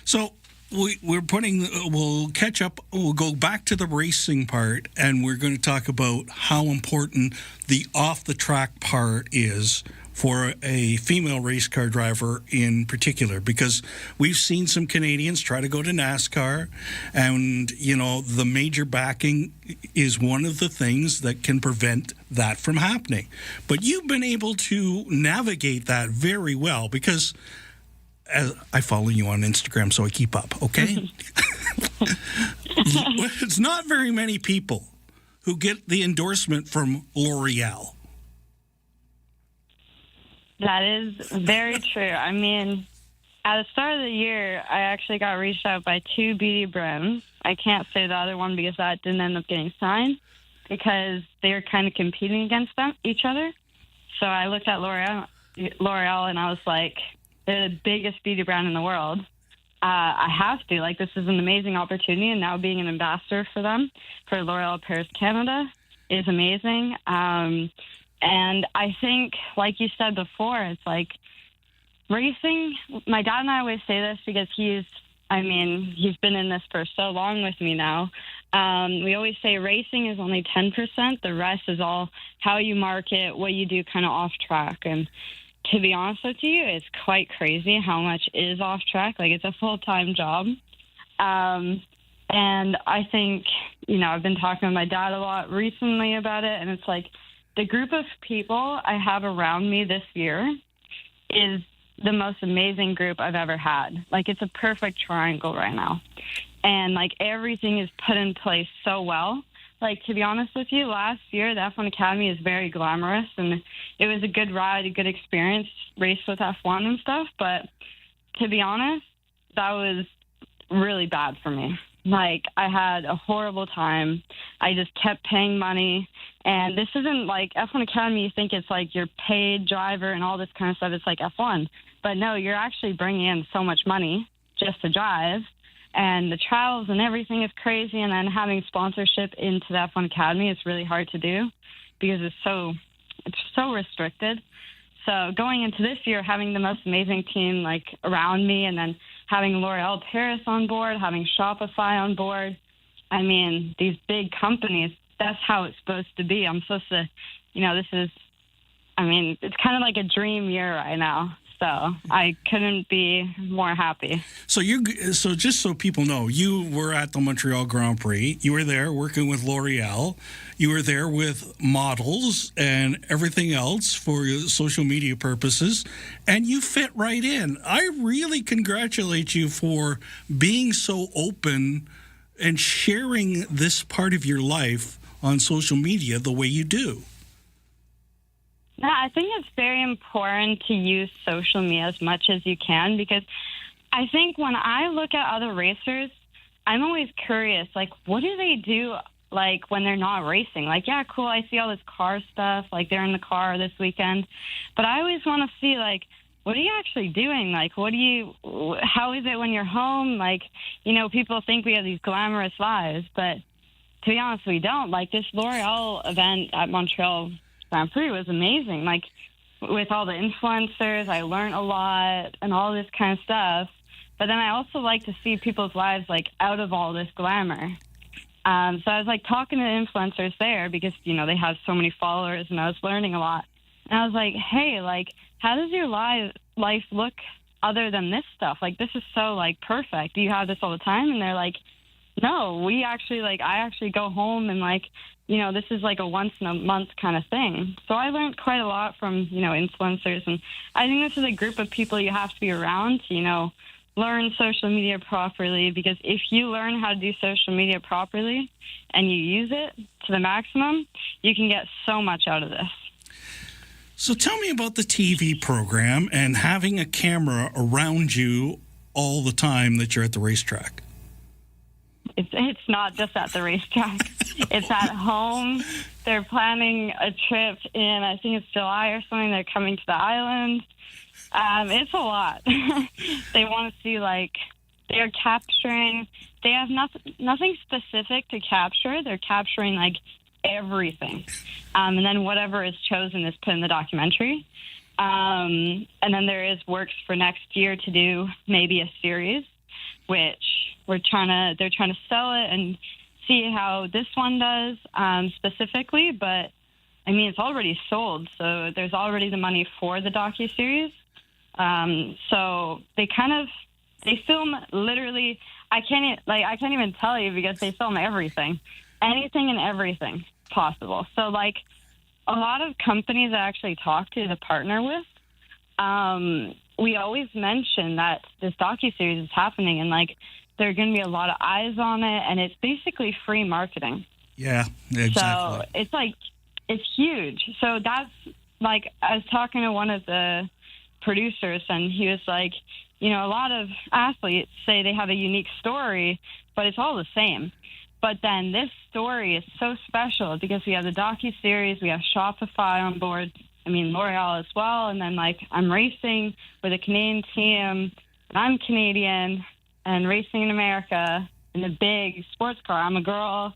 So we'll catch up. We'll go back to the racing part, and we're going to talk about how important the off-the-track part is for a female race car driver in particular, because we've seen some Canadians try to go to NASCAR, and, you know, the major backing is one of the things that can prevent that from happening. But you've been able to navigate that very well, because I follow you on Instagram, so I keep up, okay? It's not very many people who get the endorsement from L'Oreal. That is very true. I mean, at the start of the year, I actually got reached out by 2 beauty brands. I can't say the other one because that didn't end up getting signed, because they were kind of competing against each other. So I looked at L'Oreal, and I was like, they're the biggest beauty brand in the world. I have to. Like, this is an amazing opportunity, and now being an ambassador for them, for L'Oreal Paris Canada, is amazing. And I think, like you said before, it's like racing. My dad and I always say this because he's been in this for so long with me now. We always say racing is only 10%. The rest is all how you market, what you do kind of off track. And to be honest with you, it's quite crazy how much is off track. Like, it's a full-time job. And I think, you know, I've been talking to my dad a lot recently about it, and it's like, the group of people I have around me this year is the most amazing group I've ever had. Like, it's a perfect triangle right now. And, like, everything is put in place so well. Like, to be honest with you, last year, the F1 Academy is very glamorous, and it was a good ride, a good experience, race with F1 and stuff. But to be honest, that was really bad for me. Like, I had a horrible time. I just kept paying money. And this isn't like F1 Academy. You think it's like you're paid driver and all this kind of stuff. It's like F1. But no, you're actually bringing in so much money just to drive. And the travels and everything is crazy. And then having sponsorship into the F1 Academy is really hard to do because it's so restricted. So going into this year, having the most amazing team like around me, and then having L'Oreal Paris on board, having Shopify on board. I mean, these big companies, that's how it's supposed to be. I'm supposed to, you know, it's kind of like a dream year right now. So I couldn't be more happy. So just so people know, you were at the Montreal Grand Prix. You were there working with L'Oreal. You were there with models and everything else for social media purposes, and you fit right in. I really congratulate you for being so open and sharing this part of your life on social media the way you do. Yeah, I think it's very important to use social media as much as you can, because I think when I look at other racers, I'm always curious, like, what do they do, like, when they're not racing? Like, yeah, cool, I see all this car stuff, like, they're in the car this weekend, but I always want to see, like, what are you actually doing? Like, how is it when you're home? Like, you know, people think we have these glamorous lives, but to be honest, we don't. Like, this L'Oreal event at Montreal Grand Prix was amazing. Like, with all the influencers, I learned a lot and all this kind of stuff. But then I also like to see people's lives, like, out of all this glamour. So I was, like, talking to influencers there because, you know, they have so many followers, and I was learning a lot. And I was like, hey, like, how does your life look other than this stuff? Like, this is so, like, perfect. Do you have this all the time? And they're like, no, I actually go home and, like, this is like a once in a month kind of thing. So I learned quite a lot from, influencers. And I think this is a group of people you have to be around to, learn social media properly, because if you learn how to do social media properly and you use it to the maximum, you can get so much out of this. So tell me about the TV program and having a camera around you all the time that you're at the racetrack. It's not just at the racetrack. It's at home. They're planning a trip in, I think it's July or something. They're coming to the island. It's a lot. They want to see, they're capturing. They have nothing specific to capture. They're capturing, everything. And then whatever is chosen is put in the documentary. And then there is works for next year to do maybe a series, which they're trying to sell it and see how this one does specifically. But I mean, it's already sold, so there's already the money for the docuseries. So they film literally. I can't even tell you, because they film everything, anything and everything possible. So a lot of companies I actually talk to partner with, we always mention that this docuseries is happening, and there are going to be a lot of eyes on it, and it's basically free marketing. Yeah, exactly. So it's huge. So that's I was talking to one of the producers, and he was like, a lot of athletes say they have a unique story, but it's all the same. But then this story is so special because we have the docuseries, we have Shopify on board, L'Oreal as well, and then I'm racing with a Canadian team, and I'm Canadian and racing in America in a big sports car. I'm a girl,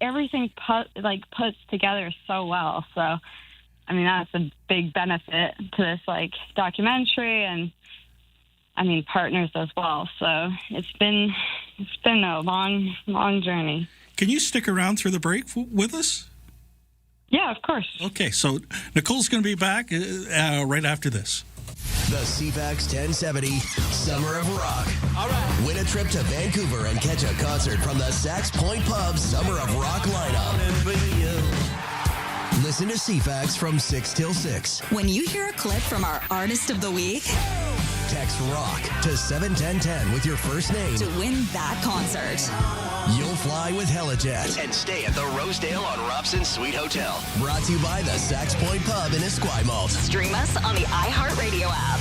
everything puts together so well. So that's a big benefit to this documentary, and partners as well. So it's been a long journey. Can you stick around through the break with us? Yeah, of course. Okay, so Nicole's going to be back right after this. The CFAX 1070 Summer of Rock. All right. Win a trip to Vancouver and catch a concert from the Sax Point Pub Summer of Rock lineup. Listen to CFAX from 6 till 6. When you hear a clip from our Artist of the Week, text ROCK to 71010 with your first name to win that concert. You'll fly with Helijet and stay at the Rosedale on Robson Suite Hotel. Brought to you by the Sax Point Pub in Esquimalt. Stream us on the iHeartRadio app.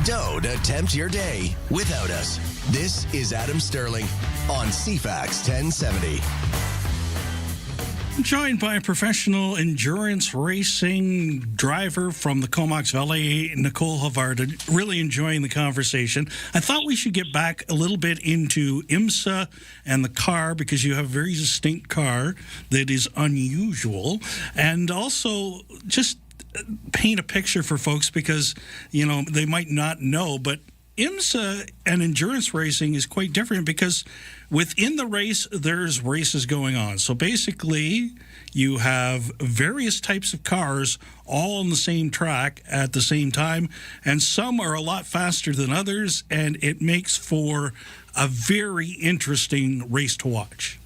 Don't attempt your day without us. This is Adam Sterling on CFAX 1070. I'm joined by a professional endurance racing driver from the Comox Valley, Nicole Havard. Really enjoying the conversation. I thought we should get back a little bit into IMSA and the car, because you have a very distinct car that is unusual, and also just paint a picture for folks, because they might not know, but IMSA and endurance racing is quite different, because within the race, there's races going on. So basically, you have various types of cars all on the same track at the same time, and some are a lot faster than others, and it makes for a very interesting race to watch.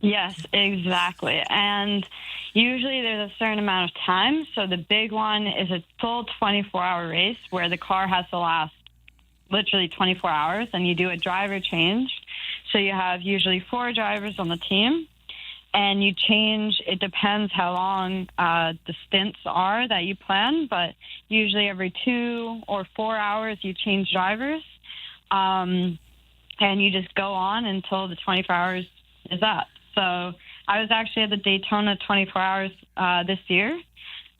Yes, exactly. And usually there's a certain amount of time. So the big one is a full 24-hour race where the car has to last literally 24 hours, and you do a driver change. So you have usually 4 drivers on the team, and you change. It depends how long the stints are that you plan, but usually every 2 or 4 hours you change drivers, and you just go on until the 24 hours is up. So I was actually at the Daytona 24 hours this year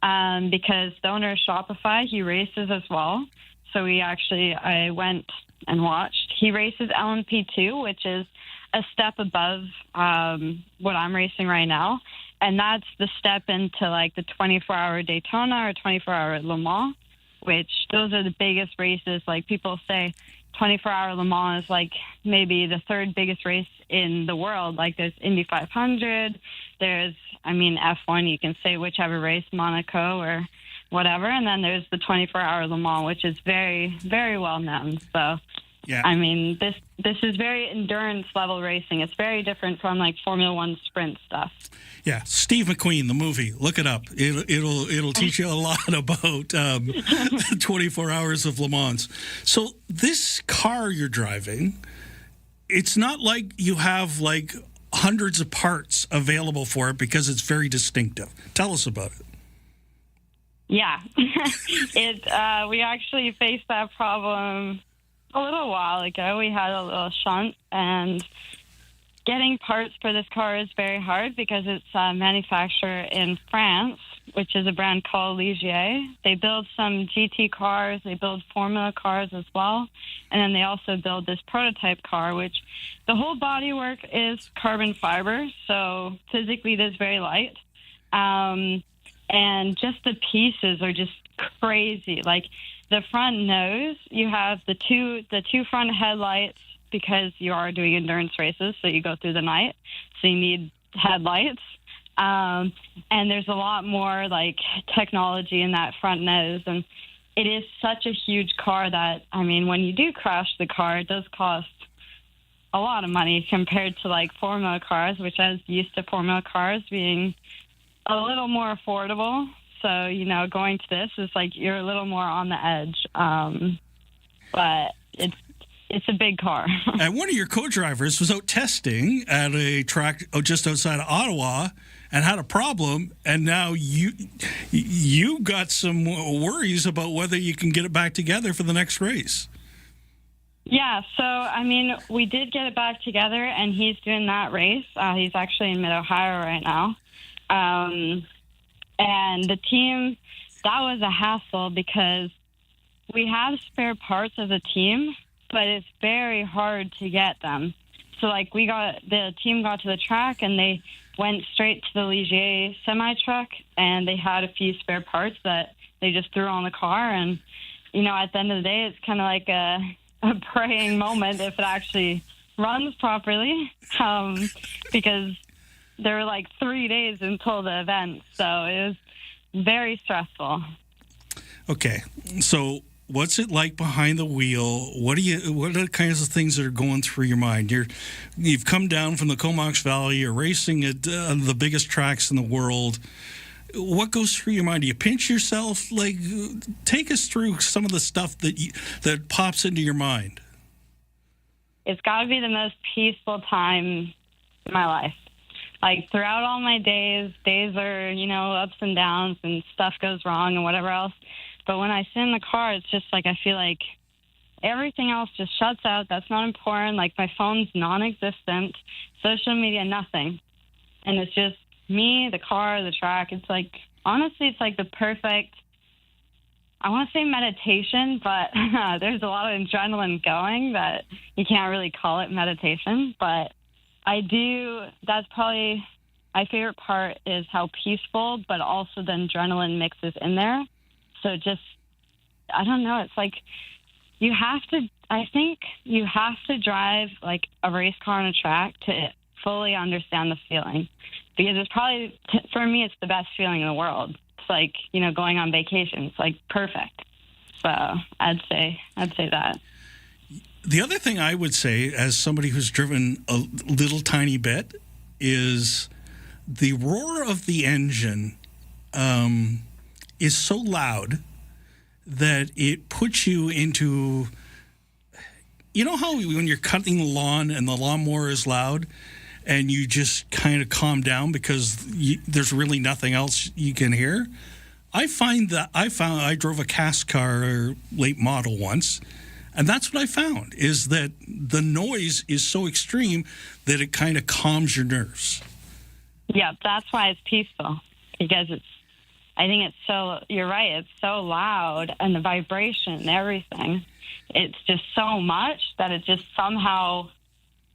because the owner of Shopify, he races as well. So I went and watched. He races LMP2, which is a step above what I'm racing right now. And that's the step into like the 24-hour Daytona or 24-hour Le Mans, which those are the biggest races. Like people say 24-hour Le Mans is like maybe the 3rd biggest race in the world. Like there's Indy 500, there's, F1, you can say whichever race, Monaco or whatever. And then there's the 24-hour Le Mans, which is very, very well known. So, yeah. This is very endurance level racing. It's very different from like Formula One sprint stuff. Yeah, Steve McQueen, the movie. Look it up. It'll teach you a lot about 24 hours of Le Mans. So this car you're driving, it's not like you have like hundreds of parts available for it, because it's very distinctive. Tell us about it. Yeah, we actually faced that problem a little while ago. We had a little shunt, and getting parts for this car is very hard because it's manufactured in France, which is a brand called Ligier. They build some GT cars, they build Formula cars as well, and then they also build this prototype car, which the whole bodywork is carbon fiber, so physically it is very light. And just the pieces are just crazy. Like the front nose, you have the two front headlights, because you are doing endurance races, so you go through the night, so you need headlights. And there's a lot more like technology in that front nose, and it is such a huge car that, when you do crash the car, it does cost a lot of money compared to like Formula cars, which I was used to Formula cars being a little more affordable. So, going to this is like you're a little more on the edge. But it's a big car. And one of your co-drivers was out testing at a track just outside of Ottawa and had a problem, and now you got some worries about whether you can get it back together for the next race. Yeah, so, we did get it back together, and he's doing that race. He's actually in Mid-Ohio right now. And the team, that was a hassle because we have spare parts as a team, but it's very hard to get them. So, the team got to the track, and they went straight to the Ligier semi-truck, and they had a few spare parts that they just threw on the car. And, at the end of the day, it's kind of like a praying moment if it actually runs properly, because there were like 3 days until the event, so it was very stressful. Okay, so what's it like behind the wheel? What are the kinds of things that are going through your mind? You've come down from the Comox Valley. You're racing at the biggest tracks in the world. What goes through your mind? Do you pinch yourself? Like, take us through some of the stuff that pops into your mind. It's got to be the most peaceful time in my life. Like, throughout all my days are, ups and downs and stuff goes wrong and whatever else. But when I sit in the car, it's just like I feel like everything else just shuts out. That's not important. Like my phone's non-existent, social media, nothing. And it's just me, the car, the track. It's like, honestly, it's like the perfect, I want to say meditation, but there's a lot of adrenaline going that you can't really call it meditation. But that's probably my favorite part is how peaceful, but also the adrenaline mixes in there. So just, I don't know, it's like I think you have to drive like a race car on a track to fully understand the feeling. Because it's probably, for me, it's the best feeling in the world. It's like, going on vacation. It's like perfect. So I'd say that. The other thing I would say, as somebody who's driven a little tiny bit, is the roar of the engine is so loud that it puts you into, how when you're cutting the lawn and the lawnmower is loud and you just kind of calm down because there's really nothing else you can hear? I drove a cast car late model once, and that's what I found, is that the noise is so extreme that it kind of calms your nerves. Yeah, that's why it's peaceful, because I think it's so, you're right, it's so loud, and the vibration and everything, it's just so much that it just somehow,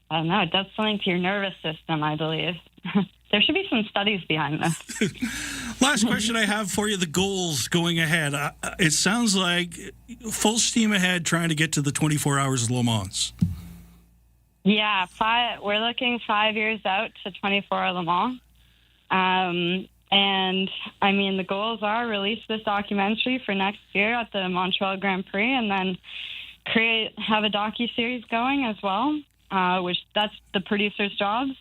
I don't know, it does something to your nervous system, I believe. There should be some studies behind this. Last question I have for you, the goals going ahead. It sounds like full steam ahead trying to get to the 24 Hours of Le Mans. Yeah, we're looking 5 years out to 24 Le Mans. And, I mean, the goals are release this documentary for next year at the Montreal Grand Prix, and then have a docuseries going as well, which that's the producer's jobs.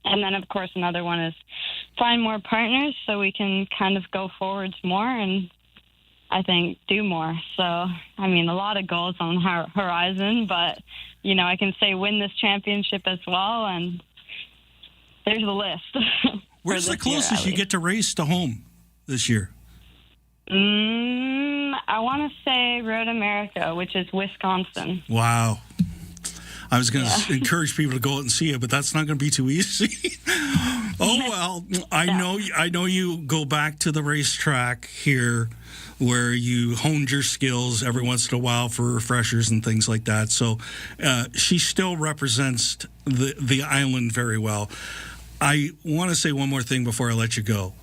And then, of course, another one is find more partners so we can kind of go forwards more and, I think, do more. So, I mean, a lot of goals on the horizon, but, I can say win this championship as well, and there's a list. Where's the closest you get to race to home this year? I want to say Road America, which is Wisconsin. Wow. I was going to encourage people to go out and see it, but that's not going to be too easy. Oh, well, I know you go back to the racetrack here where you honed your skills every once in a while for refreshers and things like that. So she still represents the island very well. I want to say one more thing before I let you go.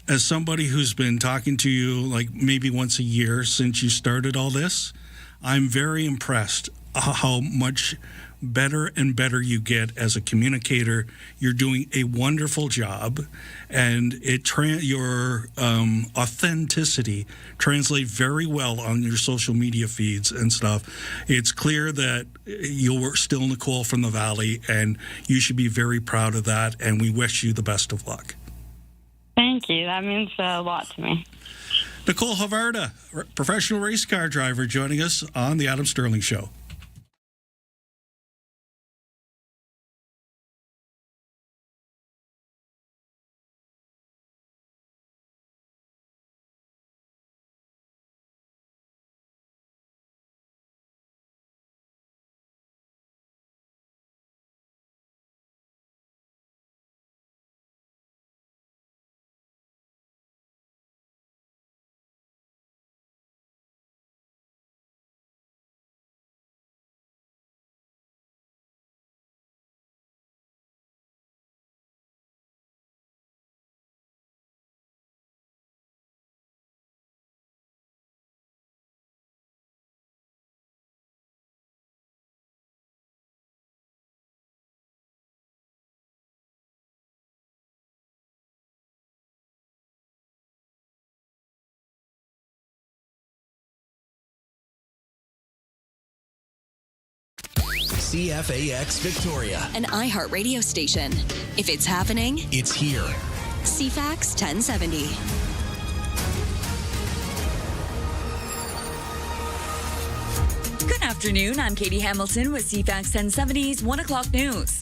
As somebody who's been talking to you like maybe once a year since you started all this, I'm very impressed how much better and better you get as a communicator. You're doing a wonderful job, and your authenticity translates very well on your social media feeds and stuff. It's clear that you're still Nicole from the Valley, and you should be very proud of that, and we wish you the best of luck. Thank you. That means a lot to me. Nicole Havarda, professional race car driver, joining us on the Adam Sterling Show. CFAX Victoria, an iHeart radio station. If it's happening, it's here. CFAX 1070. Good afternoon. I'm Katie Hamilton with CFAX 1070's 1 o'clock news.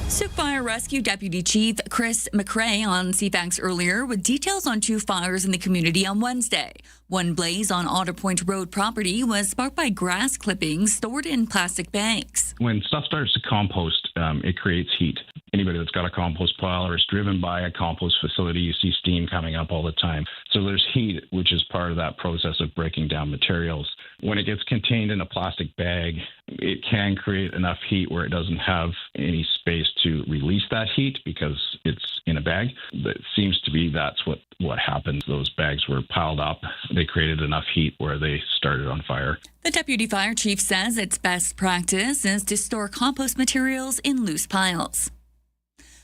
Sioux Fire Rescue Deputy Chief Chris McRae on CFAX earlier with details on 2 fires in the community on Wednesday. One blaze on Otter Point Road property was sparked by grass clippings stored in plastic bags. When stuff starts to compost, it creates heat. Anybody that's got a compost pile or is driven by a compost facility, you see steam coming up all the time. So there's heat, which is part of that process of breaking down materials. When it gets contained in a plastic bag, it can create enough heat where it doesn't have any space to release that heat because it's in a bag. It seems to be that's what happened. Those bags were piled up. They created enough heat where they started on fire. The deputy fire chief says its best practice is to store compost materials in loose piles.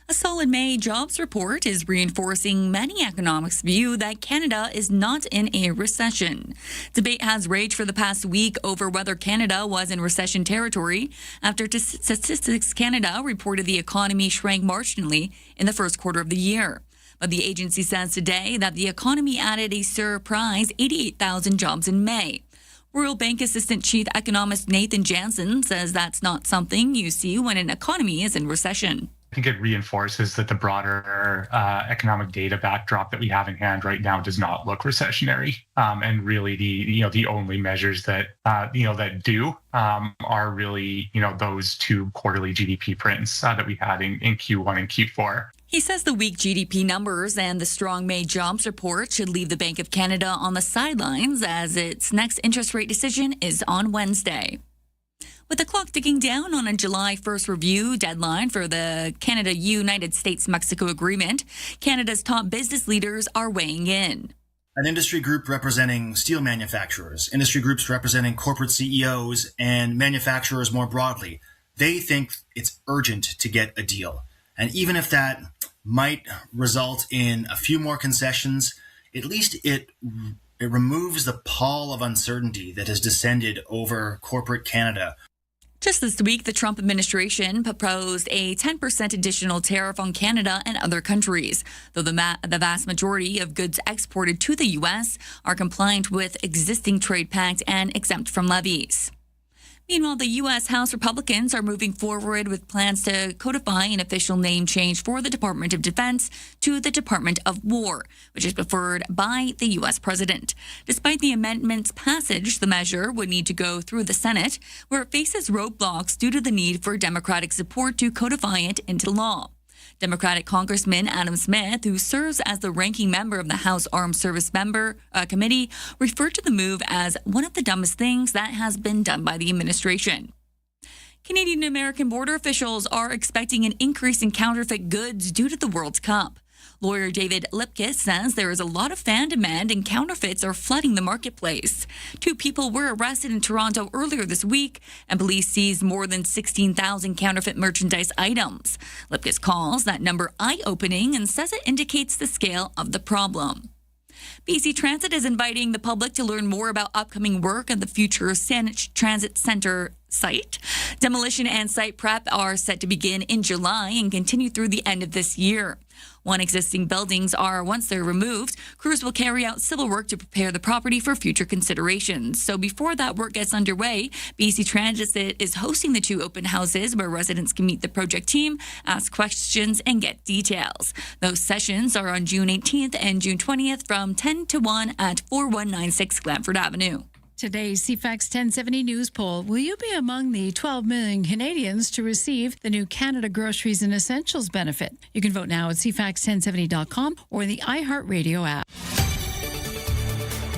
A solid May jobs report is reinforcing many economists' view that Canada is not in a recession. Debate has raged for the past week over whether Canada was in recession territory after Statistics Canada reported the economy shrank marginally in the first quarter of the year. But the agency says today that the economy added a surprise 88,000 jobs in May. Royal Bank Assistant Chief Economist Nathan Jansen says that's not something you see when an economy is in recession. I think it reinforces that the broader economic data backdrop that we have in hand right now does not look recessionary, and really the only measures that that do are really those 2 quarterly GDP prints that we had in Q1 and Q4. He says the weak GDP numbers and the strong May jobs report should leave the Bank of Canada on the sidelines as its next interest rate decision is on Wednesday. With the clock ticking down on a July 1st review deadline for the Canada-United States-Mexico agreement, Canada's top business leaders are weighing in. An industry group representing steel manufacturers, industry groups representing corporate CEOs, and manufacturers more broadly, they think it's urgent to get a deal. And even if that might result in a few more concessions, at least it removes the pall of uncertainty that has descended over corporate Canada. Just this week, the Trump administration proposed a 10% additional tariff on Canada and other countries, though the vast majority of goods exported to the U.S. are compliant with existing trade pacts and exempt from levies. Meanwhile, the U.S. House Republicans are moving forward with plans to codify an official name change for the Department of Defense to the Department of War, which is preferred by the U.S. president. Despite the amendment's passage, the measure would need to go through the Senate, where it faces roadblocks due to the need for Democratic support to codify it into law. Democratic Congressman Adam Smith, who serves as the ranking member of the House Armed Service Committee, referred to the move as one of the dumbest things that has been done by the administration. Canadian American border officials are expecting an increase in counterfeit goods due to the World Cup. Lawyer David Lipkiss says there is a lot of fan demand and counterfeits are flooding the marketplace. 2 people were arrested in Toronto earlier this week, and police seized more than 16,000 counterfeit merchandise items. Lipkiss calls that number eye-opening and says it indicates the scale of the problem. BC Transit is inviting the public to learn more about upcoming work at the future Saanich Transit Centre site. Demolition and site prep are set to begin in July and continue through the end of this year. Once they're removed, crews will carry out civil work to prepare the property for future considerations. So before that work gets underway, BC Transit is hosting the 2 open houses where residents can meet the project team, ask questions, and get details. Those sessions are on June 18th and June 20th from 10 to 1 at 4196 Glanford Avenue. Today's CFAX 1070 News poll. Will you be among the 12 million Canadians to receive the new Canada Groceries and Essentials benefit? You can vote now at cfax1070.com or the iHeartRadio app.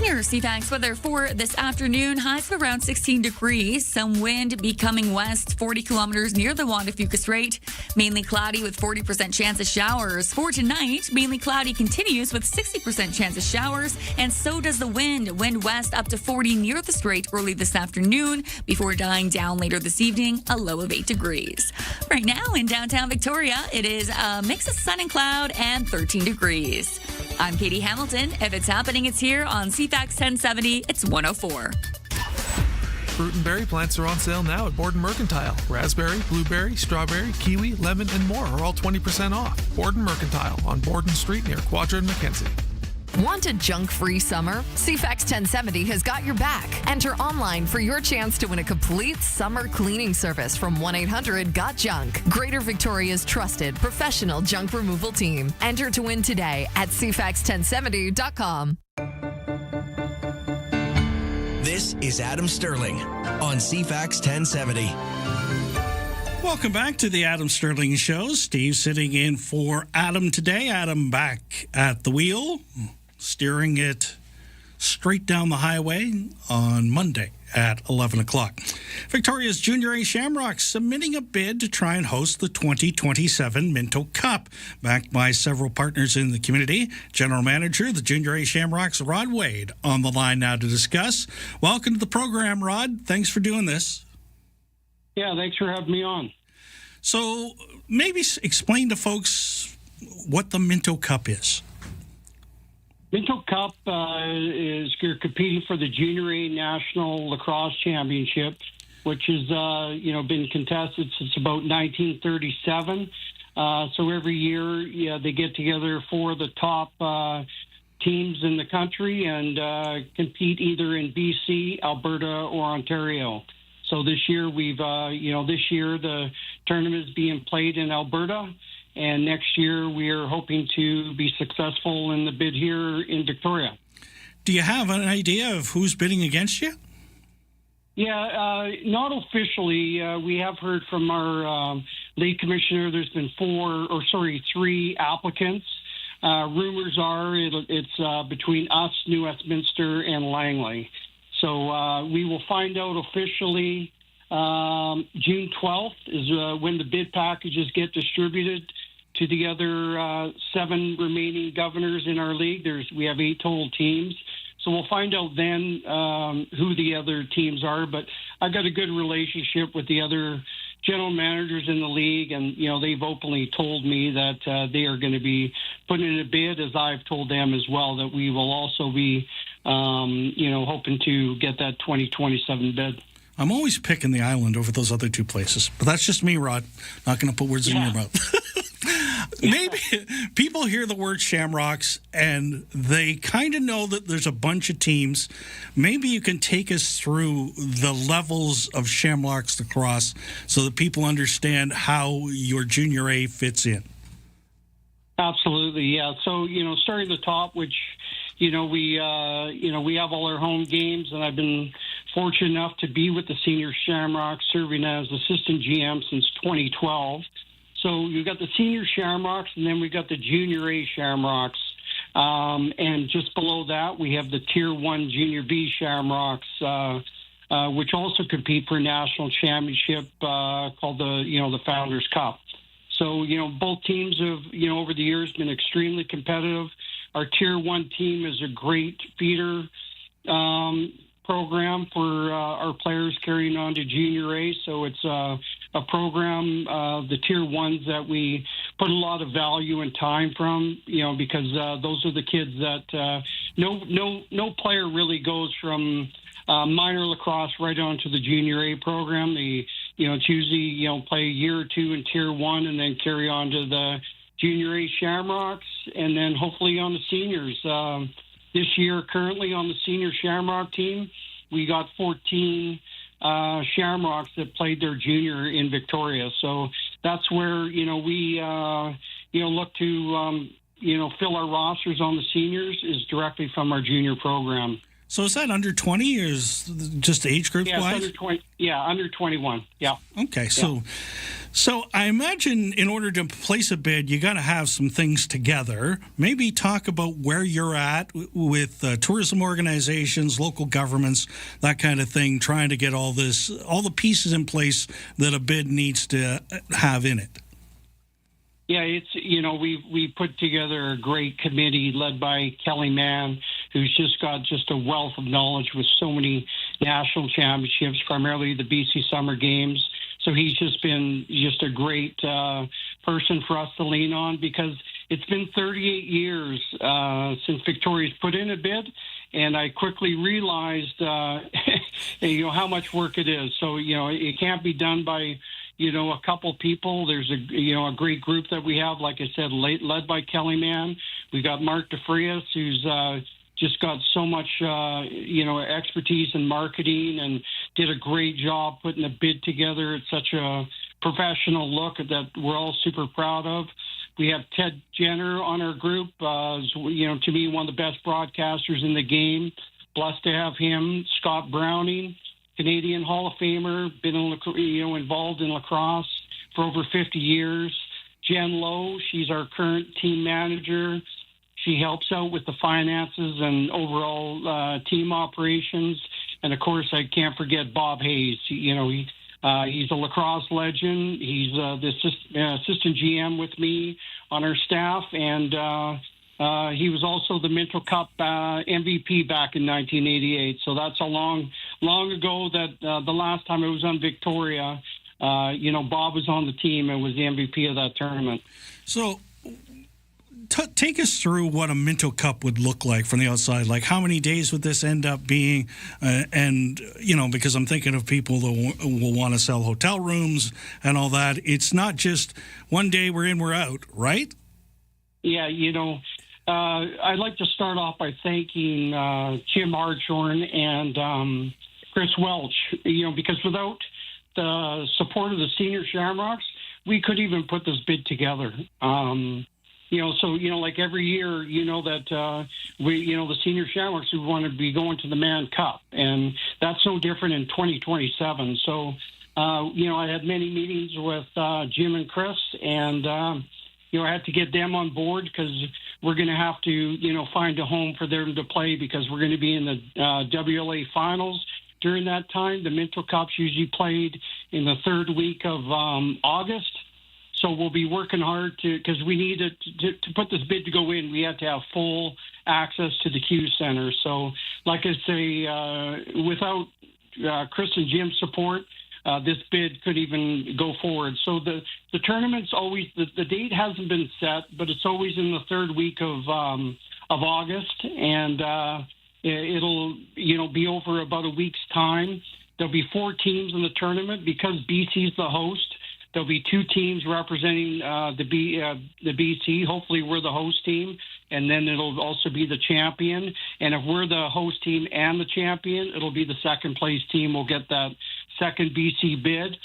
Here's CFAX weather for this afternoon. Highs of around 16 degrees. Some wind becoming west 40 kilometers near the Juan de Fuca Strait. Mainly cloudy with 40% chance of showers. For tonight, mainly cloudy continues with 60% chance of showers. And so does the wind. Wind west up to 40 near the strait early this afternoon before dying down later this evening, a low of 8 degrees. Right now in downtown Victoria, it is a mix of sun and cloud and 13 degrees. I'm Katie Hamilton. If it's happening, it's here on CFAX 1070. It's 104. Fruit and berry plants are on sale now at Borden Mercantile. Raspberry, blueberry, strawberry, kiwi, lemon, and more are all 20% off. Borden Mercantile on Borden Street near Quadra and Mackenzie. Want a junk-free summer? CFAX 1070 has got your back. Enter online for your chance to win a complete summer cleaning service from 1-800-GOT-JUNK. Greater Victoria's trusted professional junk removal team. Enter to win today at CFAX1070.com. This is Adam Sterling on CFAX 1070. Welcome back to the Adam Sterling Show. Steve sitting in for Adam today. Adam back at the wheel, steering it straight down the highway on Monday at 11 o'clock. Victoria's Junior A Shamrocks submitting a bid to try and host the 2027 Minto Cup. Backed by several partners in the community, General Manager of the Junior A Shamrocks, Rod Wade, on the line now to discuss. Welcome to the program, Rod. Thanks for doing this. Yeah, thanks for having me on. So maybe explain to folks what the Minto Cup is. Minto Cup is you're competing for the Junior A National Lacrosse Championship, which has been contested since about 1937. So every year, they get together for the top teams in the country and compete either in BC, Alberta, or Ontario. So this year the tournament is being played in Alberta, and next year we are hoping to be successful in the bid here in Victoria. Do you have an idea of who's bidding against you? Yeah, not officially. We have heard from our league commissioner. There's been 3 applicants. Rumors are it's between us, New Westminster, and Langley. So we will find out officially June 12th is when the bid packages get distributed to the other 7 remaining governors in our league. We have 8 total teams. So we'll find out then who the other teams are. But I've got a good relationship with the other general managers in the league, and they've openly told me that they are going to be putting in a bid, as I've told them as well, that we will also be hoping to get that 2027 bid. I'm always picking the island over those other 2 places, but that's just me, Rod. Not going to put words in your mouth. Maybe people hear the word Shamrocks and they kind of know that there's a bunch of teams. Maybe you can take us through the levels of Shamrocks lacrosse so that people understand how your Junior A fits in. Absolutely, yeah. So, starting at the top, which, we have all our home games, and I've been fortunate enough to be with the Senior Shamrocks, serving as assistant GM since 2012. So you've got the Senior Shamrocks, and then we've got the Junior A Shamrocks. And just below that, we have the Tier 1 Junior B Shamrocks, which also compete for a national championship called the Founders Cup. So, both teams have, over the years been extremely competitive. Our Tier 1 team is a great feeder program for our players carrying on to Junior A. So it's a program, the Tier 1s, that we put a lot of value and time from, because those are the kids that no player really goes from minor lacrosse right on to the Junior A program. It's usually, play a year or 2 in Tier 1 and then carry on to the Junior A Shamrocks, and then hopefully on the seniors. This year, currently on the Senior Shamrock team, we got 14 Shamrocks that played their junior in Victoria. So that's where, we look to, fill our rosters on the seniors is directly from our junior program. So is that under 20 or is just age group wise? Under 20. Yeah, under 21. Yeah. Okay. So I imagine in order to place a bid, you got to have some things together. Maybe talk about where you're at with tourism organizations, local governments, that kind of thing, trying to get all the pieces in place that a bid needs to have in it. Yeah, it's, we put together a great committee led by Kelly Mann, who's just got a wealth of knowledge with so many national championships, primarily the BC Summer Games. So he's just been a great person for us to lean on, because it's been 38 years since Victoria's put in a bid, and I quickly realized, how much work it is. So, it can't be done by, a couple people. There's a great group that we have, like I said, led by Kelly Mann. We got Mark DeFrias, who's just got so much, expertise in marketing and did a great job putting the bid together. It's such a professional look that we're all super proud of. We have Ted Jenner on our group, to me, one of the best broadcasters in the game. Blessed to have him. Scott Browning, Canadian Hall of Famer, been involved in lacrosse for over 50 years. Jen Lowe, she's our current team manager. She helps out with the finances and overall team operations. And, of course, I can't forget Bob Hayes. He's a lacrosse legend. He's the assistant GM with me on our staff, and he was also the Minto Cup MVP back in 1988. So that's a long ago that the last time I was on Victoria, Bob was on the team and was the MVP of that tournament. So take us through what a Minto Cup would look like from the outside. Like, how many days would this end up being? Because I'm thinking of people that will want to sell hotel rooms and all that. It's not just one day we're in, we're out, right? Yeah, I'd like to start off by thanking Jim Hartshorn and Chris Welch, because without the support of the Senior Shamrocks, we couldn't even put this bid together. Like every year, that the Senior Shamrocks, we want to be going to the Mann Cup, and that's no different in 2027. So, I had many meetings with Jim and Chris, and I had to get them on board because we're going to have to, find a home for them to play because we're going to be in the WLA finals during that time. The Minto Cup's usually played in the third week of August. So we'll be working hard because we need to put this bid to go in. We have to have full access to the Q Center. So, like I say, without Chris and Jim's support, this bid could even go forward. So the tournament's always the date hasn't been set, but it's always in the third week of August, and it'll be over about a week's time. There'll be 4 teams in the tournament because BC's the host. There'll be 2 teams representing the BC. Hopefully, we're the host team, and then it'll also be the champion. And if we're the host team and the champion, it'll be the second place team. We'll get that second BC bid,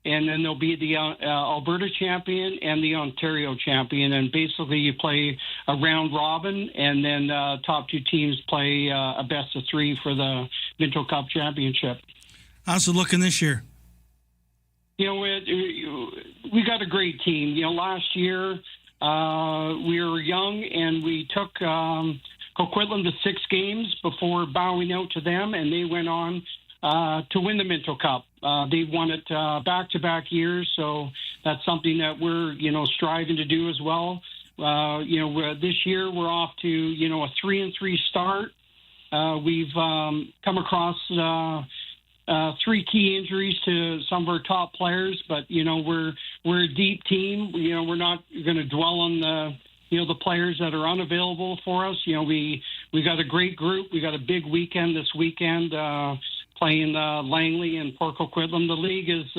and then there'll be the Alberta champion and the Ontario champion. And basically, you play a round robin, and then top 2 teams play a best of 3 for the Minto Cup championship. How's it looking this year? We got a great team. Last year we were young and we took Coquitlam to 6 games before bowing out to them, and they went on to win the Minto Cup. They won it back-to-back years, so that's something that we're, striving to do as well. This year we're off to, a 3-3 start. We've come across 3 key injuries to some of our top players, but we're a deep team. We're not going to dwell on the players that are unavailable for us. We got a great group. We got a big weekend this weekend playing Langley and Port Coquitlam. The league is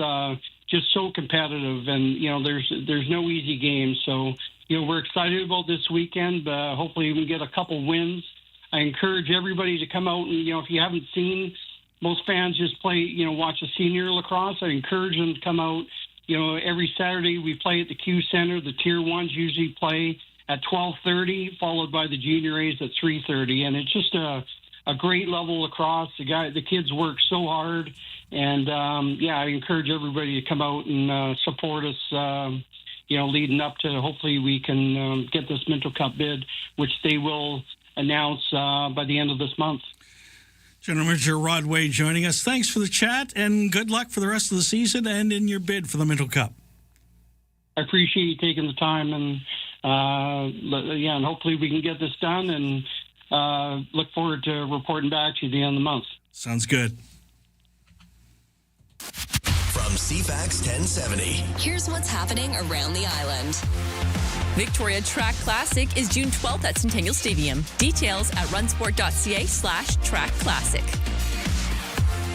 just so competitive, and there's no easy games. So we're excited about this weekend. Hopefully we can get a couple wins. I encourage everybody to come out and if you haven't seen. Most fans just watch a senior lacrosse. I encourage them to come out. Every Saturday we play at the Q Center. The Tier 1s usually play at 12:30, followed by the Junior A's at 3:30. And it's just a great level lacrosse. The kids work so hard. And, I encourage everybody to come out and support us, leading up to hopefully we can get this Minto Cup bid, which they will announce by the end of this month. General Manager Rod Wade joining us. Thanks for the chat, and good luck for the rest of the season and in your bid for the Minto Cup. I appreciate you taking the time, and and hopefully we can get this done, and look forward to reporting back to you at the end of the month. Sounds good. From CFAX 1070. Here's what's happening around the island. Victoria Track Classic is June 12th at Centennial Stadium. Details at runsport.ca/track classic.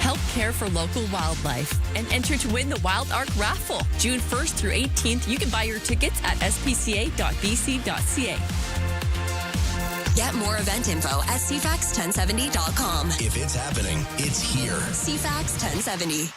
Help care for local wildlife and enter to win the Wild Arc Raffle. June 1st through 18th, you can buy your tickets at spca.bc.ca. Get more event info at cfax1070.com. If it's happening, it's here. CFAX 1070.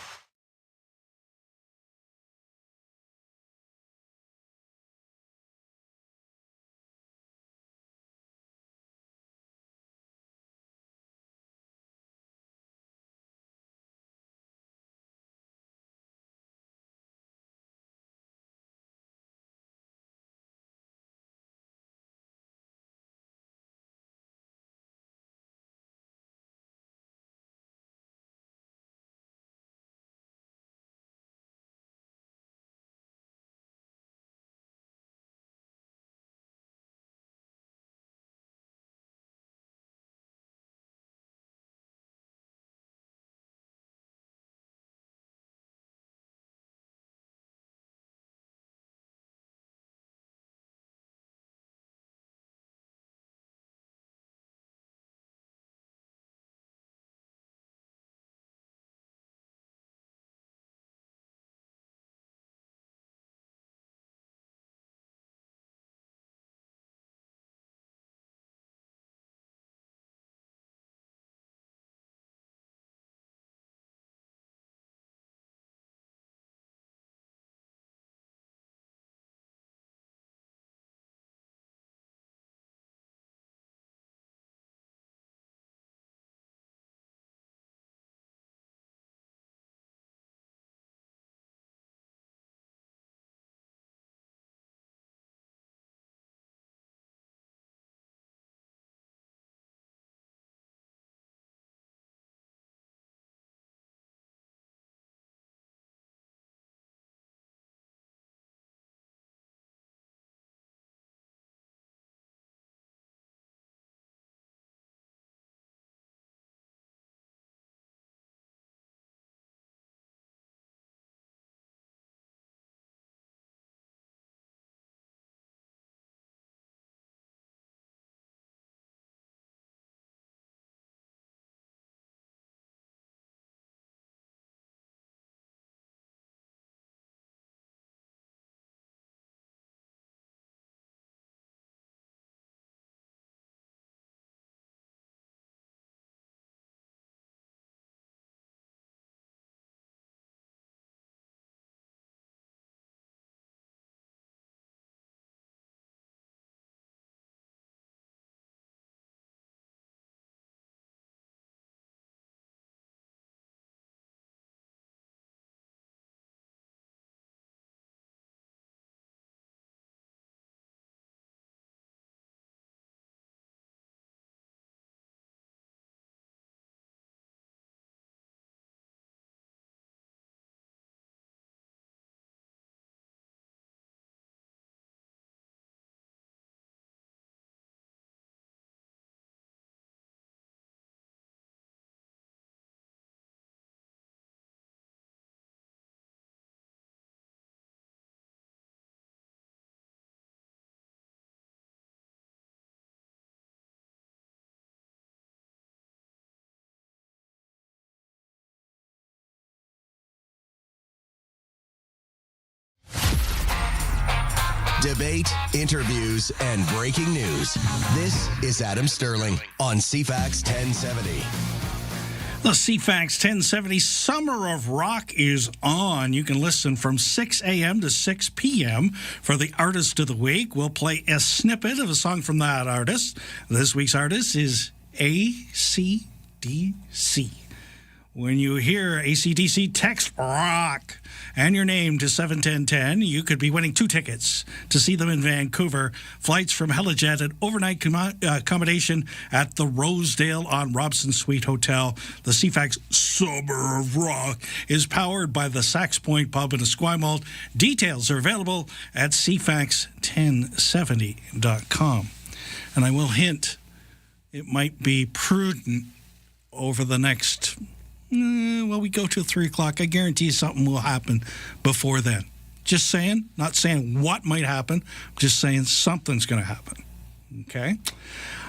Debate, interviews, and breaking news. This is Adam Sterling on CFAX 1070. The CFAX 1070 Summer of Rock is on. You can listen from 6 a.m. to 6 p.m. for the Artist of the Week. We'll play a snippet of a song from that artist. This week's artist is AC/DC. When you hear AC/DC, text rock and your name to 71010. You could be winning 2 tickets to see them in Vancouver. Flights from Helijet and overnight accommodation at the Rosedale on Robson Suite Hotel. The CFAX Summer of Rock is powered by the Sax Point Pub in Esquimalt. Details are available at cfax1070.com. And I will hint, it might be prudent over the next... well, we go till 3 o'clock. I guarantee something will happen before then. Just saying, not saying what might happen, just saying something's going to happen. Okay.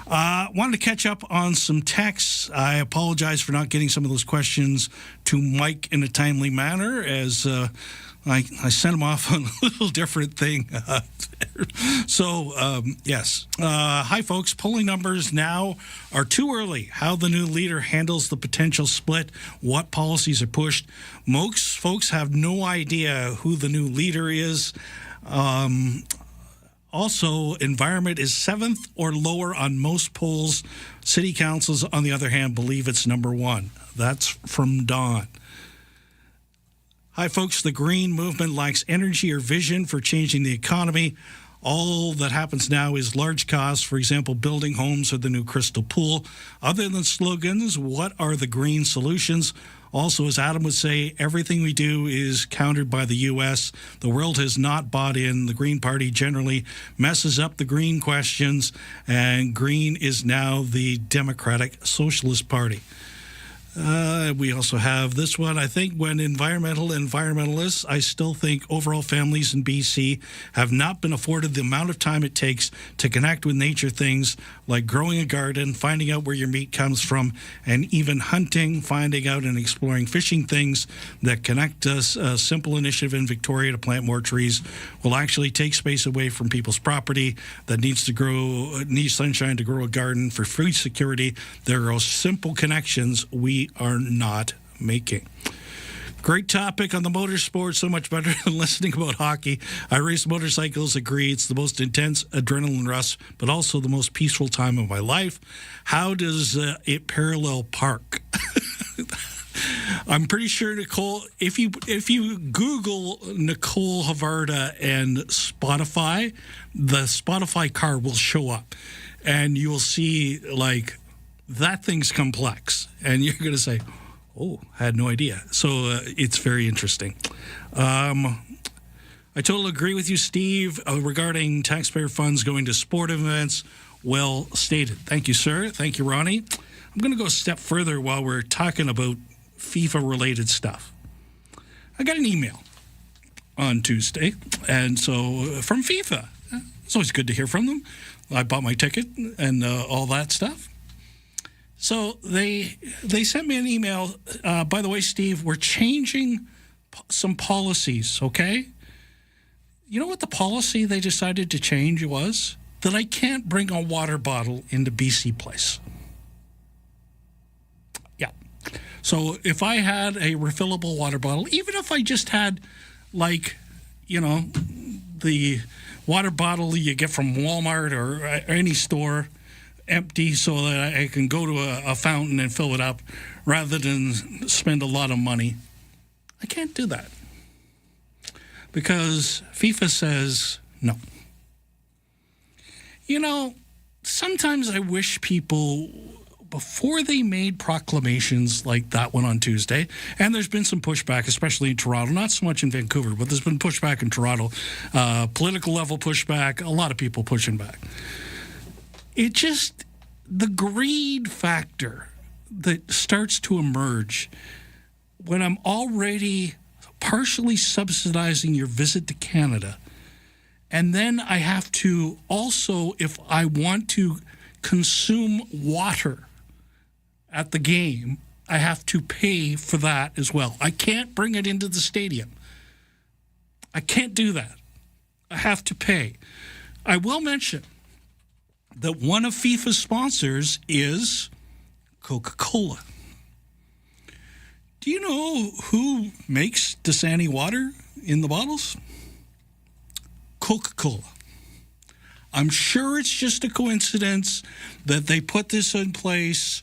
Wanted to catch up on some texts. I apologize for not getting some of those questions to Mike in a timely manner, as I sent him off on a little different thing. Yes. Hi, folks. Polling numbers now are too early. How the new leader handles the potential split, what policies are pushed. Most folks have no idea who the new leader is. Also, environment is 7th or lower on most polls. City councils, on the other hand, believe it's number 1. That's from Don. Hi, folks. The Green movement lacks energy or vision for changing the economy. All that happens now is large costs, for example, building homes or the new Crystal Pool. Other than slogans, what are the Green solutions? Also, as Adam would say, everything we do is countered by the U.S. The world has not bought in. The Green Party generally messes up the green questions, and Green is now the Democratic Socialist Party. We also have this one. I think when environmentalists, I still think overall families in BC have not been afforded the amount of time it takes to connect with nature things like growing a garden, finding out where your meat comes from, and even hunting, finding out and exploring fishing things that connect us. A simple initiative in Victoria to plant more trees will actually take space away from people's property that needs sunshine to grow a garden for food security. There are simple connections we are not making. Great topic on the motorsport, so much better than listening about hockey. I race motorcycles, agree it's the most intense adrenaline rush, but also the most peaceful time of my life. How does it parallel park? I'm pretty sure, Nicole, if you Google Nicole Havarda and Spotify, the Spotify car will show up, and you will see, like, that thing's complex, and you're going to say, oh, I had no idea. So it's very interesting. I totally agree with you, Steve, regarding taxpayer funds going to sport events. Well stated. Thank you, sir. Thank you, Ronnie. I'm going to go a step further while we're talking about FIFA-related stuff. I got an email on Tuesday, and so from FIFA. It's always good to hear from them. I bought my ticket and all that stuff. So they sent me an email. By the way, Steve, we're changing some policies, okay? You know what the policy they decided to change was? That I can't bring a water bottle into BC Place. Yeah. So if I had a refillable water bottle, even if I just had, like, you know, the water bottle you get from Walmart or any store, empty, so that I can go to a fountain and fill it up rather than spend a lot of money. I can't do that because FIFA says no. You know, sometimes I wish people, before they made proclamations like that one on Tuesday, and there's been some pushback, especially in Toronto, not so much in Vancouver, but there's been pushback in Toronto, political level pushback, a lot of people pushing back. It just, the greed factor that starts to emerge when I'm already partially subsidizing your visit to Canada, and then I have to also, if I want to consume water at the game, I have to pay for that as well. I can't bring it into the stadium. I can't do that. I have to pay. I will mention that one of FIFA's sponsors is Coca-Cola. Do you know who makes Dasani water in the bottles? Coca-Cola. I'm sure it's just a coincidence that they put this in place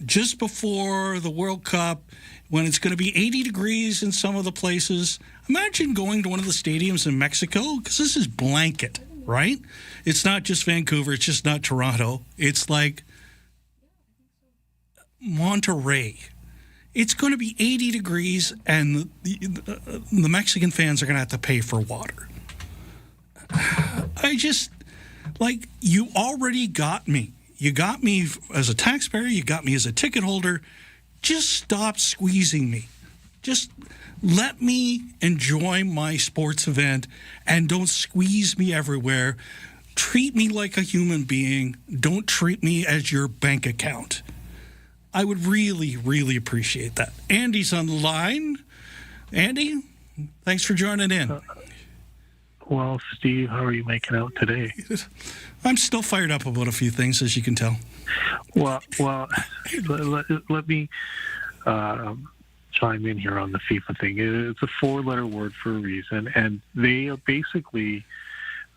just before the World Cup, when it's going to be 80 degrees in some of the places. Imagine going to one of the stadiums in Mexico, because this is blanket, right? It's not just Vancouver. It's just not Toronto. It's like Monterrey. It's going to be 80 degrees, and the Mexican fans are going to have to pay for water. I just, like, you already got me. You got me as a taxpayer. You got me as a ticket holder. Just stop squeezing me. Just let me enjoy my sports event and don't squeeze me everywhere. treat me like a human being. Don't treat me as your bank account. I would really, really appreciate that. Andy's on the line. Andy, thanks for joining in. Well, Steve, how are you making out today? I'm still fired up about a few things, as you can tell. Well, let me chime in here on the FIFA thing. It's a 4-letter word for a reason, and they are basically,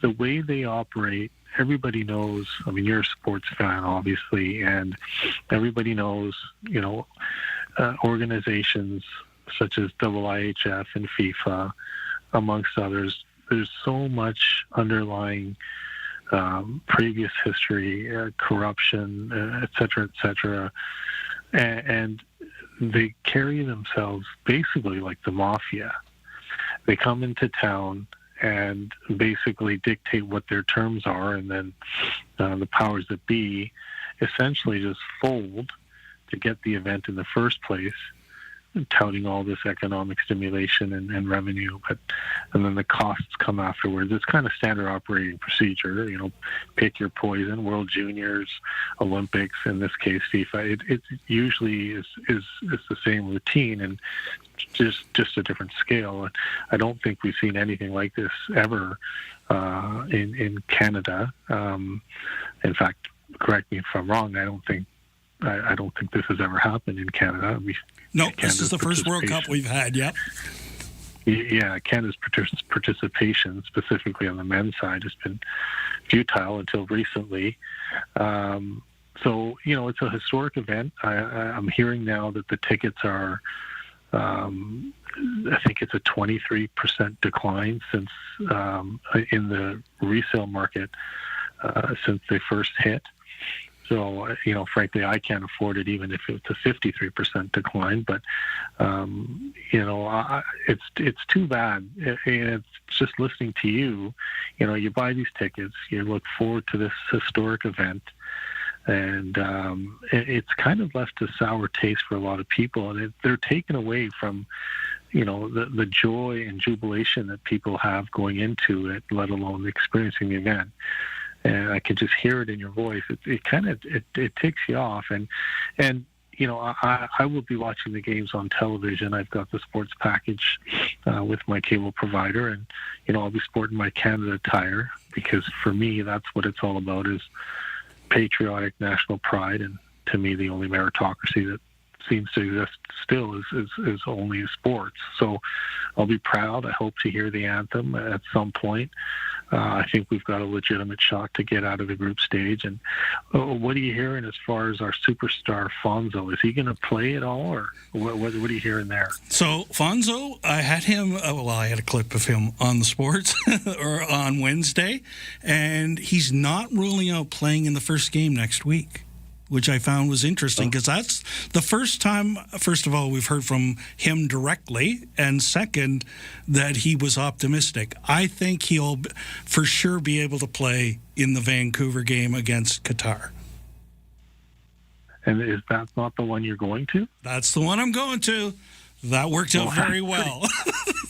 the way they operate, everybody knows. I mean, you're a sports fan, obviously, and everybody knows, organizations such as IIHF and FIFA, amongst others, there's so much underlying previous history, corruption, et cetera, and they carry themselves basically like the mafia. They come into town and basically dictate what their terms are, and then the powers that be essentially just fold to get the event in the first place, touting all this economic stimulation and revenue, and then the costs come afterwards. It's kind of standard operating procedure, pick your poison. World Juniors, Olympics, in this case FIFA. It usually is the same routine and just a different scale. I don't think we've seen anything like this ever in Canada. In fact, correct me if I'm wrong. I don't think this has ever happened in Canada. No, this is the first World Cup we've had, yep. Yeah, Canada's participation, specifically on the men's side, has been futile until recently. So, it's a historic event. I'm hearing now that the tickets are, I think it's a 23% decline since in the resale market since they first hit. So, frankly, I can't afford it, even if it's a 53% decline. But, it's too bad. It's just listening to you. You buy these tickets, you look forward to this historic event, and it's kind of left a sour taste for a lot of people. And they're taken away from, the joy and jubilation that people have going into it, let alone experiencing the event. And I can just hear it in your voice. It kind of takes you off, and I will be watching the games on television. I've got the sports package with my cable provider, and I'll be sporting my Canada attire, because for me that's what it's all about, is patriotic national pride. And to me, the only meritocracy that seems to exist still is only sports. So I'll be proud. I hope to hear the anthem at some point. I think we've got a legitimate shot to get out of the group stage. And what are you hearing as far as our superstar Fonzo? Is he going to play at all, or what are you hearing there? So Fonzo, I had him. I had a clip of him on the sports or on Wednesday, and he's not ruling out playing in the first game next week, which I found was interesting, because that's the first time, first of all, we've heard from him directly, and second, that he was optimistic. I think he'll for sure be able to play in the Vancouver game against Qatar. And is that not the one you're going to? That's the one I'm going to. That worked out very well.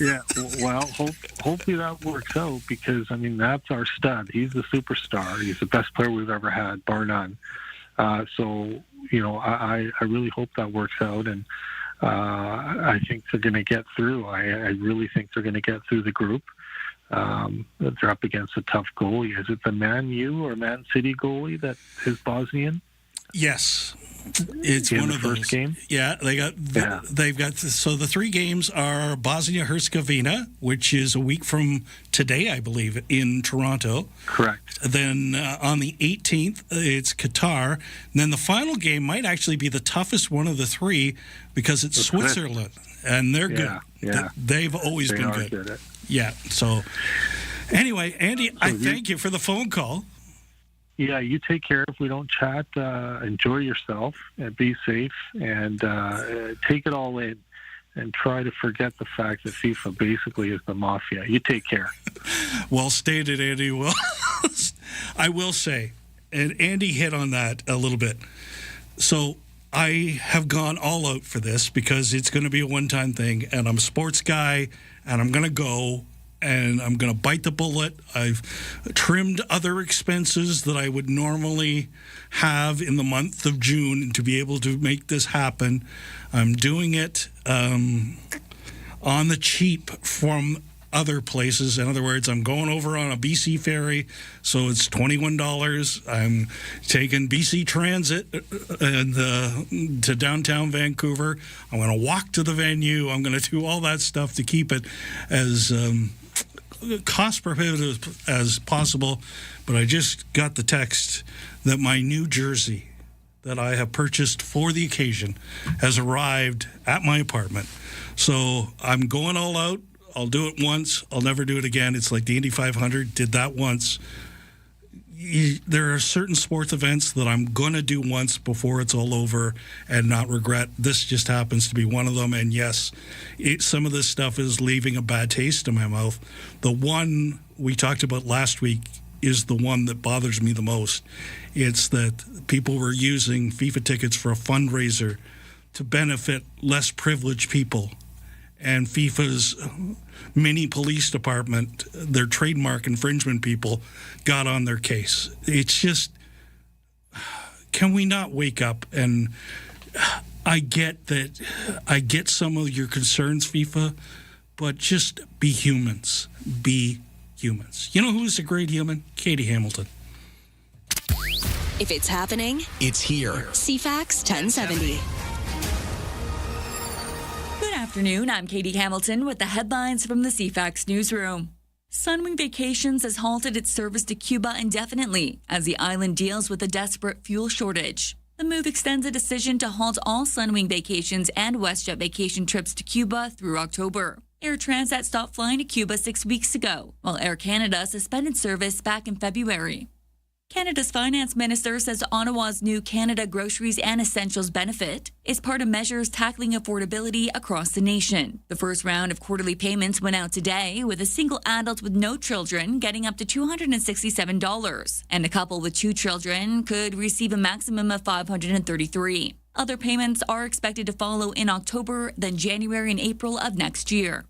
Yeah, well, hopefully that works out, because, that's our stud. He's the superstar. He's the best player we've ever had, bar none. So, I really hope that works out, and I think they're going to get through. I really think they're going to get through the group. They're up against a tough goalie. Is it the Man U or Man City goalie that is Bosnian? Yes. It's in one the of first those. game? Yeah, they've got so the 3 games are Bosnia-Herzegovina, which is a week from today, I believe, in Toronto. Correct. Then on the 18th, it's Qatar. And then the final game might actually be the toughest one of the 3, because it's Switzerland, and they're good. Yeah. They've always been good. Yeah. So anyway, Andy, I thank you for the phone call. Yeah, you take care. If we don't chat, enjoy yourself and be safe, and take it all in, and try to forget the fact that FIFA basically is the mafia. You take care. Well stated, Andy. Well, I will say, and Andy hit on that a little bit. So I have gone all out for this, because it's going to be a one-time thing, and I'm a sports guy, and I'm going to go, and I'm going to bite the bullet. I've trimmed other expenses that I would normally have in the month of June to be able to make this happen. I'm doing it on the cheap from other places. In other words, I'm going over on a BC ferry, so it's $21. I'm taking BC Transit and to downtown Vancouver. I'm going to walk to the venue. I'm going to do all that stuff to keep it as cost prohibitive as possible. But I just got the text that my new jersey that I have purchased for the occasion has arrived at my apartment. So I'm going all out. I'll do it once. I'll never do it again. It's like the Indy 500. Did that once. There are certain sports events that I'm going to do once before it's all over and not regret. This just happens to be one of them. And yes, some of this stuff is leaving a bad taste in my mouth. The one we talked about last week is the one that bothers me the most. It's that people were using FIFA tickets for a fundraiser to benefit less privileged people. And FIFA's mini police department, their trademark infringement people, got on their case. It's just, can we not wake up? And I get some of your concerns, FIFA, but just be humans. Be humans. You know who's a great human? Katie Hamilton. If it's happening, it's here. CFAX 1070. Good afternoon, I'm Katie Hamilton with the headlines from the CFAX newsroom. Sunwing Vacations has halted its service to Cuba indefinitely as the island deals with a desperate fuel shortage. The move extends a decision to halt all Sunwing Vacations and WestJet vacation trips to Cuba through October. Air Transat stopped flying to Cuba 6 weeks ago, while Air Canada suspended service back in February. Canada's finance minister says Ottawa's new Canada Groceries and Essentials benefit is part of measures tackling affordability across the nation. The first round of quarterly payments went out today, with a single adult with no children getting up to $267, and a couple with 2 children could receive a maximum of $533. Other payments are expected to follow in October, then January and April of next year.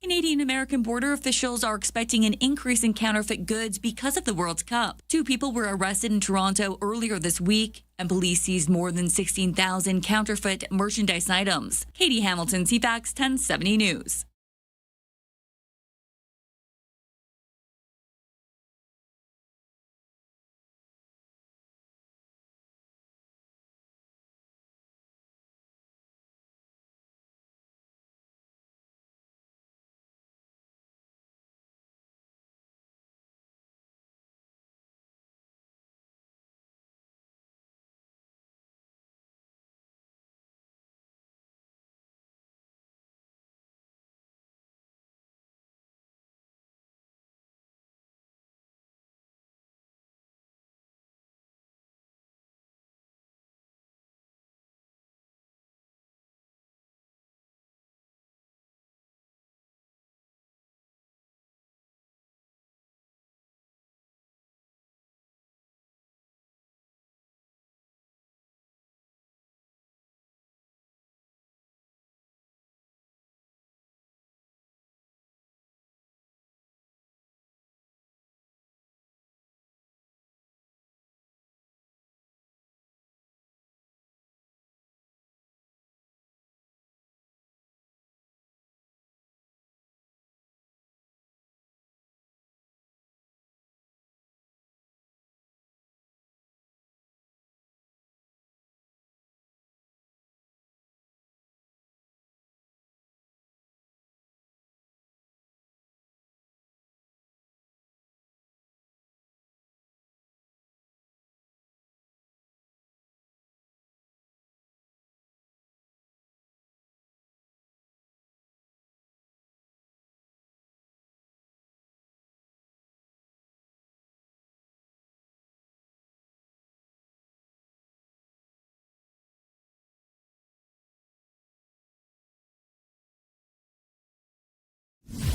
Canadian-American border officials are expecting an increase in counterfeit goods because of the World Cup. 2 people were arrested in Toronto earlier this week, and police seized more than 16,000 counterfeit merchandise items. Katie Hamilton, CFAX 1070 News.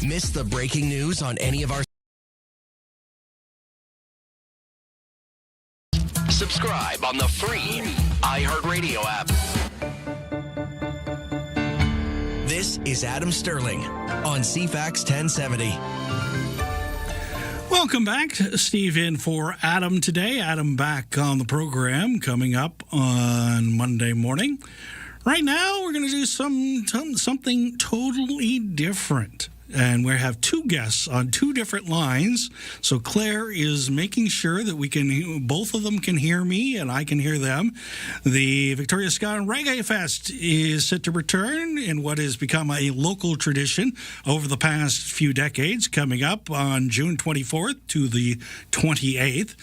Miss the breaking news on any of our... Subscribe on the free iHeartRadio app. This is Adam Sterling on CFAX 1070. Welcome back. Steve in for Adam today. Adam back on the program coming up on Monday morning. Right now, we're going to do something totally different. And we have two guests on two different lines. So Claire is making sure that both of them can hear me and I can hear them. The Victoria Ska and Reggae Fest is set to return in what has become a local tradition over the past few decades, coming up on June 24th to the 28th.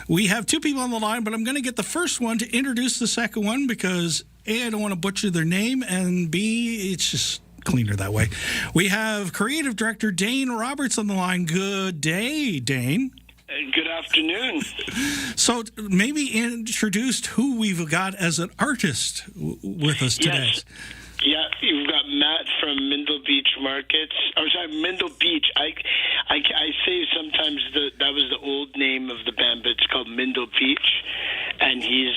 We have two people on the line, but I'm going to get the first one to introduce the second one because A, I don't want to butcher their name, and B, it's just cleaner that way. We have creative director Dane Roberts on the line. Good day, Dane. Good afternoon. So maybe introduce who we've got as an artist with us today. Yes. Yeah, you've got Matt from Mindle Beach Markets. I'm sorry, Mindle Beach. I say sometimes that was the old name of the band, but it's called Mindle Beach. And he's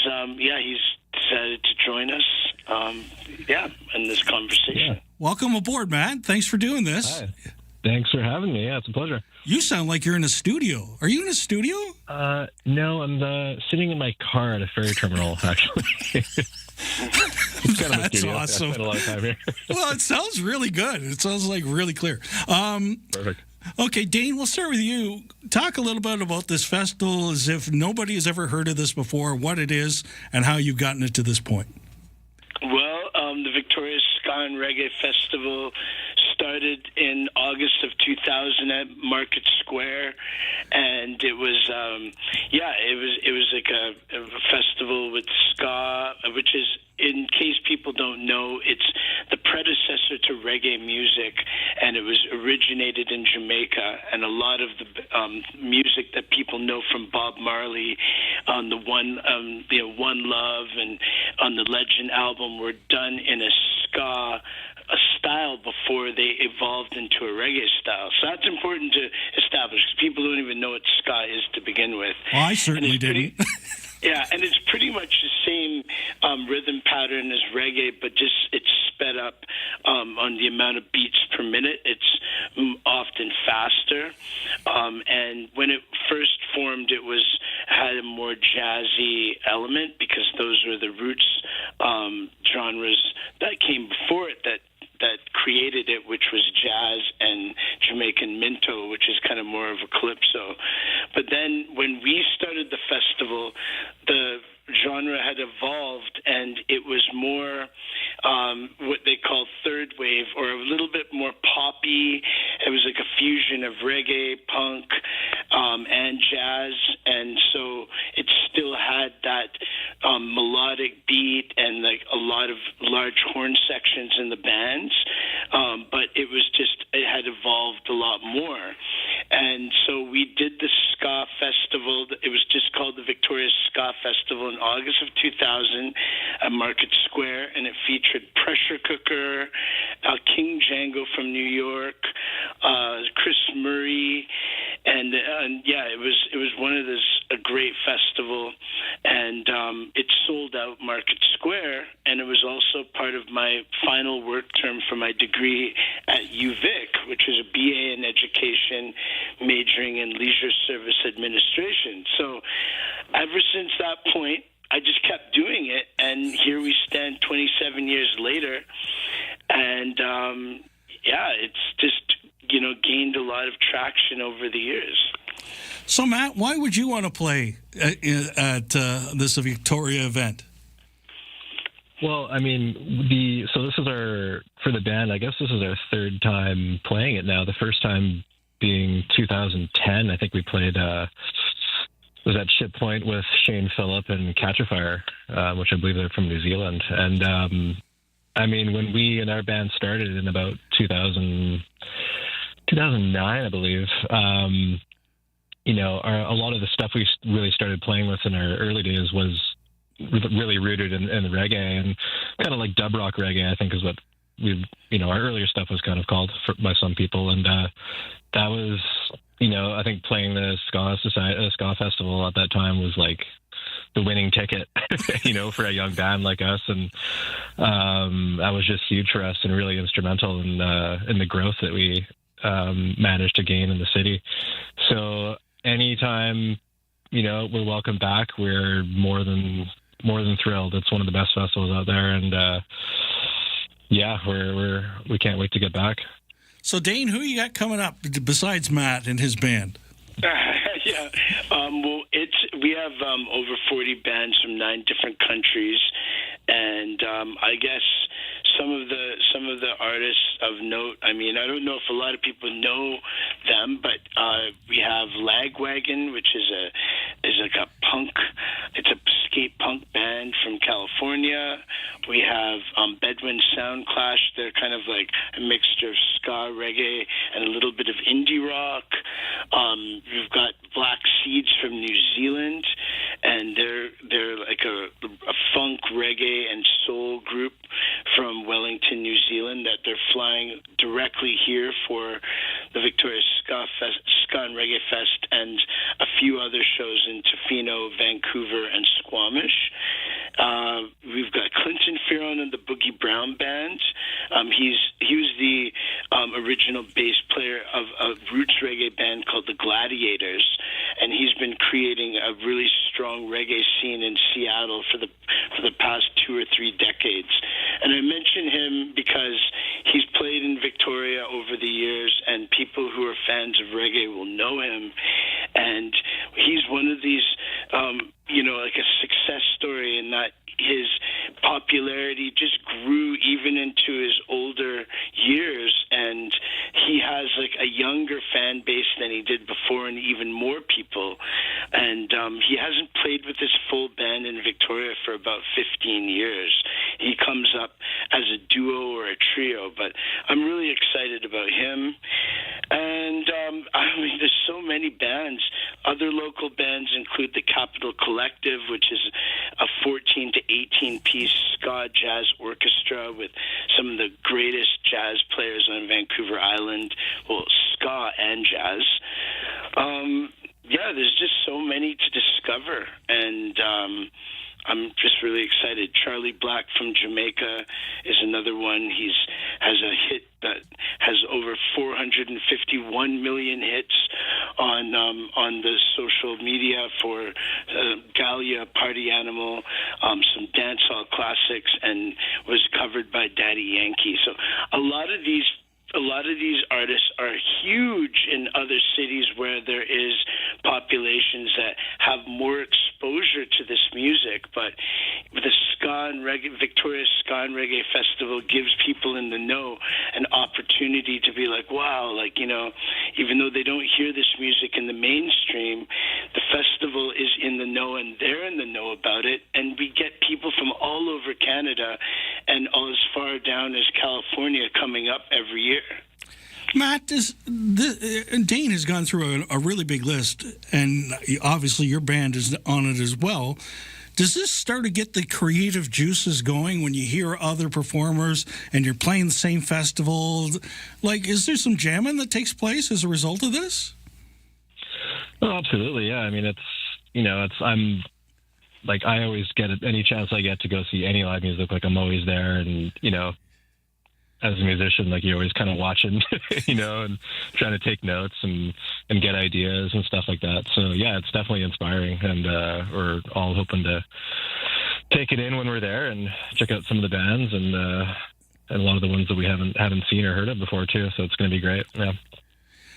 decided to join us in this conversation. Yeah. Welcome aboard, Matt. Thanks for doing this. Hi. Thanks for having me. Yeah, it's a pleasure. You sound like you're in a studio. Are you in a studio? No, I'm sitting in my car at a ferry terminal, actually. It's kind of a studio. Awesome. I spent a lot of time here. Well, it sounds really good. It sounds like really clear. Perfect. Okay, Dane, we'll start with you. Talk a little bit about this festival as if nobody has ever heard of this before, what it is, and how you've gotten it to this point. Well, the Victoria Ska and Reggae Festival started in August of 2000 at Market Square, and it was like a festival with ska, which is, in case people don't know, it's the predecessor to reggae music, and it was originated in Jamaica. And a lot of the music that people know from Bob Marley on the One Love and on the Legend album were done in a ska style before they evolved into a reggae style. So that's important to establish, because people don't even know what ska is to begin with. Well, I certainly didn't. Yeah, and it's pretty much the same rhythm pattern as reggae, but just it's sped up on the amount of beats per minute. It's often faster. And when it first formed, it had a more jazzy element, because those were the roots genres that came before it that created it, which was jazz and Jamaican minto, which is kind of more of a calypso. But then when we started the festival, the genre had evolved, and it was more what they call third wave, or a little bit more poppy. It was like a fusion of reggae, punk, and jazz, and so it still had that melodic beat and like a lot of large horn sections in the bands, but it had evolved a lot more. And so we did the Ska Festival. It was just called the Victoria Ska Festival in August of 2000 at Market Square, and it featured Pressure Cooker, King Django from New York, Chris Murray, and it was one of a great festival, and it sold out Market Square, and it was also part of my final work term for my degree at UVic, which is a BA in education, majoring in leisure service administration. So ever since that point, I just kept doing it, and here we stand 27 years later, and it's just gained a lot of traction over the years. So Matt, why would you want to play at this Victoria event? Well, I mean, so this is for the band, I guess this is our third time playing it now. The first time being 2010. I think we played was at Ship Point with Shane Phillip and Catch a Fire, which I believe they're from New Zealand. And I mean, when we and our band started in about 2009, I believe, a lot of the stuff we really started playing with in our early days was really rooted in reggae, and kind of like dub rock reggae, I think is what our earlier stuff was kind of called by some people. And that was, I think playing the Ska Festival at that time was like the winning ticket, for a young band like us. And that was just huge for us and really instrumental in the growth that we managed to gain in the city. So anytime, we're welcome back, we're more than thrilled. It's one of the best festivals out there. And we can't wait to get back. So Dane, who you got coming up besides Matt and his band? We have over 40 bands from 9 different countries, and I guess some of the artists of note. I mean, I don't know if a lot of people know them, but we have Lagwagon, which is like a punk. It's a skate punk band from California. We have Bedouin Sound Clash. They're kind of like a mixture of ska, reggae, and a little bit of indie rock. We've got Black Seeds from New Zealand, and they're like a funk, reggae, and soul group from Wellington, New Zealand, that they're flying directly here for the Victoria Ska and Reggae Fest and a few other shows in Tofino, Vancouver, and Squamish. We've got Clinton Fearon and the Boogie Brown Band. He was the original bass player of a roots reggae band called the Gladiators, and he's been creating a really strong reggae scene in Seattle for the past 2 or 3 decades. And I mention him because he's played in Victoria over the years, and people who are fans of reggae will know him. And he's one of these, like a success story in that his popularity just grew even into his older years, and he has like a younger fan base than he did before, and even more people. And he hasn't played with his full band in Victoria for about 15 years. He comes up as a duo or a trio, but I'm really excited about him. And there's so many bands. Other local bands include the Capital Collective, which is a 14 to 18-piece ska jazz orchestra with some of the greatest jazz players on Vancouver Island, well, ska and jazz. There's just so many to discover, and I'm just really excited. Charlie Black from Jamaica is another one. He has a hit that has over 451 million hits on the social media for Galia, Party Animal, some dancehall classics, and was covered by Daddy Yankee. So a lot of these artists are huge in other cities where there is populations that have more exposure to this music. But the Victoria Ska and Reggae Festival gives people in the know an opportunity to be like, wow, even though they don't hear this music in the mainstream, the festival is in the know and they're in the know about it. And we get people from all over Canada and all as far down as California coming up every year. Matt, Dane has gone through a really big list, and obviously your band is on it as well. Does this start to get the creative juices going when you hear other performers and you're playing the same festivals? Is there some jamming that takes place as a result of this? Oh, absolutely, yeah. I mean, I always get any chance I get to go see any live music, I'm always there, and, as a musician, you're always kind of watching, and trying to take notes and get ideas and stuff like that. So yeah, it's definitely inspiring, and we're all hoping to take it in when we're there and check out some of the bands and a lot of the ones that we haven't seen or heard of before too. So it's going to be great. Yeah.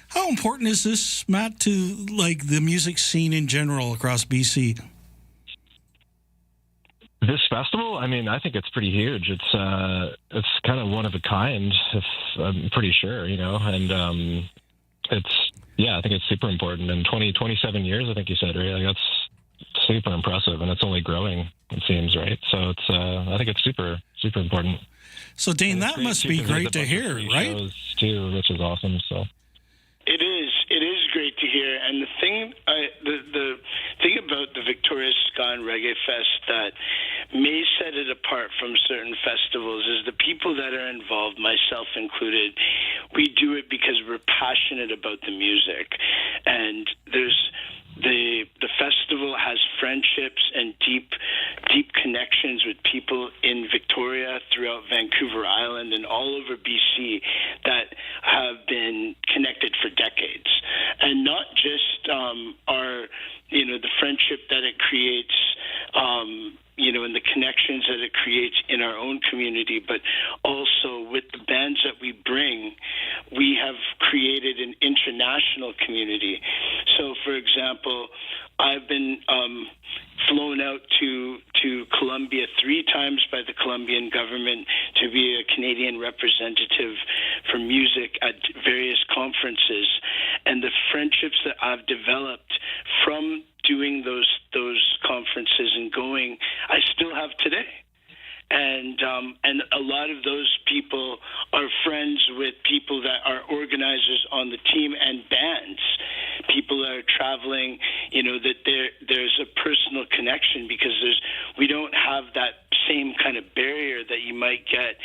How important is this, Matt, to the music scene in general across BC? This festival, I think it's pretty huge. It's kind of one of a kind, I'm pretty sure, and I think it's super important. And 27 years, I think you said, right? That's super impressive, and it's only growing, it seems, right? So it's, I think it's super, super important. So Dane, that must be great to hear, right? Shows too, which is awesome. So it is great to hear, and the thing about the Victoria Ska and Reggae Fest that may set it apart from certain festivals is the people that are involved, myself included. We do it because we're passionate about the music, and the festival has friendships and connections with people in Victoria, throughout Vancouver Island, and all over BC that have been connected for decades. And not just the friendship that it creates, and the connections that it creates in our own community, but also with the bands that we bring, we have created an international community. So, for example, I've been flown out to Colombia 3 times by the Colombian government to be a Canadian representative for music at various conferences. And the friendships that I've developed from doing those conferences and going, I still have today. And a lot of those people are friends with people that are organizers on the team and bands. People that are traveling, that there's a personal connection because we don't have that same kind of barrier that you might get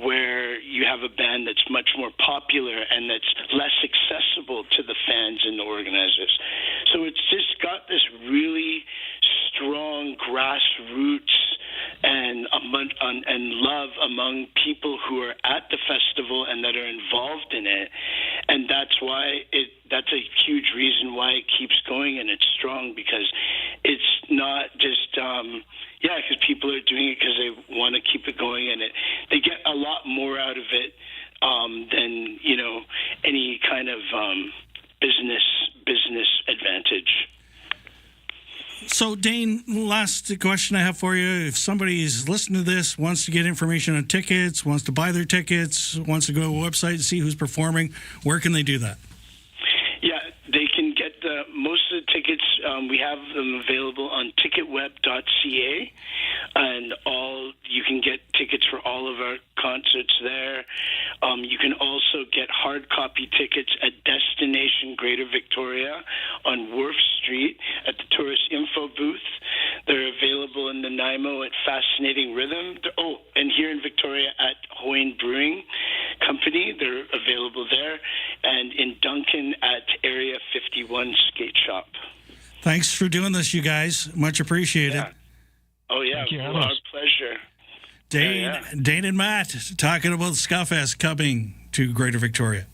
where you have a band that's much more popular and that's less accessible to the fans and the organizers. So it's just got this really strong grassroots and love among people who are at the festival and that are involved in it, and that's a huge reason why it keeps going and it's strong, because it's not just because people are doing it because they want to keep it going, and they get a lot more out of it than any kind of business advantage. So, Dane, last question I have for you. If somebody's listening to this, wants to get information on tickets, wants to buy their tickets, wants to go to a website and see who's performing, where can they do that? Yeah, they can get most of the tickets. We have them available on ticketweb.ca, and you can get tickets for all of our concerts there. You can also get hard copy tickets at Destination Greater Victoria on Wharf Street at the Tourist Info booth. They're available in Nanaimo at Fascinating Rhythm. And here in Victoria at Hoyne Brewing Company, they're available there, and in Duncan at Area 51 Skate Shop. Thanks for doing this, you guys. Much appreciated. Yeah. Oh, yeah. Our pleasure. Dane and Matt talking about Scuffest coming to Greater Victoria.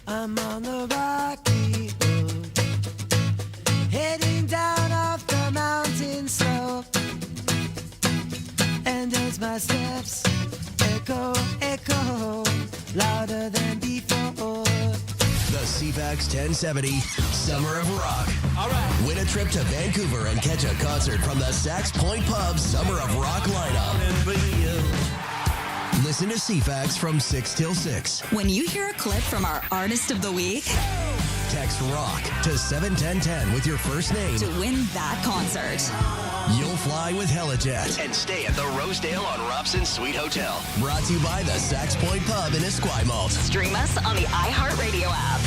I'm on the rocky road, heading down off the mountain slope, and as my steps echo, louder than before. The CFAX 1070 Summer of Rock. All right. Win a trip to Vancouver and catch a concert from the Sax Point Pub Summer of Rock lineup. Listen to CFAX from 6 till 6. When you hear a clip from our Artist of the Week, text ROCK to 71010 with your first name to win that concert. You'll fly with Helijet and stay at the Rosedale on Robson Suite Hotel. Brought to you by the Sax Point Pub in Esquimalt. Stream us on the iHeartRadio app.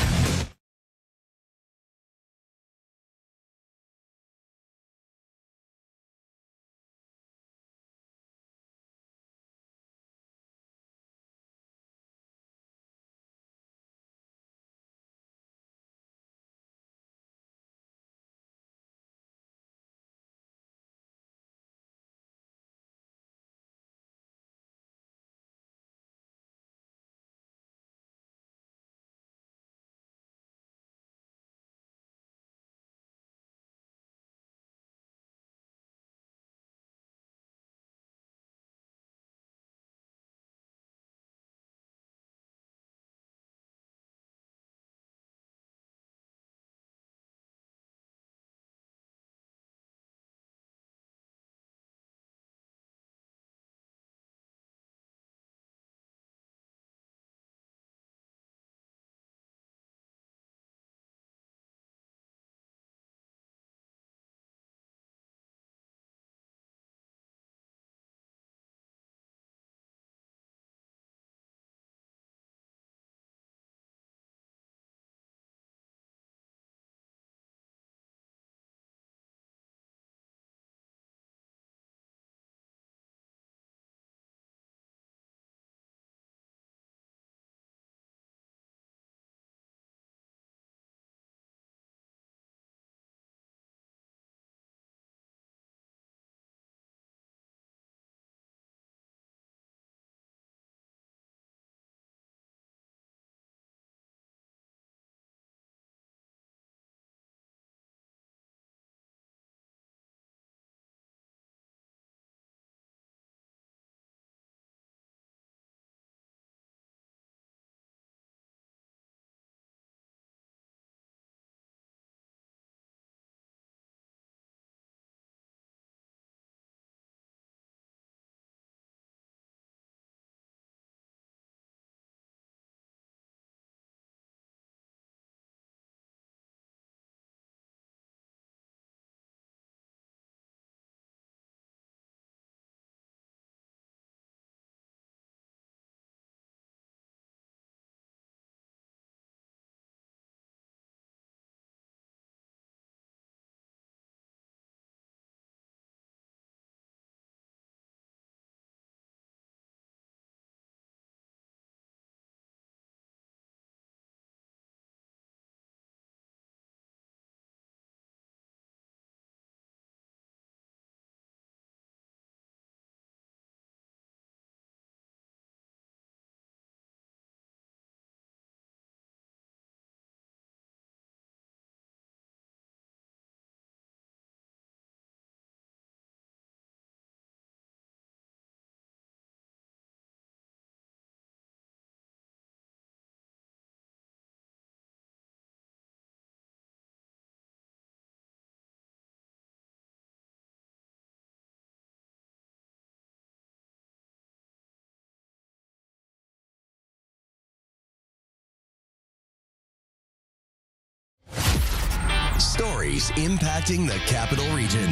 stories impacting the capital region.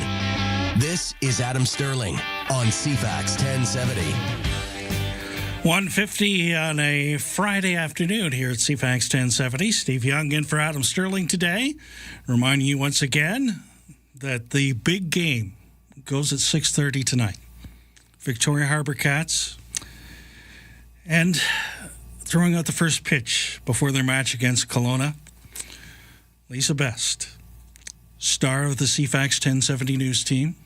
This is Adam Sterling on CFAX 1070. 1:50 on a Friday afternoon here at CFAX 1070. Steve Young in for Adam Sterling today. Reminding you once again that the big game goes at 6:30 tonight. Victoria Harbour Cats. And throwing out the first pitch before their match against Kelowna, Lisa Best, star of the CFAX 1070 news team,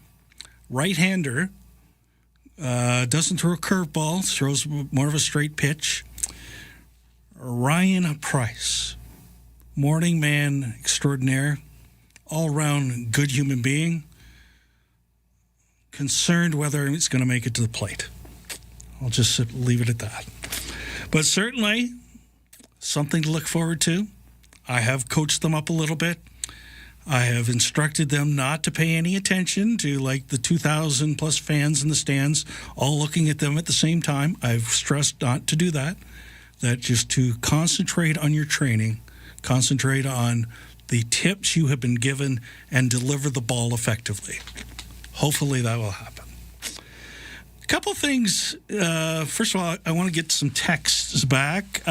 right-hander, doesn't throw a curveball, throws more of a straight pitch. Ryan Price, morning man extraordinaire, all-round good human being, concerned whether it's going to make it to the plate. I'll just leave it at that. But certainly, something to look forward to. I have coached them up a little bit. I have instructed them not to pay any attention to like the 2,000 plus fans in the stands all looking at them at the same time. I've stressed not to do that, that just to concentrate on your training, concentrate on the tips you have been given, and deliver the ball effectively. Hopefully that will happen. A couple things. First of all, I want to get some texts back.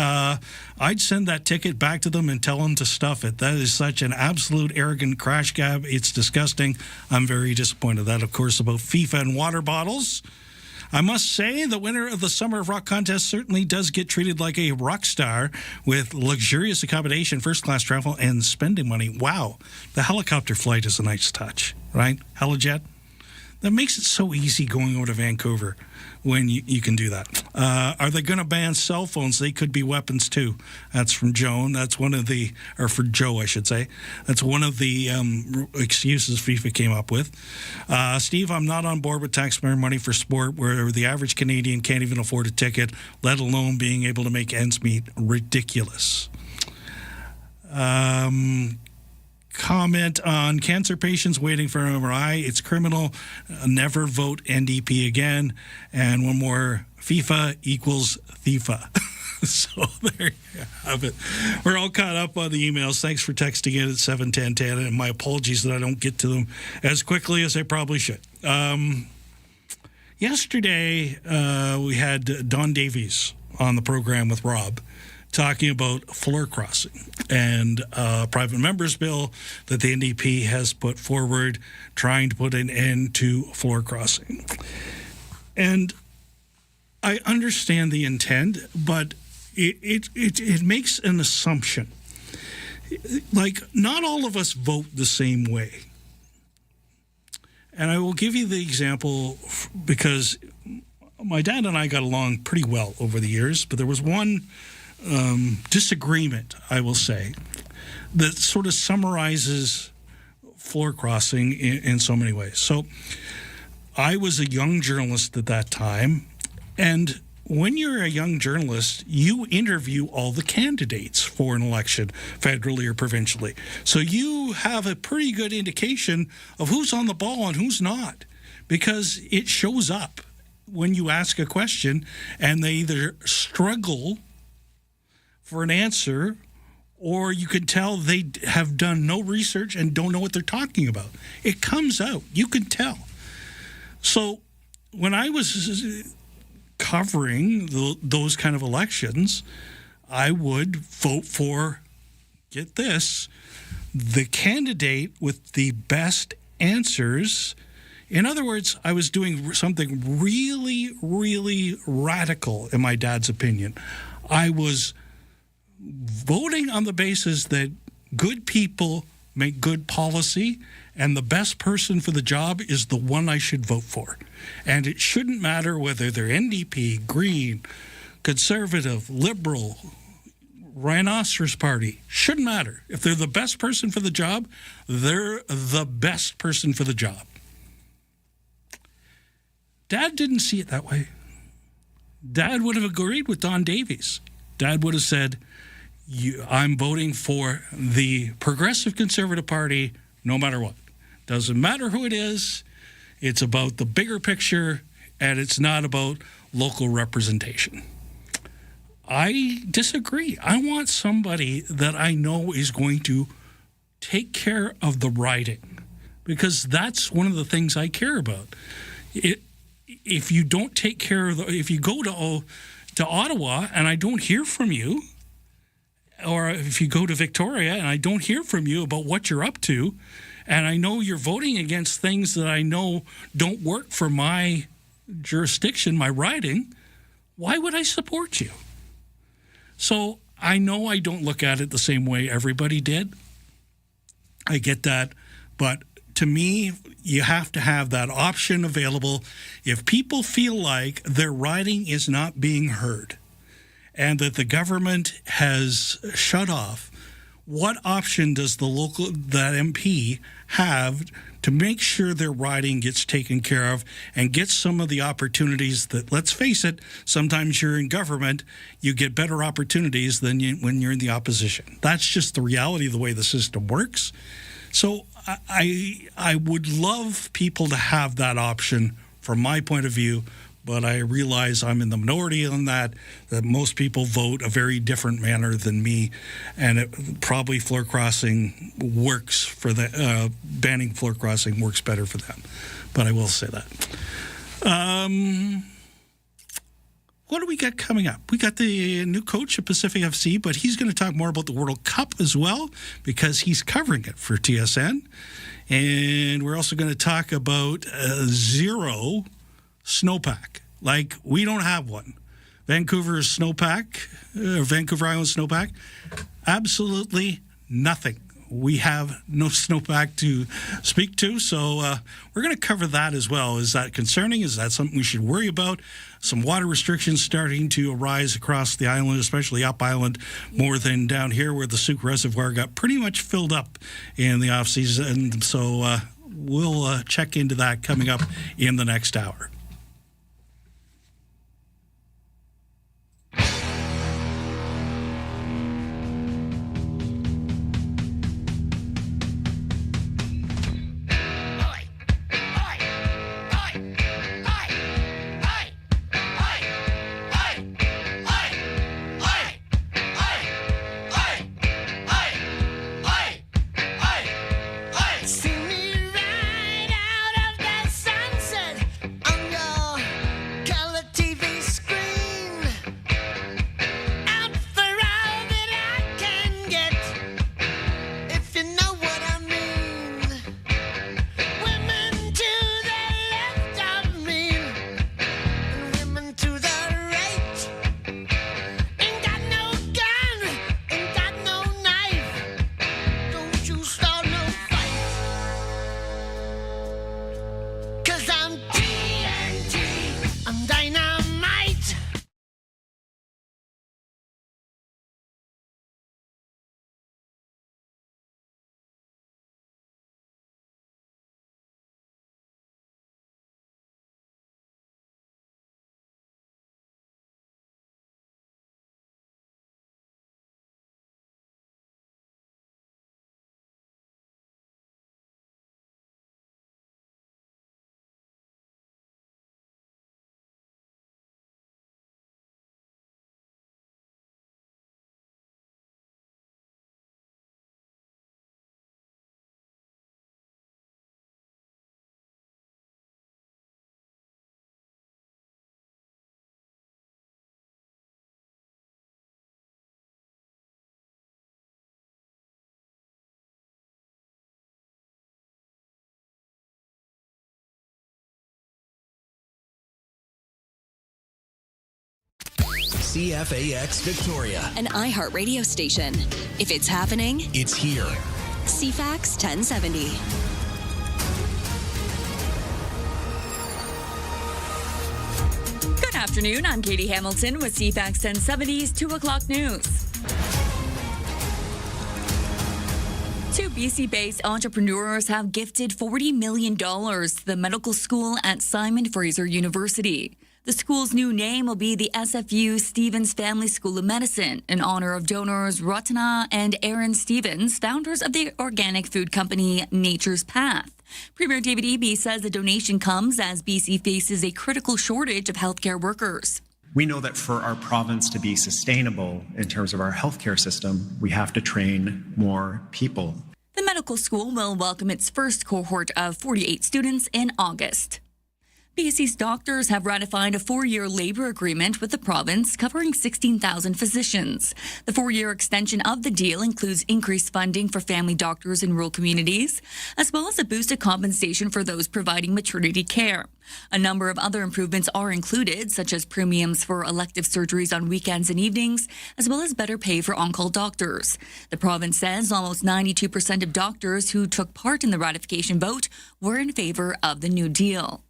I'd send that ticket back to them and tell them to stuff it. That is such an absolute arrogant crash cab. It's disgusting. I'm very disappointed. That, of course, about FIFA and water bottles. I must say the winner of the Summer of Rock contest certainly does get treated like a rock star with luxurious accommodation, first-class travel, and spending money. Wow. The helicopter flight is a nice touch, right? Helijet. That makes it so easy going over to Vancouver when you can do that. Are they going to ban cell phones? They could be weapons too. That's from Joan. That's one of the, or for Joe, I should say. That's one of the excuses FIFA came up with. Steve, I'm not on board with taxpayer money for sport where the average Canadian can't even afford a ticket, let alone being able to make ends meet. Ridiculous. Comment on cancer patients waiting for an MRI. It's criminal. Never vote NDP again. And one more, FIFA equals FIFA. So there you have it. We're all caught up on the emails. Thanks for texting in at 71010. And my apologies that I don't get to them as quickly as I probably should. Yesterday, we had Don Davies on the program with Rob, talking about floor crossing and a private members bill that the NDP has put forward trying to put an end to floor crossing. And I understand the intent, but it makes an assumption. Like, not all of us vote the same way. And I will give you the example because my dad and I got along pretty well over the years, but there was one disagreement, I will say, that sort of summarizes floor crossing in so many ways. So I was a young journalist at that time, and when you're a young journalist, you interview all the candidates for an election, federally or provincially. So you have a pretty good indication of who's on the ball and who's not, because it shows up when you ask a question and they either struggle for an answer, or you could tell they have done no research and don't know what they're talking about. It comes out. You can tell. So when I was covering those kind of elections, I would vote for, get this, the candidate with the best answers. In other words, I was doing something really, really radical, in my dad's opinion. I was voting on the basis that good people make good policy, and the best person for the job is the one I should vote for. And it shouldn't matter whether they're NDP, Green, Conservative, Liberal, Rhinoceros Party. Shouldn't matter. If they're the best person for the job, they're the best person for the job. Dad didn't see it that way. Dad would have agreed with Don Davies. Dad would have said, I'm voting for the Progressive Conservative Party no matter what. Doesn't matter who it is. It's about the bigger picture, and it's not about local representation. I disagree. I want somebody that I know is going to take care of the riding, because that's one of the things I care about. If you don't take care of if you go to Ottawa and I don't hear from you, or if you go to Victoria and I don't hear from you about what you're up to, and I know you're voting against things that I know don't work for my jurisdiction, my riding, why would I support you? So I know I don't look at it the same way everybody did. I get that. But to me, you have to have that option available. If people feel like their riding is not being heard and that the government has shut off, what option does that MP have to make sure their riding gets taken care of and get some of the opportunities that, let's face it, sometimes you're in government, you get better opportunities than when you're in the opposition. That's just the reality of the way the system works. So I would love people to have that option from my point of view, but I realize I'm in the minority on that most people vote a very different manner than me, and probably floor crossing works for the banning floor crossing works better for them. But I will say that. What do we got coming up? We got the new coach of Pacific FC, but he's going to talk more about the World Cup as well because he's covering it for TSN. And we're also going to talk about zero snowpack. Like, we don't have one. Vancouver snowpack, Vancouver Island snowpack, absolutely nothing. We have no snowpack to speak to, so we're going to cover that as well. Is that concerning? Is that something we should worry about? Some water restrictions starting to arise across the island, especially up island, more than down here where the Sooke Reservoir got pretty much filled up in the off-season. So we'll check into that coming up in the next hour. CFAX Victoria, an iHeart radio station. If it's happening, it's here. CFAX 1070. Good afternoon. I'm Katie Hamilton with CFAX 1070's 2 o'clock news. Two BC-based entrepreneurs have gifted $40 million to the medical school at Simon Fraser University. The school's new name will be the SFU Stevens Family School of Medicine in honor of donors Ratana and Aaron Stevens, founders of the organic food company Nature's Path. Premier David Eby says the donation comes as BC faces a critical shortage of healthcare workers. We know that for our province to be sustainable in terms of our healthcare system, we have to train more people. The medical school will welcome its first cohort of 48 students in August. BC's doctors have ratified a 4-year labor agreement with the province covering 16,000 physicians. The 4-year extension of the deal includes increased funding for family doctors in rural communities, as well as a boosted compensation for those providing maternity care. A number of other improvements are included, such as premiums for elective surgeries on weekends and evenings, as well as better pay for on-call doctors. The province says almost 92% of doctors who took part in the ratification vote were in favor of the new deal.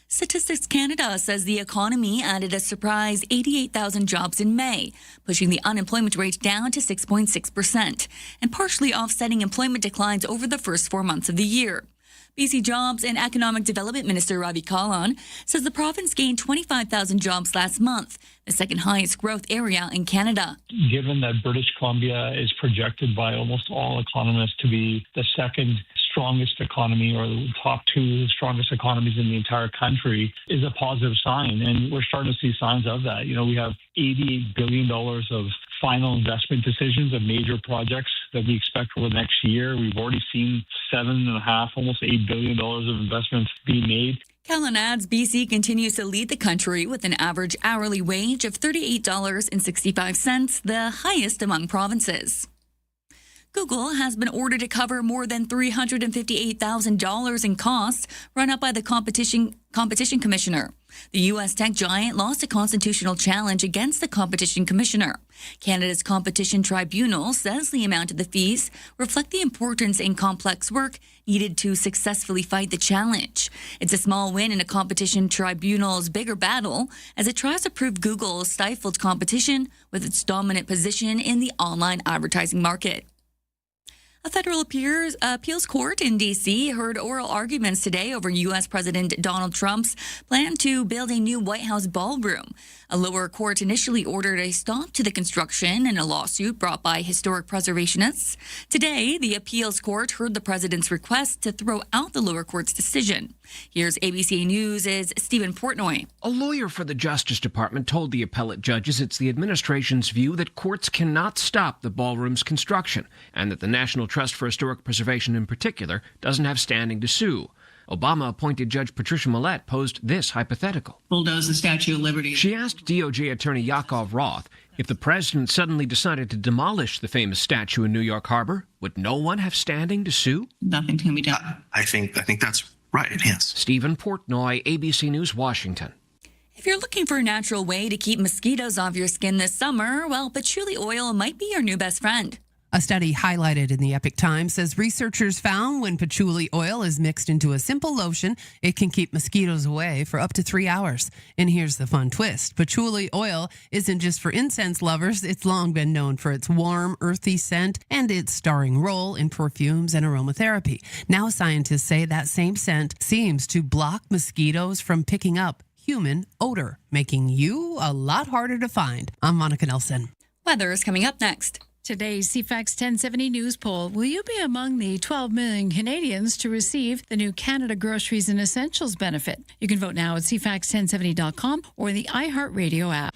Statistics Canada says the economy added a surprise 88,000 jobs in May, pushing the unemployment rate down to 6.6% and partially offsetting employment declines over the first 4 months of the year. BC Jobs and Economic Development Minister Ravi Kahlon says the province gained 25,000 jobs last month, the second highest growth area in Canada. Given that British Columbia is projected by almost all economists to be the second strongest economy or the top 2 strongest economies in the entire country, is a positive sign. And we're starting to see signs of that. You know, we have $88 billion of final investment decisions of major projects that we expect over the next year. We've already seen $7.5, almost $8 billion of investments being made. Kahlon adds BC continues to lead the country with an average hourly wage of $38.65, the highest among provinces. Google has been ordered to cover more than $358,000 in costs run up by the Competition Commissioner. The U.S. tech giant lost a constitutional challenge against the Competition Commissioner. Canada's Competition Tribunal says the amount of the fees reflect the importance and complex work needed to successfully fight the challenge. It's a small win in a Competition Tribunal's bigger battle as it tries to prove Google stifled competition with its dominant position in the online advertising market. A federal appeals court in D.C. heard oral arguments today over U.S. President Donald Trump's plan to build a new White House ballroom. A lower court initially ordered a stop to the construction in a lawsuit brought by historic preservationists. Today, the appeals court heard the president's request to throw out the lower court's decision. Here's ABC News' Stephen Portnoy. A lawyer for the Justice Department told the appellate judges it's the administration's view that courts cannot stop the ballroom's construction and that the National Trust for Historic Preservation in particular doesn't have standing to sue. Obama-appointed Judge Patricia Millett posed this hypothetical. Bulldoze the Statue of Liberty. She asked DOJ Attorney Yakov Roth, if the president suddenly decided to demolish the famous statue in New York Harbor, would no one have standing to sue? Nothing can be done. I think that's right, yes. Stephen Portnoy, ABC News, Washington. If you're looking for a natural way to keep mosquitoes off your skin this summer, well, patchouli oil might be your new best friend. A study highlighted in the Epic Times says researchers found when patchouli oil is mixed into a simple lotion, it can keep mosquitoes away for up to 3 hours. And here's the fun twist. Patchouli oil isn't just for incense lovers. It's long been known for its warm, earthy scent and its starring role in perfumes and aromatherapy. Now scientists say that same scent seems to block mosquitoes from picking up human odor, making you a lot harder to find. I'm Monica Nelson. Weather is coming up next. Today's CFAX 1070 News poll. Will you be among the 12 million Canadians to receive the new Canada Groceries and Essentials benefit? You can vote now at cfax1070.com or the iHeartRadio app.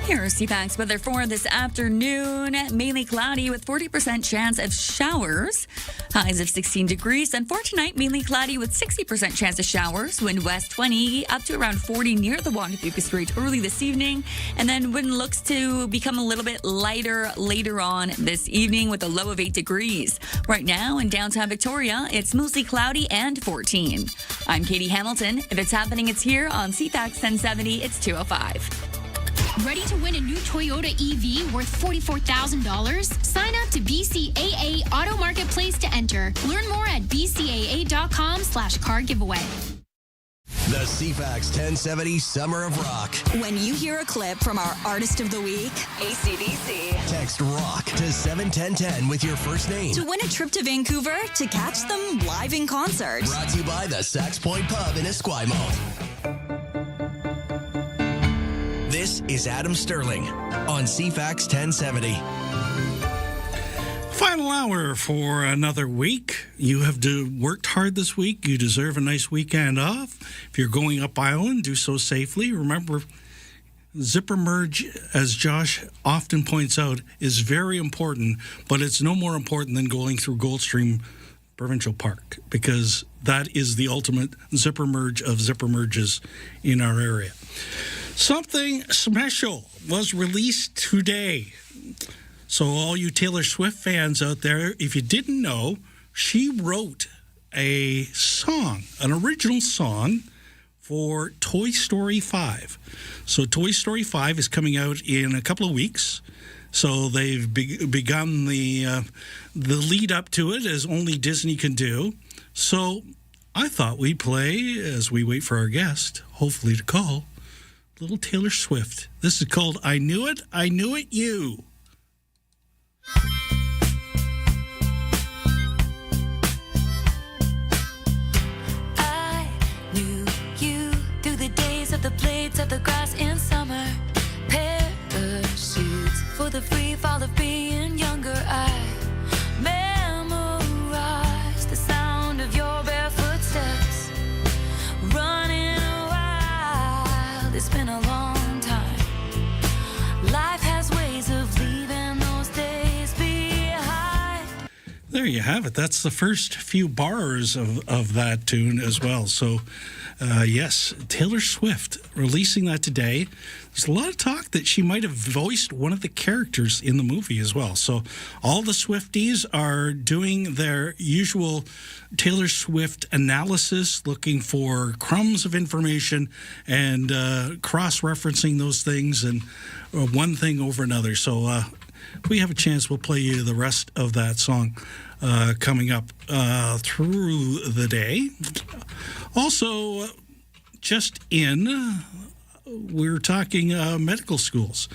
Here's CFAX weather for this afternoon. Mainly cloudy with 40% chance of showers. Highs of 16 degrees. And for tonight, mainly cloudy with 60% chance of showers. Wind west 20 up to around 40 near the Waterford Strait early this evening. And then wind looks to become a little bit lighter later on this evening with a low of 8 degrees. Right now in downtown Victoria, it's mostly cloudy and 14. I'm Katie Hamilton. If it's happening, it's here on CFAX 1070. It's 2:05. Ready to win a new Toyota EV worth $44,000? Sign up to BCAA Auto Marketplace to enter. Learn more at bcaa.com/car giveaway. The CFAX 1070 Summer of Rock. When you hear a clip from our Artist of the Week, AC/DC. Text ROCK to 71010 with your first name. To win a trip to Vancouver to catch them live in concert. Brought to you by the Sax Point Pub in Esquimalt. This is Adam Sterling on CFAX 1070. Final hour for another week. You have worked hard this week. You deserve a nice weekend off. If you're going up island, do so safely. Remember, Zipper merge, as Josh often points out, is very important, but it's no more important than going through Goldstream Provincial Park, because that is the ultimate zipper merge of zipper merges in our area. Something special was released today. So all you Taylor Swift fans out there, if you didn't know, she wrote a song, an original song for Toy Story 5. So Toy Story 5 is coming out in a couple of weeks. So they've begun the lead up to it, as only Disney can do. So I thought we'd play, as we wait for our guest, hopefully to call, little Taylor Swift. This is called I Knew It, You. I knew you through the days of the blades of the grass in summer. Parachutes for the free fall of being younger. I memorized the sound of your bare footsteps. Running wild, it's been a long time. Life has ways of leaving those days behind. There you have it. That's the first few bars of that tune as well. So, yes, Taylor Swift releasing that today. There's a lot of talk that she might have voiced one of the characters in the movie as well. So all the Swifties are doing their usual Taylor Swift analysis, looking for crumbs of information and cross-referencing those things and one thing over another. So if we have a chance, we'll play you the rest of that song coming up through the day. Also, just in, we're talking medical schools.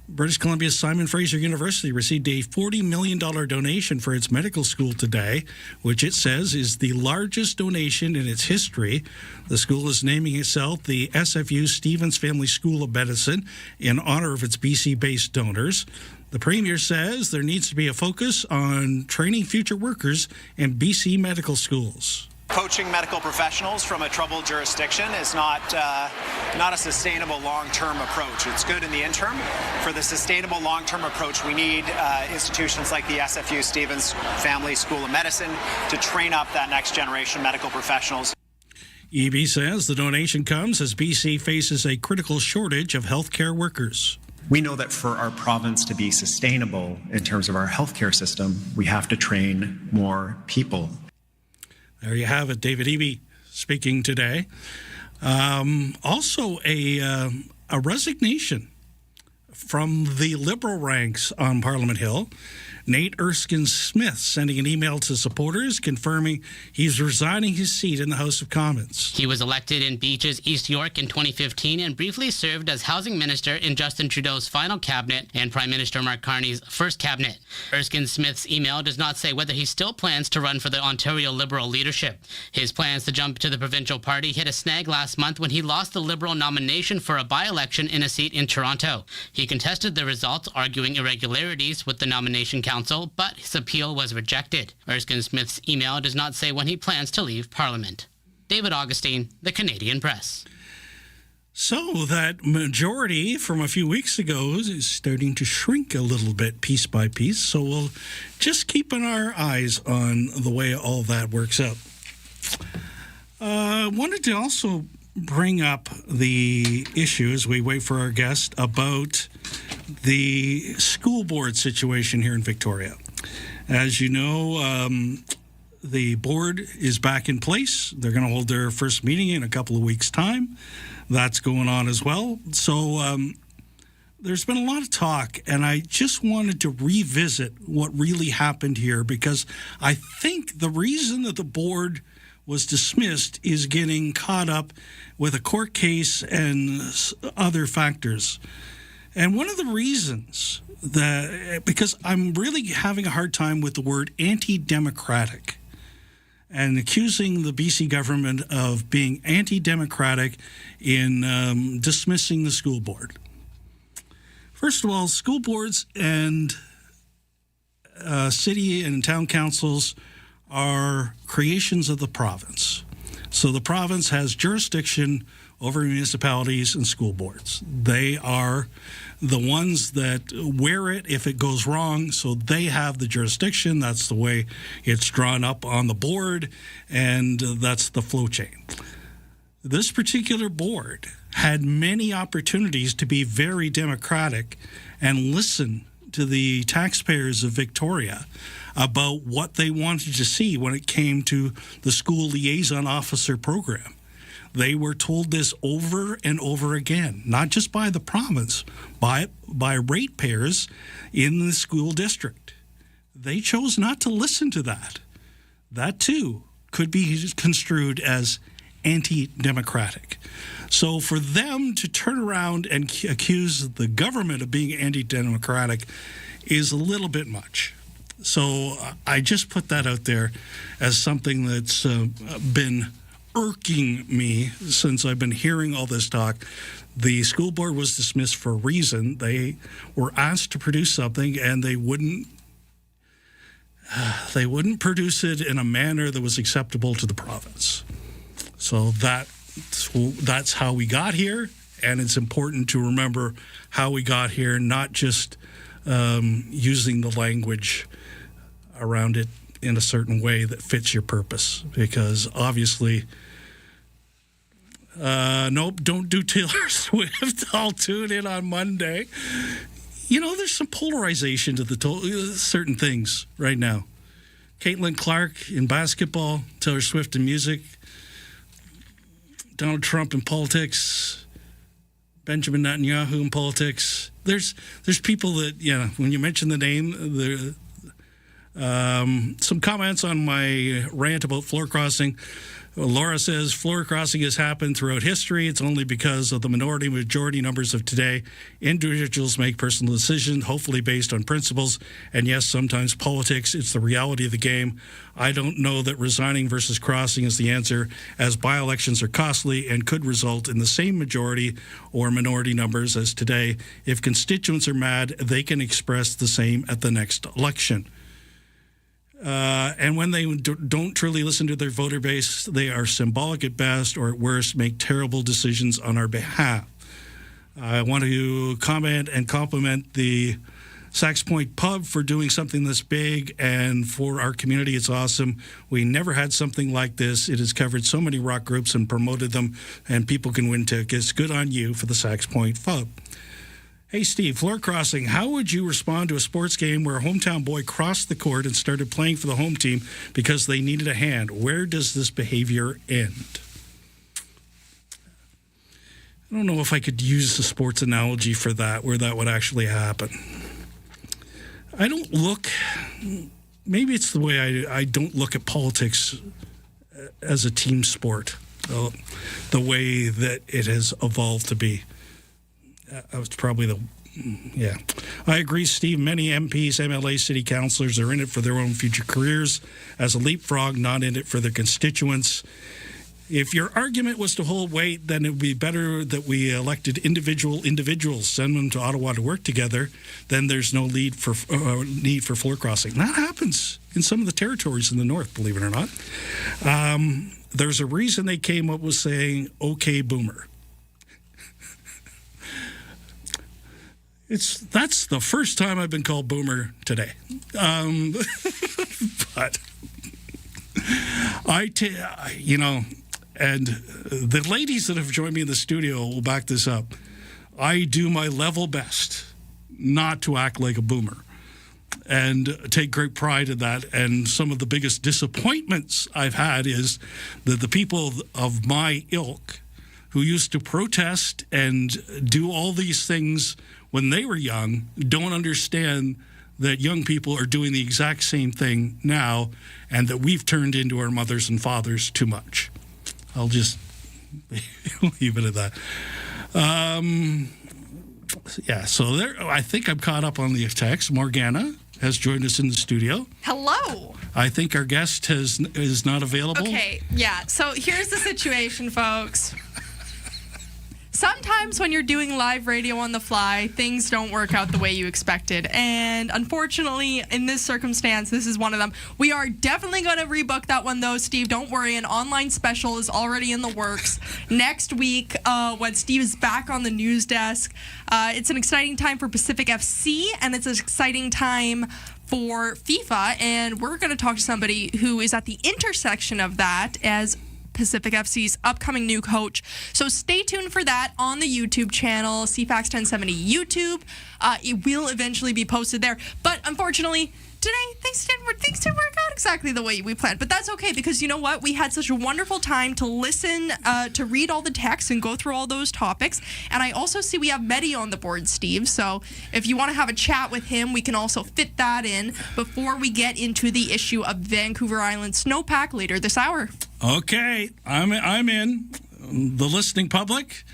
British Columbia's Simon Fraser University received a $40 million donation for its medical school today, which it says is the largest donation in its history. The school is naming itself the SFU Stevens Family School of Medicine in honor of its BC-based donors. The Premier says there needs to be a focus on training future workers in BC medical schools. Poaching medical professionals from a troubled jurisdiction is not a sustainable long-term approach. It's good in the interim. For the sustainable long-term approach, we need institutions like the SFU Stevens Family School of Medicine to train up that next generation medical professionals. EB says the donation comes as BC faces a critical shortage of healthcare workers. We know that for our province to be sustainable in terms of our healthcare system, we have to train more people. There you have it, David Eby speaking today. Also, a resignation from the Liberal ranks on Parliament Hill. Nate Erskine-Smith sending an email to supporters confirming he's resigning his seat in the House of Commons. He was elected in Beaches, East York in 2015 and briefly served as housing minister in Justin Trudeau's final cabinet and Prime Minister Mark Carney's first cabinet. Erskine-Smith's email does not say whether he still plans to run for the Ontario Liberal leadership. His plans to jump to the provincial party hit a snag last month when he lost the Liberal nomination for a by-election in a seat in Toronto. He contested the results, arguing irregularities with the nomination council, but his appeal was rejected. Erskine-Smith's email does not say when he plans to leave Parliament. David Augustine, The Canadian Press. So that majority from a few weeks ago is starting to shrink a little bit piece by piece. So we'll just keep our eyes on the way all that works out. I wanted to also bring up the issue as we wait for our guest about the school board situation here in Victoria. As you know, the board is back in place. They're going to hold their first meeting in a couple of weeks' time. That's going on as well. So there's been a lot of talk, and I just wanted to revisit what really happened here, because I think the reason that the board was dismissed is getting caught up with a court case and other factors. And one of the reasons that, because I'm really having a hard time with the word anti-democratic and accusing the BC government of being anti-democratic in dismissing the school board. First of all, school boards and city and town councils are creations of the province. So the province has jurisdiction over municipalities and school boards. They are the ones that wear it if it goes wrong, so they have the jurisdiction. That's the way it's drawn up on the board, and that's the flow chain. This particular board had many opportunities to be very democratic and listen to the taxpayers of Victoria about what they wanted to see when it came to the school liaison officer program. They were told this over and over again, not just by the province, by ratepayers in the school district. They chose not to listen to that. That, too, could be construed as anti-democratic. So for them to turn around and accuse the government of being anti-democratic is a little bit much. So I just put that out there as something that's been irking me since I've been hearing all this talk. The school board was dismissed for a reason. They were asked to produce something, and they wouldn't produce it in a manner that was acceptable to the province. So that's how we got here, and it's important to remember how we got here, not just using the language around it in a certain way that fits your purpose, because obviously nope, don't do Taylor Swift. I'll tune in on Monday. You know, there's some polarization to the certain things right now. Caitlin Clark in basketball, Taylor Swift in music, Donald Trump in politics, Benjamin Netanyahu in politics. There's people that, when you mention the name, some comments on my rant about floor crossing. Laura says, floor crossing has happened throughout history. It's only because of the majority numbers of today. Individuals make personal decisions, hopefully based on principles. And yes, sometimes politics. It's the reality of the game. I don't know that resigning versus crossing is the answer, as by-elections are costly and could result in the same majority or minority numbers as today. If constituents are mad, they can express the same at the next election. And when they don't truly listen to their voter base, they are symbolic at best, or at worst, make terrible decisions on our behalf. I want to comment and compliment the Sax Point Pub for doing something this big, and for our community, it's awesome. We never had something like this. It has covered so many rock groups and promoted them, and people can win tickets. Good on you for the Sax Point Pub. Hey, Steve, floor crossing, how would you respond to a sports game where a hometown boy crossed the court and started playing for the home team because they needed a hand? Where does this behavior end? I don't know if I could use a sports analogy for that, where that would actually happen. I don't look, maybe it's the way I don't look at politics as a team sport, the way that it has evolved to be. It's probably I agree, Steve. Many MPs, MLA, city councillors are in it for their own future careers as a leapfrog, not in it for their constituents. If your argument was to hold weight, then it would be better that we elected individuals, send them to Ottawa to work together. Then there's no need for floor crossing. That happens in some of the territories in the north, believe it or not. There's a reason they came up with saying, "Okay, boomer." That's the first time I've been called boomer today. But and the ladies that have joined me in the studio will back this up. I do my level best not to act like a boomer, and take great pride in that. And some of the biggest disappointments I've had is that the people of my ilk who used to protest and do all these things when they were young don't understand that young people are doing the exact same thing now, and that we've turned into our mothers and fathers too much. I'll just leave it at that. So there. I think I'm caught up on the text. Morgana has joined us in the studio. Hello. I think our guest is not available. Okay, yeah. So here's the situation, folks. sometimes when you're doing live radio on the fly, things don't work out the way you expected. And unfortunately, in this circumstance, this is one of them. We are definitely going to rebook that one, though, Steve. Don't worry. An online special is already in the works next week when Steve is back on the news desk. It's an exciting time for Pacific FC, and it's an exciting time for FIFA. And we're going to talk to somebody who is at the intersection of that as Pacific FC's upcoming new coach. So stay tuned for that on the YouTube channel, CFAX 1070 YouTube. It will eventually be posted there. But unfortunately, today things didn't work out exactly the way we planned. But that's okay, because you know what? We had such a wonderful time to listen, to read all the texts and go through all those topics. And I also see we have Mehdi on the board, Steve. So if you want to have a chat with him, we can also fit that in before we get into the issue of Vancouver Island snowpack later this hour. Okay, I'm in. The listening public,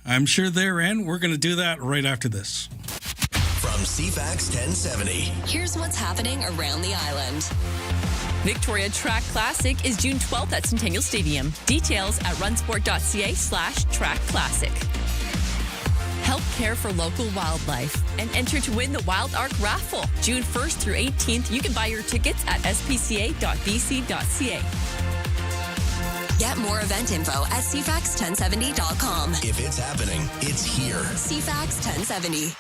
I'm sure they're in. We're going to do that right after this. From CFAX 1070. Here's what's happening around the island. Victoria Track Classic is June 12th at Centennial Stadium. Details at runsport.ca/Track Classic. Help care for local wildlife and enter to win the Wild Arc Raffle. June 1st through 18th, you can buy your tickets at spca.bc.ca. Get more event info at cfax1070.com. If it's happening, it's here. CFAX 1070.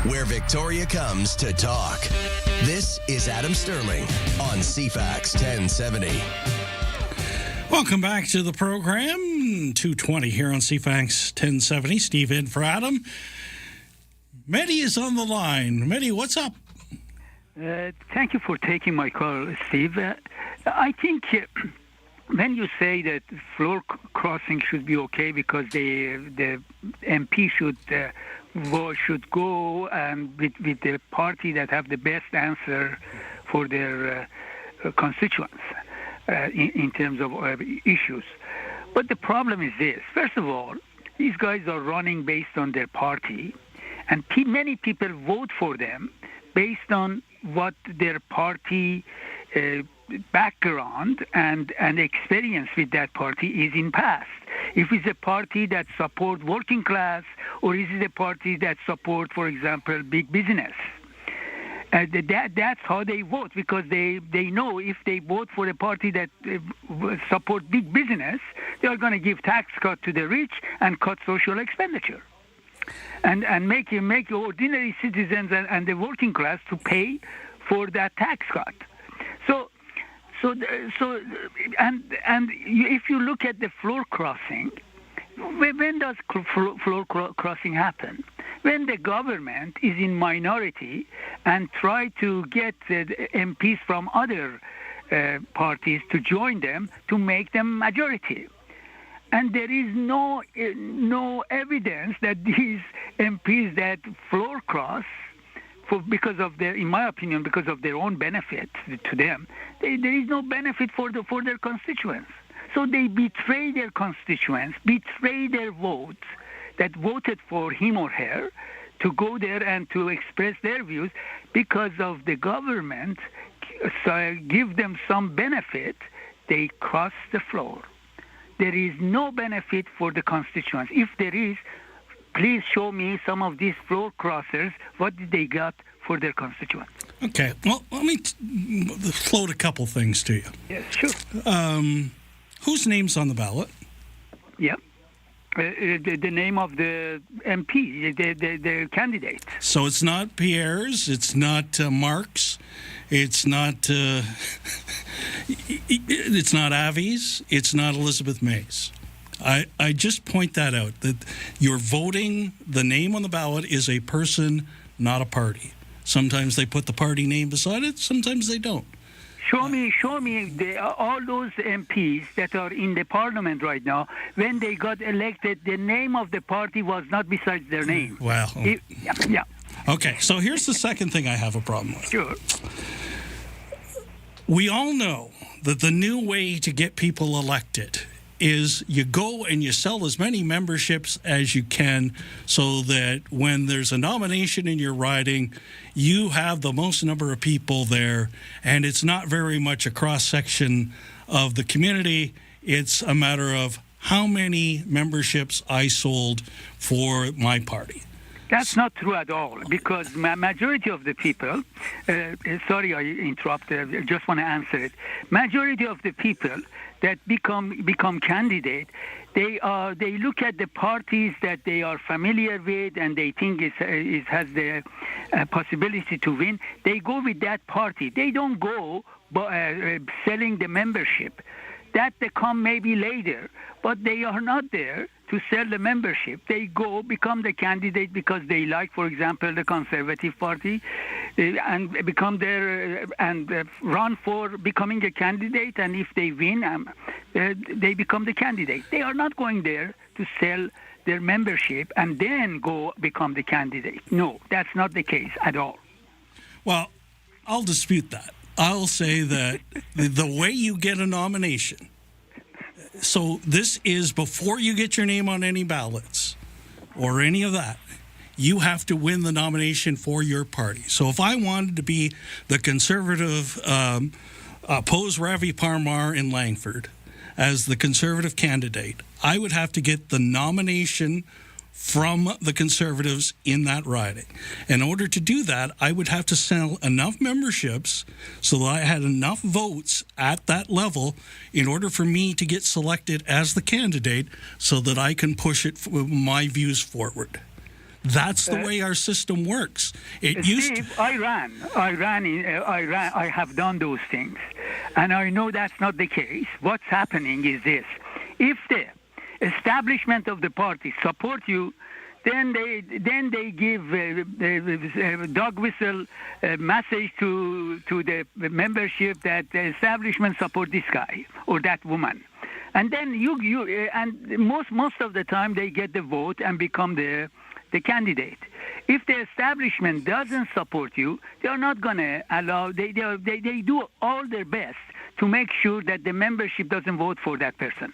where Victoria comes to talk. This is Adam Sterling on CFAX 1070. Welcome back to the program. 2:20 here on CFAX 1070. Steve in for Adam. Mehdi is on the line. Mehdi, what's up? Thank you for taking my call, Steve. I think when you say that floor crossing should be okay because the MP should go with the party that have the best answer for their constituents in terms of issues. But the problem is this. First of all, these guys are running based on their party, and many people vote for them based on what their party background and experience with that party is in past. If it's a party that supports working class, or is it a party that supports, for example, big business? That's how they vote, because they know if they vote for a party that support big business, they are going to give tax cut to the rich and cut social expenditure, and make ordinary citizens and the working class to pay for that tax cut. If you look at the floor crossing, when does floor crossing happen? When the government is in minority and try to get the MPs from other parties to join them to make them majority. And there is no evidence that these MPs that floor cross, because of their, in my opinion, because of their own benefit to them, there is no benefit for their constituents. So they betray their constituents, betray their votes that voted for him or her to go there and to express their views because of the government give them some benefit. They cross the floor. There is no benefit for the constituents. If there is, please show me some of these floor crossers. What did they got for their constituents? Okay, well, let me float a couple things to you. Yes, sure. Whose name's on the ballot? Yeah. The name of the MP, the candidate. So it's not Pierre's, it's not Mark's, it's not Avi's, it's not Elizabeth May's. I just point that out, that you're voting, the name on the ballot is a person, not a party. Sometimes they put the party name beside it, sometimes they don't. Show me all those MPs that are in the parliament right now, when they got elected, the name of the party was not besides their name. Wow. Yeah. Okay, so here's the second thing I have a problem with. Sure. We all know that the new way to get people elected is you go and you sell as many memberships as you can so that when there's a nomination in your riding, you have the most number of people there, and it's not very much a cross-section of the community. It's a matter of how many memberships I sold for my party. That's not true at all, because majority of the people, sorry I interrupted, I just want to answer it. Majority of the people that become candidate, they look at the parties that they are familiar with and they think it has the possibility to win. They go with that party. They don't go selling the membership. That they come maybe later, but they are not there to sell the membership. They go become the candidate because they like, for example, the Conservative Party, and become there and run for becoming a candidate. And if they win, they become the candidate. They are not going there to sell their membership and then go become the candidate. No, that's not the case at all. Well, I'll dispute that. I'll say that the way you get a nomination, so this is before you get your name on any ballots or any of that, you have to win the nomination for your party. So if I wanted to be the Conservative, oppose Ravi Parmar in Langford as the Conservative candidate, I would have to get the nomination from the Conservatives in that riding. In order to do that, I would have to sell enough memberships so that I had enough votes at that level in order for me to get selected as the candidate so that I can push my views forward. That's the way our system works. It used Steve, I have done those things, and I know that's not the case. What's happening is this: if the establishment of the party support you, then they give dog whistle message to the membership that the establishment support this guy or that woman, and then and most of the time they get the vote and become the candidate. If the establishment doesn't support you, they are not going to allow. They do all their best to make sure that the membership doesn't vote for that person.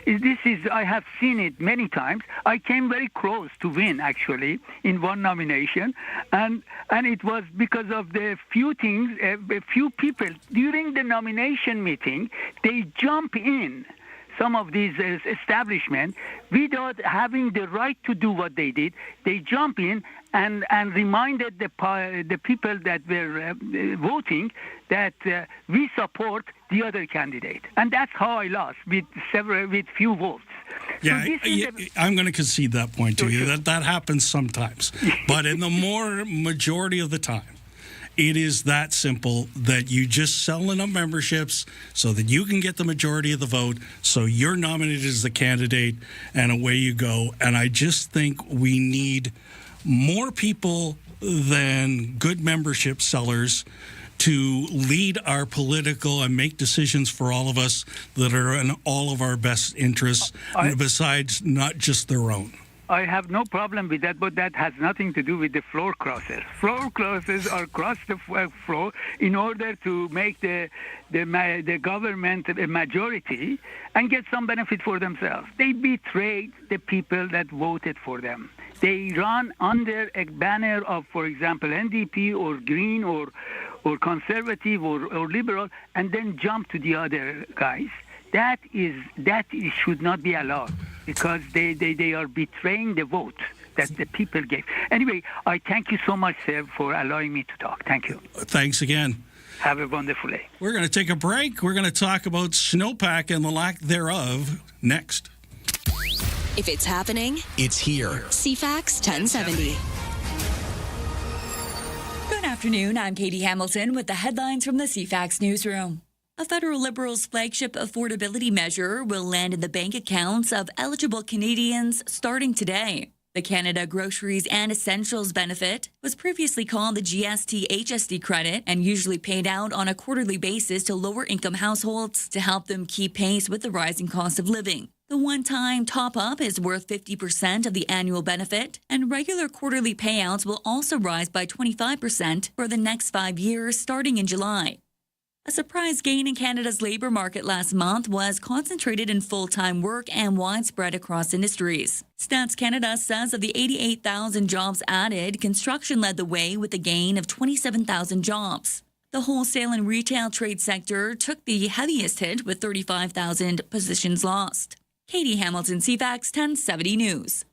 I have seen it many times. I came very close to win, actually, in one nomination, and it was because of the few things, a few people during the nomination meeting, they jump in. Some of these establishments, without having the right to do what they did, they jump in and reminded the people that were voting that we support the other candidate, and that's how I lost with few votes. Yeah, I'm going to concede that point to you. That happens sometimes, but in the majority of the time, it is that simple, that you just sell enough memberships so that you can get the majority of the vote, so you're nominated as the candidate, and away you go. And I just think we need more people than good membership sellers to lead our political and make decisions for all of us that are in all of our best interests, besides not just their own. I have no problem with that, but that has nothing to do with the floor crossers. Floor crossers are across the floor in order to make the government a majority and get some benefit for themselves. They betrayed the people that voted for them. They run under a banner of, for example, NDP or Green or Conservative or Liberal, and then jump to the other guys. That should not be allowed, because they are betraying the vote that the people gave. Anyway, I thank you so much, sir, for allowing me to talk. Thank you. Thanks again. Have a wonderful day. We're going to take a break. We're going to talk about snowpack and the lack thereof next. If it's happening, it's here. CFAX 1070. Good afternoon. I'm Katie Hamilton with the headlines from the CFAX newsroom. A federal Liberals' flagship affordability measure will land in the bank accounts of eligible Canadians starting today. The Canada Groceries and Essentials benefit was previously called the GST-HST credit and usually paid out on a quarterly basis to lower-income households to help them keep pace with the rising cost of living. The one-time top-up is worth 50% of the annual benefit, and regular quarterly payouts will also rise by 25% for the next 5 years starting in July. A surprise gain in Canada's labour market last month was concentrated in full-time work and widespread across industries. Stats Canada says of the 88,000 jobs added, construction led the way with a gain of 27,000 jobs. The wholesale and retail trade sector took the heaviest hit with 35,000 positions lost. Katie Hamilton, CFAX 1070 News.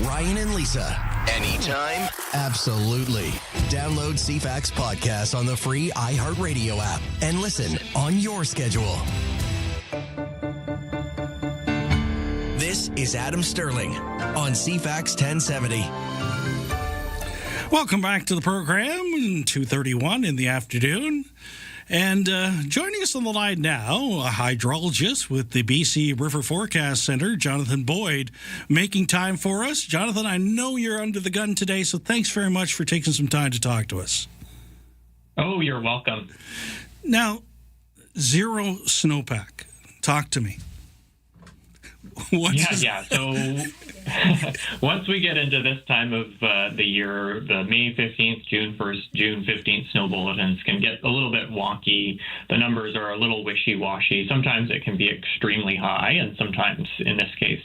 Ryan and Lisa. Anytime? Absolutely. Download CFAX podcast on the free iHeartRadio app and listen on your schedule. This is Adam Sterling on CFAX 1070. Welcome back to the program, 2:31 in the afternoon. And joining us on the line now, a hydrologist with the BC River Forecast Center, Jonathan Boyd, making time for us. Jonathan, I know you're under the gun today, so thanks very much for taking some time to talk to us. Oh, you're welcome. Now, zero snowpack. Talk to me. Yeah. So once we get into this time of the year, the May 15th, June 1st, June 15th snow bulletins can get a little bit wonky. The numbers are a little wishy-washy. Sometimes it can be extremely high, and sometimes, in this case,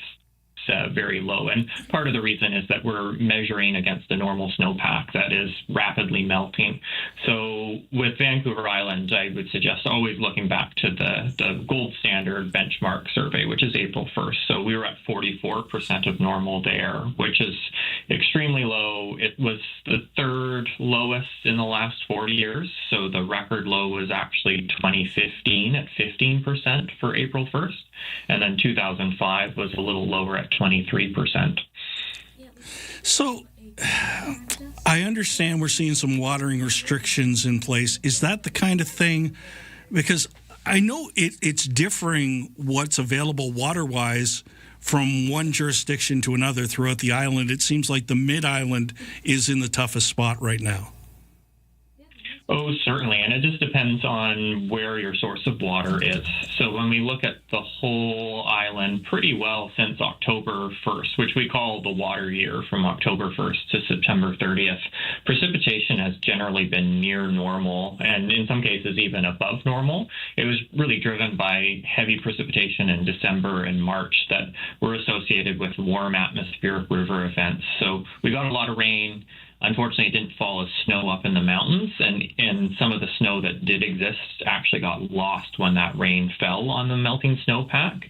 very low. And part of the reason is that we're measuring against a normal snowpack that is rapidly melting. So with Vancouver Island, I would suggest always looking back to the gold standard benchmark survey, which is April 1st. So we were at 44% of normal there, which is extremely low. It was the third lowest in the last 40 years. So the record low was actually 2015 at 15% for April 1st. And then 2005 was a little lower at 23%. So I understand we're seeing some watering restrictions in place. Is that the kind of thing? Because I know it's differing what's available water-wise from one jurisdiction to another throughout the island. It seems like the Mid-Island is in the toughest spot right now. Oh, certainly. And it just depends on where your source of water is. So when we look at the whole island pretty well since October 1st, which we call the water year from October 1st to September 30th, precipitation has generally been near normal and in some cases even above normal. It was really driven by heavy precipitation in December and March that were associated with warm atmospheric river events. So we got a lot of rain. Unfortunately, it didn't fall as snow up in the mountains, and some of the snow that did exist actually got lost when that rain fell on the melting snowpack.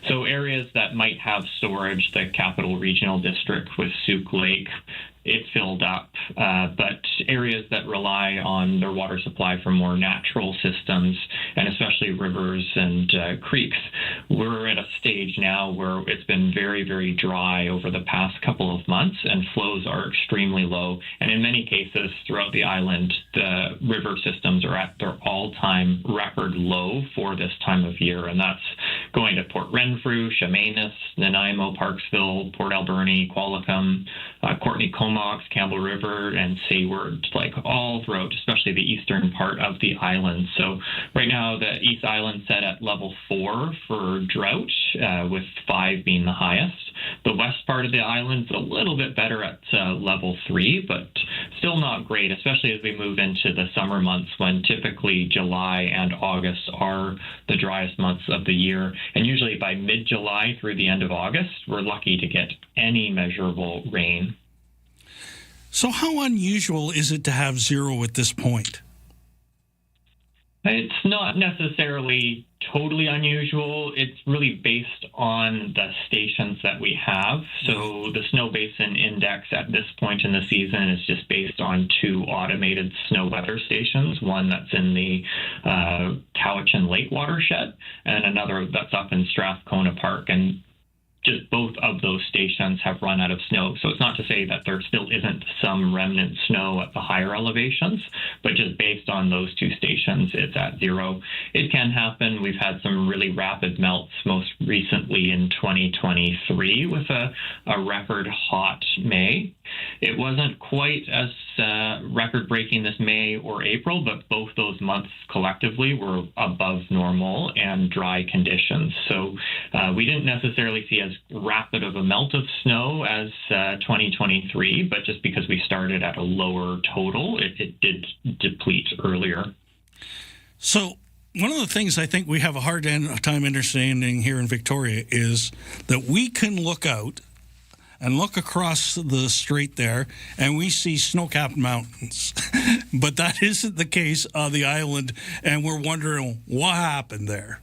So areas that might have storage, the Capital Regional District with Souk Lake, it filled up, but areas that rely on their water supply from more natural systems, and especially rivers and creeks, we're at a stage now where it's been very, very dry over the past couple of months, and flows are extremely low. And in many cases throughout the island, the river systems are at their all-time record low for this time of year, and that's going to Port Renfrew, Chemainus, Nanaimo, Parksville, Port Alberni, Qualicum, Courtenay Comox, Campbell River, and Sayward, like all throughout, especially the eastern part of the island. So right now, the East Island set at level 4 for drought, with 5 being the highest. The west part of the island is a little bit better at level 3, but still not great, especially as we move into the summer months when typically July and August are the driest months of the year. And usually by mid-July through the end of August, we're lucky to get any measurable rain. So how unusual is it to have zero at this point? It's not necessarily totally unusual. It's really based on the stations that we have. So the Snow Basin Index at this point in the season is just based on 2 automated snow weather stations, one that's in the Cowichan Lake watershed and another that's up in Strathcona Park. And just both of those stations have run out of snow. So it's not to say that there still isn't some remnant snow at the higher elevations, but just based on those 2 stations, it's at zero. It can happen. We've had some really rapid melts, most recently in 2023 with a record hot May. It wasn't quite as record-breaking this May or April, but both those months collectively were above normal and dry conditions. So we didn't necessarily see as rapid of a melt of snow as 2023, but just because we started at a lower total, it did deplete earlier. So one of the things I think we have a hard time understanding here in Victoria is that we can look out and look across the strait there, and we see snow-capped mountains. But that isn't the case on the island, and we're wondering what happened there.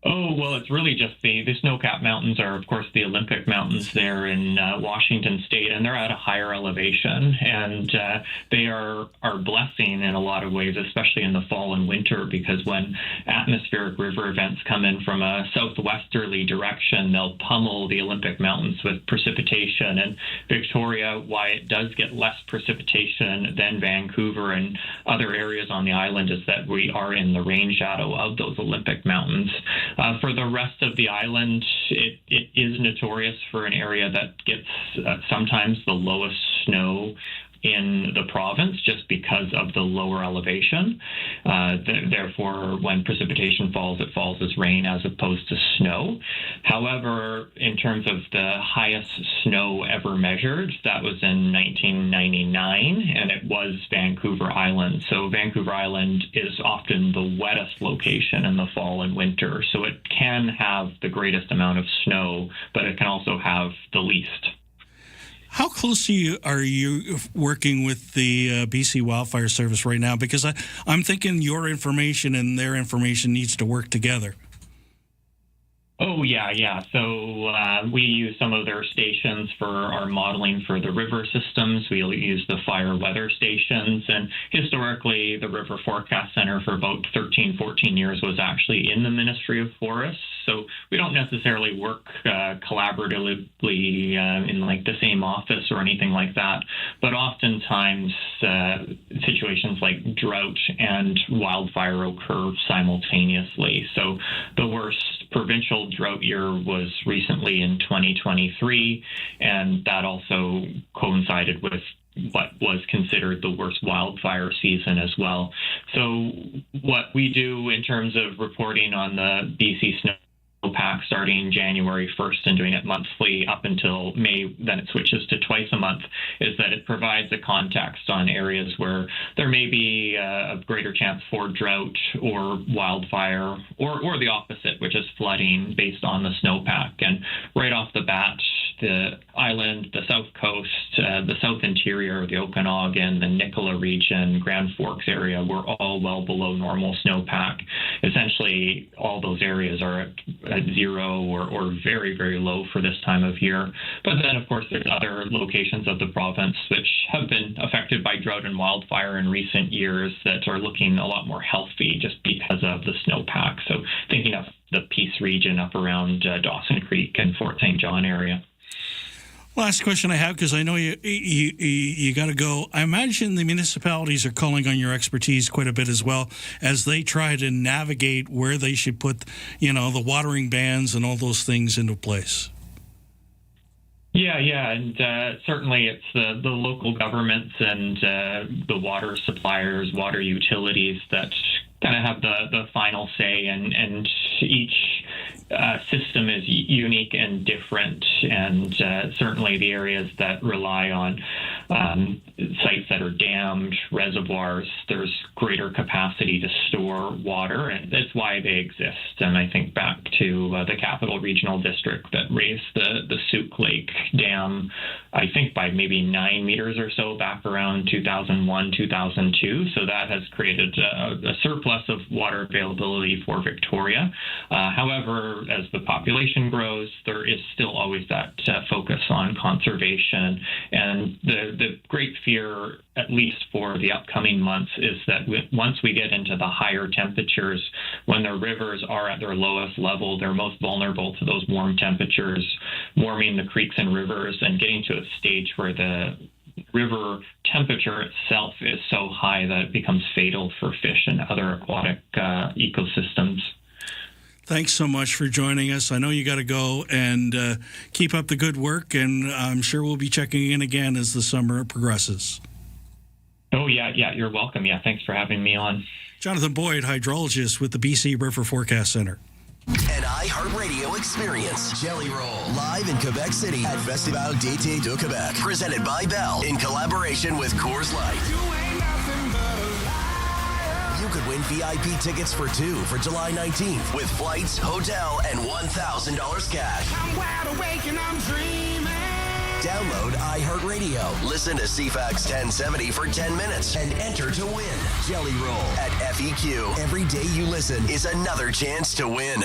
Oh, well, it's really just the snow-capped mountains are, of course, the Olympic Mountains there in Washington State, and they're at a higher elevation, and they are our blessing in a lot of ways, especially in the fall and winter, because when atmospheric river events come in from a southwesterly direction, they'll pummel the Olympic Mountains with precipitation. And Victoria, why it does get less precipitation than Vancouver and other areas on the island, is that we are in the rain shadow of those Olympic Mountains. For the rest of the island, it is notorious for an area that gets sometimes the lowest snow in the province just because of the lower elevation. Therefore, when precipitation falls, it falls as rain as opposed to snow. However, in terms of the highest snow ever measured, that was in 1999, and it was Vancouver Island. So Vancouver Island is often the wettest location in the fall and winter. So it can have the greatest amount of snow, but it can also have the least. How close are you working with the BC Wildfire Service right now? Because I'm thinking your information and their information needs to work together. Oh, yeah. So we use some of their stations for our modeling for the river systems. We'll use the fire weather stations. And historically, the River Forecast Center for about 13, 14 years was actually in the Ministry of Forests. So we don't necessarily work collaboratively in like the same office or anything like that. But oftentimes, situations like drought and wildfire occur simultaneously. So the worst provincial drought year was recently in 2023, and that also coincided with what was considered the worst wildfire season as well. So what we do in terms of reporting on the BC snowpack starting January 1st and doing it monthly up until May, then it switches to twice a month, is that it provides a context on areas where there may be a greater chance for drought or wildfire or the opposite, which is flooding based on the snowpack. And right off the bat, the island, the south coast, the south interior, the Okanagan, the Nicola region, Grand Forks area, we're all well below normal snowpack. Essentially, all those areas are at zero or very, very low for this time of year. But then, of course, there's other locations of the province which have been affected by drought and wildfire in recent years that are looking a lot more healthy just because of the snowpack. So thinking of the Peace region up around Dawson Creek and Fort St. John area. Last question I have, because I know you got to go. I imagine the municipalities are calling on your expertise quite a bit as well as they try to navigate where they should put, the watering bans and all those things into place. Yeah, and certainly it's the local governments and the water suppliers, water utilities that kind of have the final say, and each system is unique and different, and certainly the areas that rely on sites that are dammed, reservoirs, there's greater capacity to store water, and that's why they exist. And I think back to the Capital Regional District that raised the Souk Lake Dam, I think by maybe 9 meters or so back around 2001, 2002. So that has created a surplus of water availability for Victoria. However, as the population grows, there is still always that focus on conservation. And the great fear, at least for the upcoming months, is that once we get into the higher temperatures, when the rivers are at their lowest level, they're most vulnerable to those warm temperatures, warming the creeks and rivers, and getting to a stage where the river temperature itself is so high that it becomes fatal for fish and other aquatic ecosystems. Thanks so much for joining us. I know you got to go, and keep up the good work, and I'm sure we'll be checking in again as the summer progresses. Oh, yeah, you're welcome. Yeah, thanks for having me on. Jonathan Boyd, hydrologist with the BC River Forecast Center. An iHeartRadio experience. Jelly Roll, live in Quebec City at Festival d'été de Québec. Presented by Bell in collaboration with Coors Light. You could win VIP tickets for 2 for July 19th with flights, hotel, and $1,000 cash. I'm wide awake and I'm dreaming. Download iHeartRadio. Listen to CFAX 1070 for 10 minutes and enter to win. Jelly Roll at FEQ. Every day you listen is another chance to win.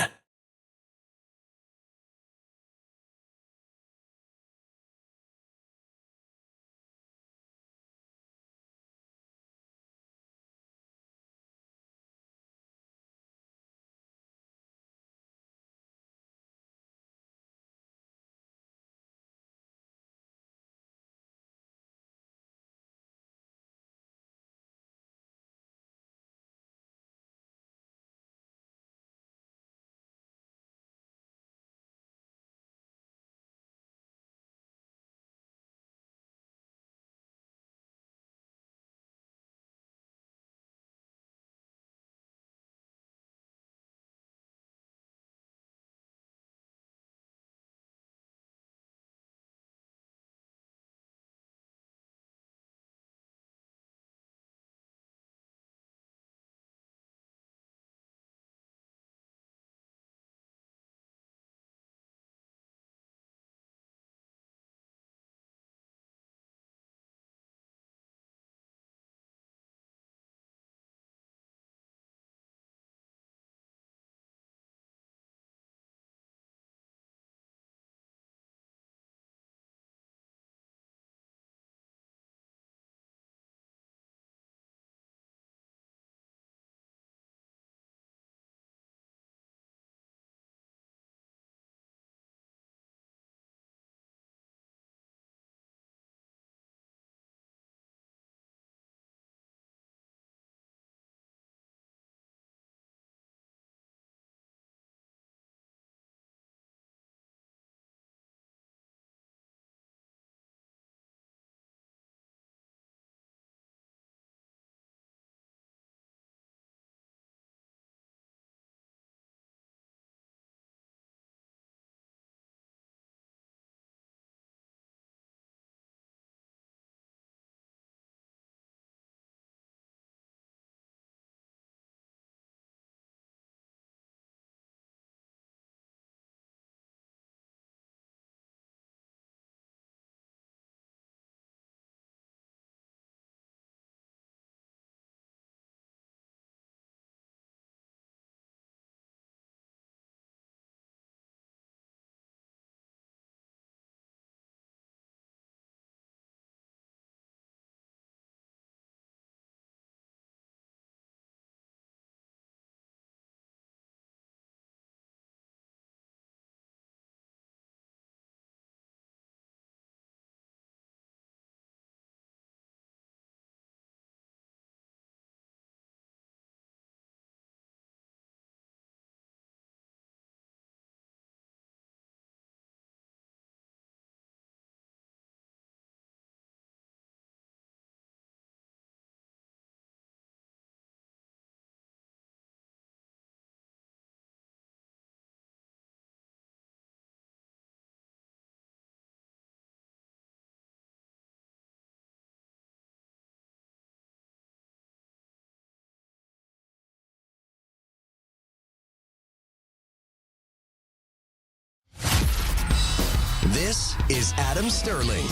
This is Adam Sterling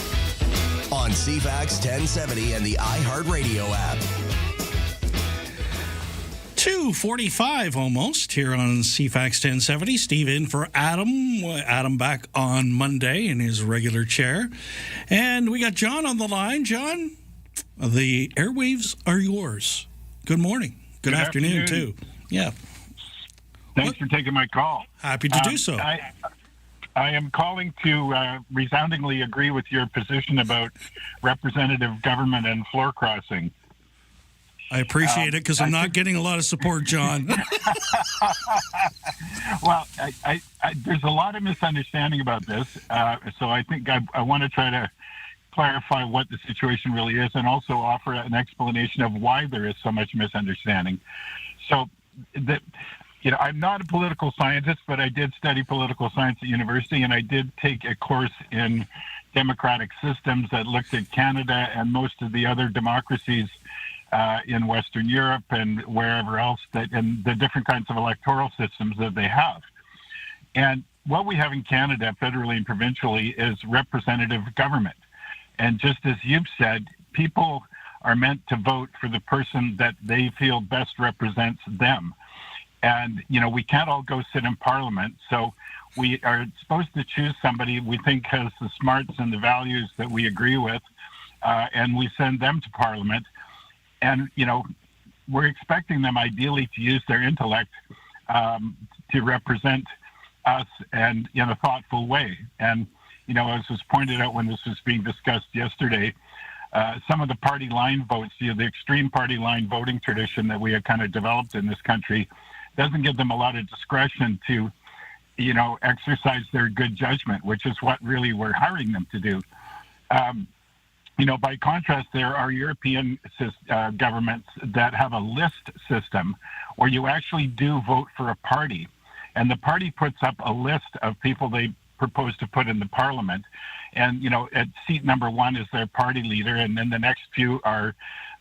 on CFAX 1070 and the iHeartRadio app. 2:45 almost here on CFAX 1070. Steve in for Adam. Adam back on Monday in his regular chair. And we got John on the line. John, the airwaves are yours. Good morning. Good afternoon, too. Yeah. Thanks for taking my call. Happy to do so. I am calling to resoundingly agree with your position about representative government and floor crossing. I appreciate it because I'm not getting a lot of support, John. Well, there's a lot of misunderstanding about this, so I think I want to try to clarify what the situation really is and also offer an explanation of why there is so much misunderstanding. So, I'm not a political scientist, but I did study political science at university, and I did take a course in democratic systems that looked at Canada and most of the other democracies in Western Europe and wherever else, and the different kinds of electoral systems that they have. And what we have in Canada, federally and provincially, is representative government. And just as you've said, people are meant to vote for the person that they feel best represents them. And, we can't all go sit in Parliament. So we are supposed to choose somebody we think has the smarts and the values that we agree with, and we send them to Parliament. And, we're expecting them ideally to use their intellect to represent us and in a thoughtful way. And, as was pointed out when this was being discussed yesterday, some of the party line votes, the extreme party line voting tradition that we have kind of developed in this country doesn't give them a lot of discretion to, exercise their good judgment, which is what really we're hiring them to do. By contrast, there are European governments that have a list system where you actually do vote for a party, and the party puts up a list of people they propose to put in the parliament. And, at seat number one is their party leader, and then the next few are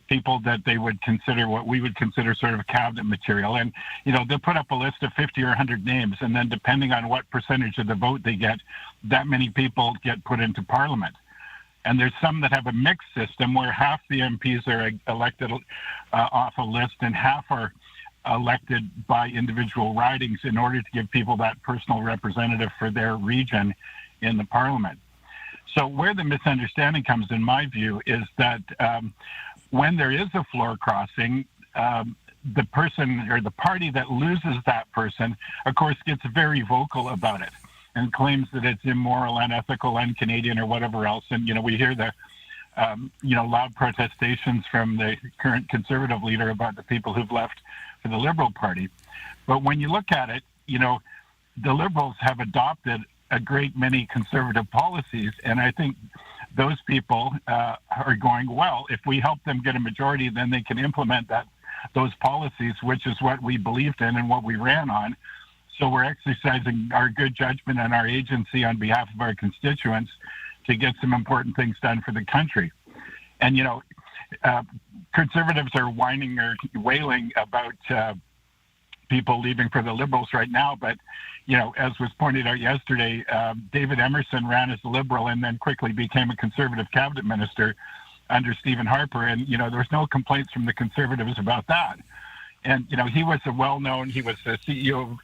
people that they would consider what we would consider sort of cabinet material. And, they'll put up a list of 50 or 100 names, and then depending on what percentage of the vote they get, that many people get put into parliament. And there's some that have a mixed system where half the MPs are elected off a list and half are elected by individual ridings in order to give people that personal representative for their region in the parliament. So where the misunderstanding comes, in my view, is that when there is a floor crossing, the person or the party that loses that person, of course, gets very vocal about it and claims that it's immoral, unethical, un-Canadian, or whatever else. And, we hear the, loud protestations from the current Conservative leader about the people who've left for the Liberal Party. But when you look at it, the Liberals have adopted a great many Conservative policies, and I think those people are going, well, if we help them get a majority, then they can implement those policies, which is what we believed in and what we ran on. So we're exercising our good judgment and our agency on behalf of our constituents to get some important things done for the country. And, Conservatives are whining or wailing about people leaving for the Liberals right now. But, as was pointed out yesterday, David Emerson ran as a Liberal and then quickly became a Conservative cabinet minister under Stephen Harper. And, there was no complaints from the Conservatives about that. And, he was he was the CEO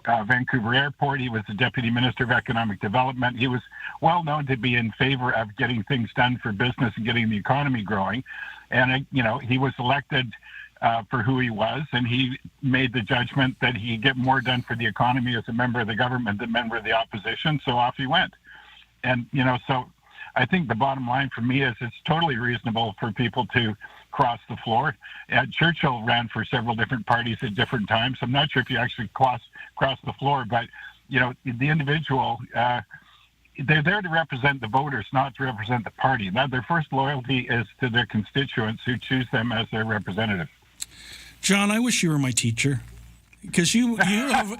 of Vancouver Airport. He was the Deputy Minister of Economic Development. He was well known to be in favor of getting things done for business and getting the economy growing. And, he was elected for who he was, and he made the judgment that he'd get more done for the economy as a member of the government than member of the opposition, so off he went. And, so I think the bottom line for me is it's totally reasonable for people to cross the floor. Churchill ran for several different parties at different times. I'm not sure if you actually cross the floor, but, the individual, they're there to represent the voters, not to represent the party. Now, their first loyalty is to their constituents who choose them as their representative. John, I wish you were my teacher, because you have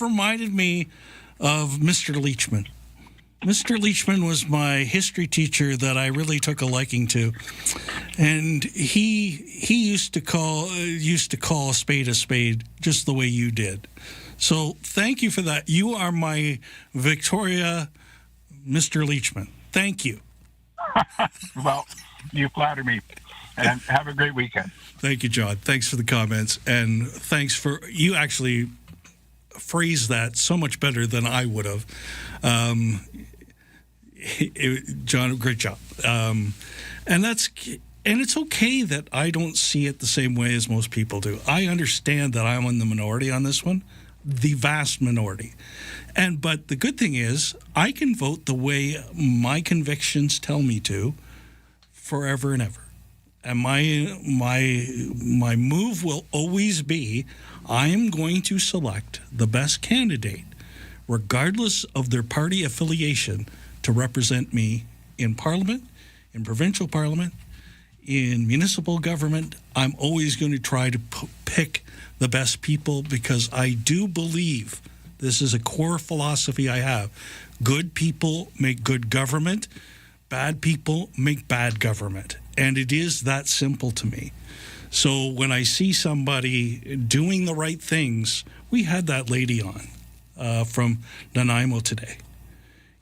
reminded me of Mr. Leachman. Mr. Leachman was my history teacher that I really took a liking to, and he used to call a spade just the way you did. So thank you for that. You are my Victoria Mr. Leachman. Thank you. Well, you flatter me. And have a great weekend. Thank you, John. Thanks for the comments. And thanks for, you actually phrased that so much better than I would have. John, great job. And it's okay that I don't see it the same way as most people do. I understand that I'm in the minority on this one, the vast minority. But the good thing is I can vote the way my convictions tell me to forever and ever. And my move will always be, I am going to select the best candidate, regardless of their party affiliation, to represent me in Parliament, in provincial Parliament, in municipal government. I'm always going to try to pick the best people because I do believe, this is a core philosophy I have, good people make good government, bad people make bad government. And it is that simple to me. So when I see somebody doing the right things, we had that lady on from Nanaimo today.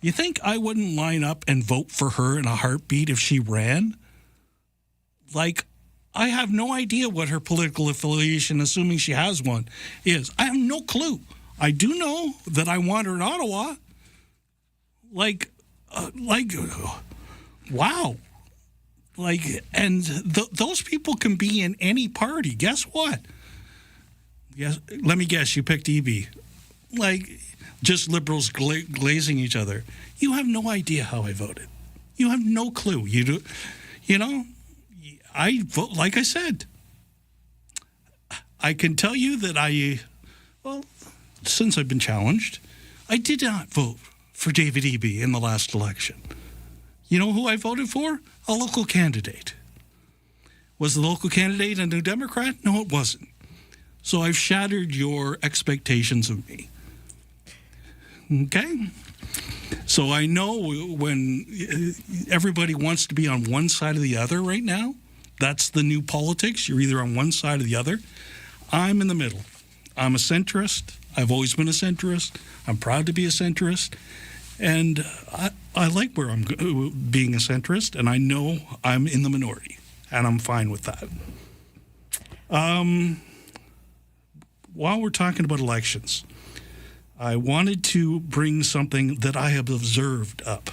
You think I wouldn't line up and vote for her in a heartbeat if she ran? Like, I have no idea what her political affiliation, assuming she has one, is. I have no clue. I do know that I want her in Ottawa. Wow. Those people can be in any party. Guess what? Yes, let me guess, you picked EB. Just liberals glazing each other. You have no idea how I voted. You have no clue. I vote, like I said. I can tell you that since I've been challenged, I did not vote for David Eby in the last election. You know who I voted for? A local candidate. Was the local candidate a New Democrat? No, it wasn't. So I've shattered your expectations of me. Okay? So I know when everybody wants to be on one side or the other right now, that's the new politics. You're either on one side or the other. I'm in the middle. I'm a centrist. I've always been a centrist. I'm proud to be a centrist. And I like where I'm being a centrist, and I know I'm in the minority, and I'm fine with that. While we're talking about elections, I wanted to bring something that I have observed up.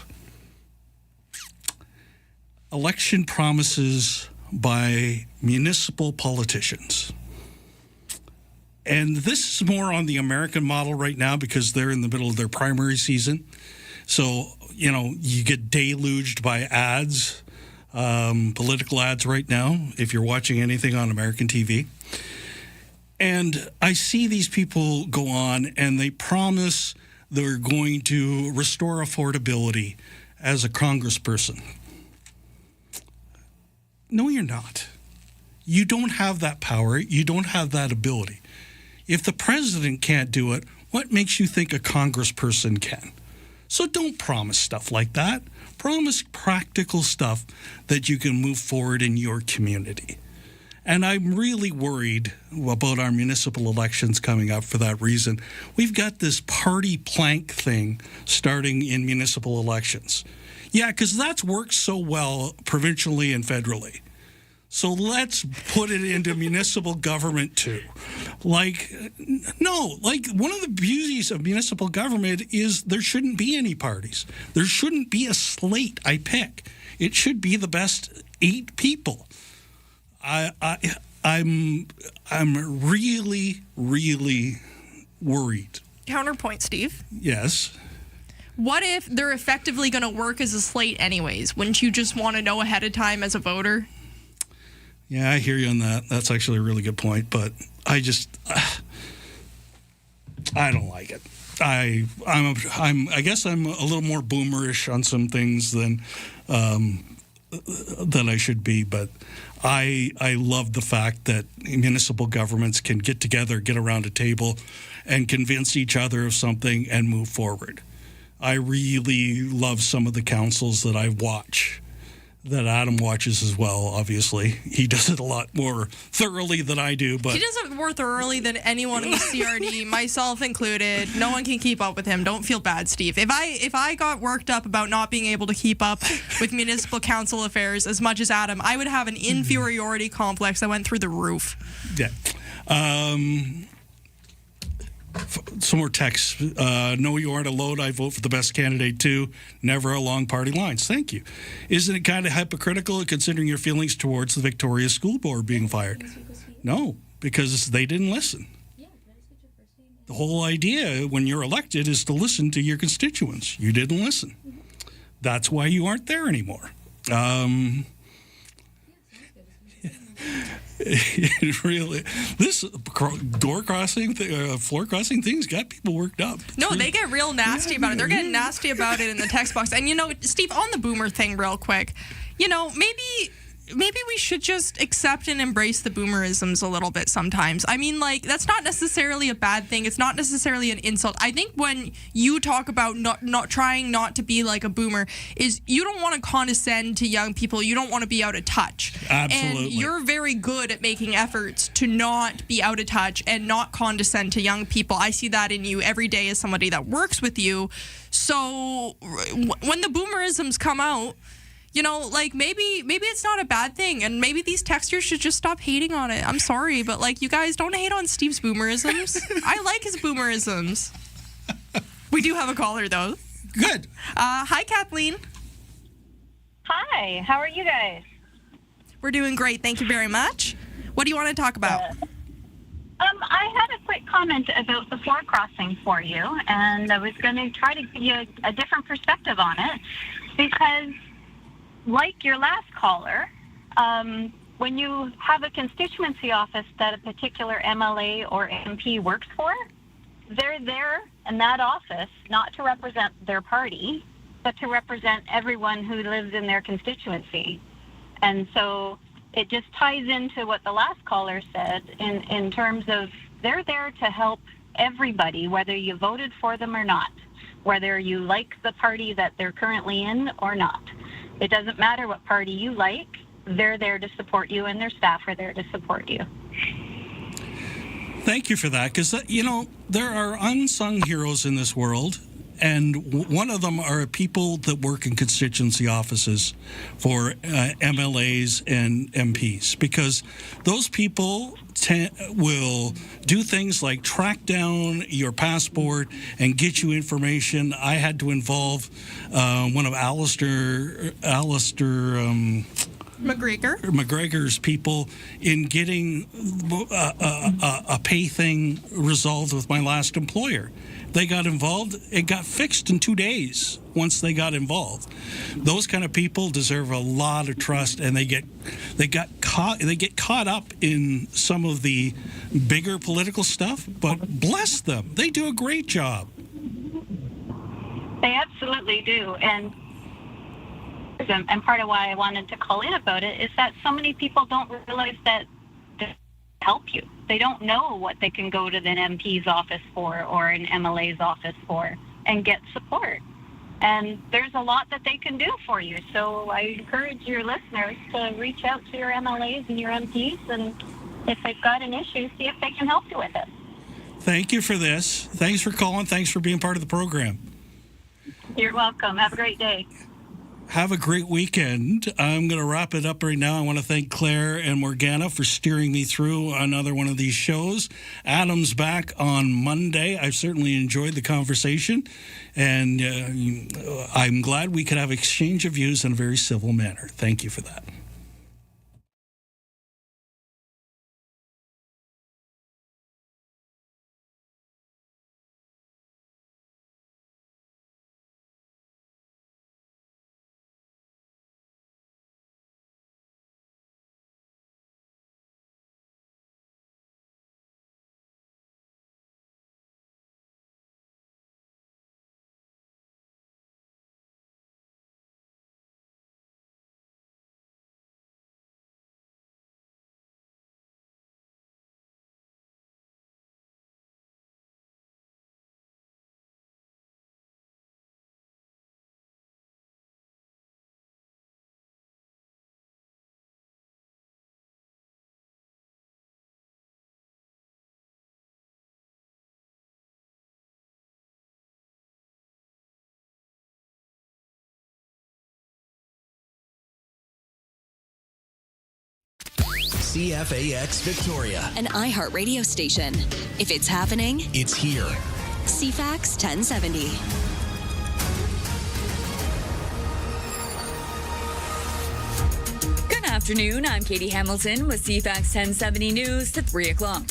Election promises by municipal politicians. And this is more on the American model right now because they're in the middle of their primary season. So, you get deluged by ads, political ads right now, if you're watching anything on American TV. And I see these people go on and they promise they're going to restore affordability as a congressperson. No, you're not. You don't have that power. You don't have that ability. If the president can't do it, what makes you think a congressperson can? So don't promise stuff like that. Promise practical stuff that you can move forward in your community. And I'm really worried about our municipal elections coming up for that reason. We've got this party plank thing starting in municipal elections. Yeah, because that's worked so well provincially and federally. So let's put it into municipal government too. One of the beauties of municipal government is there shouldn't be any parties. There shouldn't be a slate I pick. It should be the best 8 people. I'm really, really worried. Counterpoint, Steve. Yes. What if they're effectively going to work as a slate anyways? Wouldn't you just want to know ahead of time as a voter? Yeah, I hear you on that. That's actually a really good point, but I don't like it. I guess I'm a little more boomerish on some things than I should be, but I love the fact that municipal governments can get together, get around a table, and convince each other of something and move forward. I really love some of the councils that I watch that Adam watches as well, obviously. He does it a lot more thoroughly than I do, but He does it more thoroughly than anyone in the CRD, myself included. No one can keep up with him. Don't feel bad, Steve. If I got worked up about not being able to keep up with municipal council affairs as much as Adam, I would have an inferiority complex that went through the roof. yeah. Some more texts. No, you aren't alone. I vote for the best candidate too. Never along party lines. Thank you. Isn't it kind of hypocritical considering your feelings towards the Victoria School Board being fired? No, because they didn't listen. The whole idea when you're elected is to listen to your constituents. You didn't listen. That's why you aren't there anymore. It really, this floor crossing things got people worked up. No, they get real nasty about it. They're getting nasty about it in the text box. And, Steve, on the boomer thing real quick, maybe we should just accept and embrace the boomerisms a little bit sometimes. I mean, that's not necessarily a bad thing. It's not necessarily an insult. I think when you talk about not trying not to be like a boomer is you don't want to condescend to young people. You don't want to be out of touch. Absolutely. And you're very good at making efforts to not be out of touch and not condescend to young people. I see that in you every day as somebody that works with you. So when the boomerisms come out, maybe it's not a bad thing, and maybe these texters should just stop hating on it. I'm sorry, but you guys don't hate on Steve's boomerisms. I like his boomerisms. We do have a caller though. Good. Hi, Kathleen. Hi. How are you guys? We're doing great. Thank you very much. What do you want to talk about? I had a quick comment about the floor crossing for you, and I was going to try to give you a different perspective on it, because like your last caller, when you have a constituency office that a particular MLA or MP works for, they're there in that office not to represent their party, but to represent everyone who lives in their constituency. And so it just ties into what the last caller said in terms of they're there to help everybody, whether you voted for them or not, whether you like the party that they're currently in or not. It doesn't matter what party you like, they're there to support you, and their staff are there to support you. Thank you for that, because, there are unsung heroes in this world, and one of them are people that work in constituency offices for MLAs and MPs, because those people will do things like track down your passport and get you information. I had to involve one of Alistair McGregor's people in getting a pay thing resolved with my last employer. They got involved. It got fixed in 2 days once they got involved. Those kind of people deserve a lot of trust, and they get caught up in some of the bigger political stuff. But bless them, they do a great job. They absolutely do, and part of why I wanted to call in about it is that so many people don't realize that they help you. They don't know what they can go to an MP's office for or an MLA's office for and get support. And there's a lot that they can do for you. So I encourage your listeners to reach out to your MLAs and your MPs, and if they've got an issue, see if they can help you with it. Thank you for this. Thanks for calling. Thanks for being part of the program. You're welcome. Have a great day. Have a great weekend. I'm going to wrap it up right now. I want to thank Claire and Morgana for steering me through another one of these shows. Adam's back on Monday. I've certainly enjoyed the conversation, and I'm glad we could have exchange of views in a very civil manner. Thank you for that. CFAX Victoria. An iHeart radio station. If it's happening, It's here. CFAX 1070. Good afternoon. I'm Katie Hamilton with CFAX 1070 News at 3 o'clock.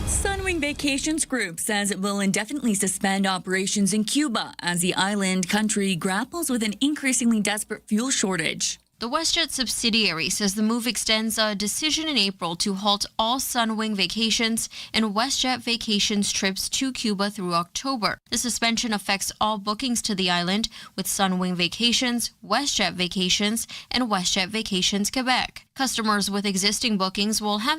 Sunwing Vacations Group says it will indefinitely suspend operations in Cuba as the island country grapples with an increasingly desperate fuel shortage. The WestJet subsidiary says the move extends a decision in April to halt all Sunwing Vacations and WestJet Vacations trips to Cuba through October. The suspension affects all bookings to the island, with Sunwing Vacations, WestJet Vacations, and WestJet Vacations Quebec. Customers with existing bookings will have the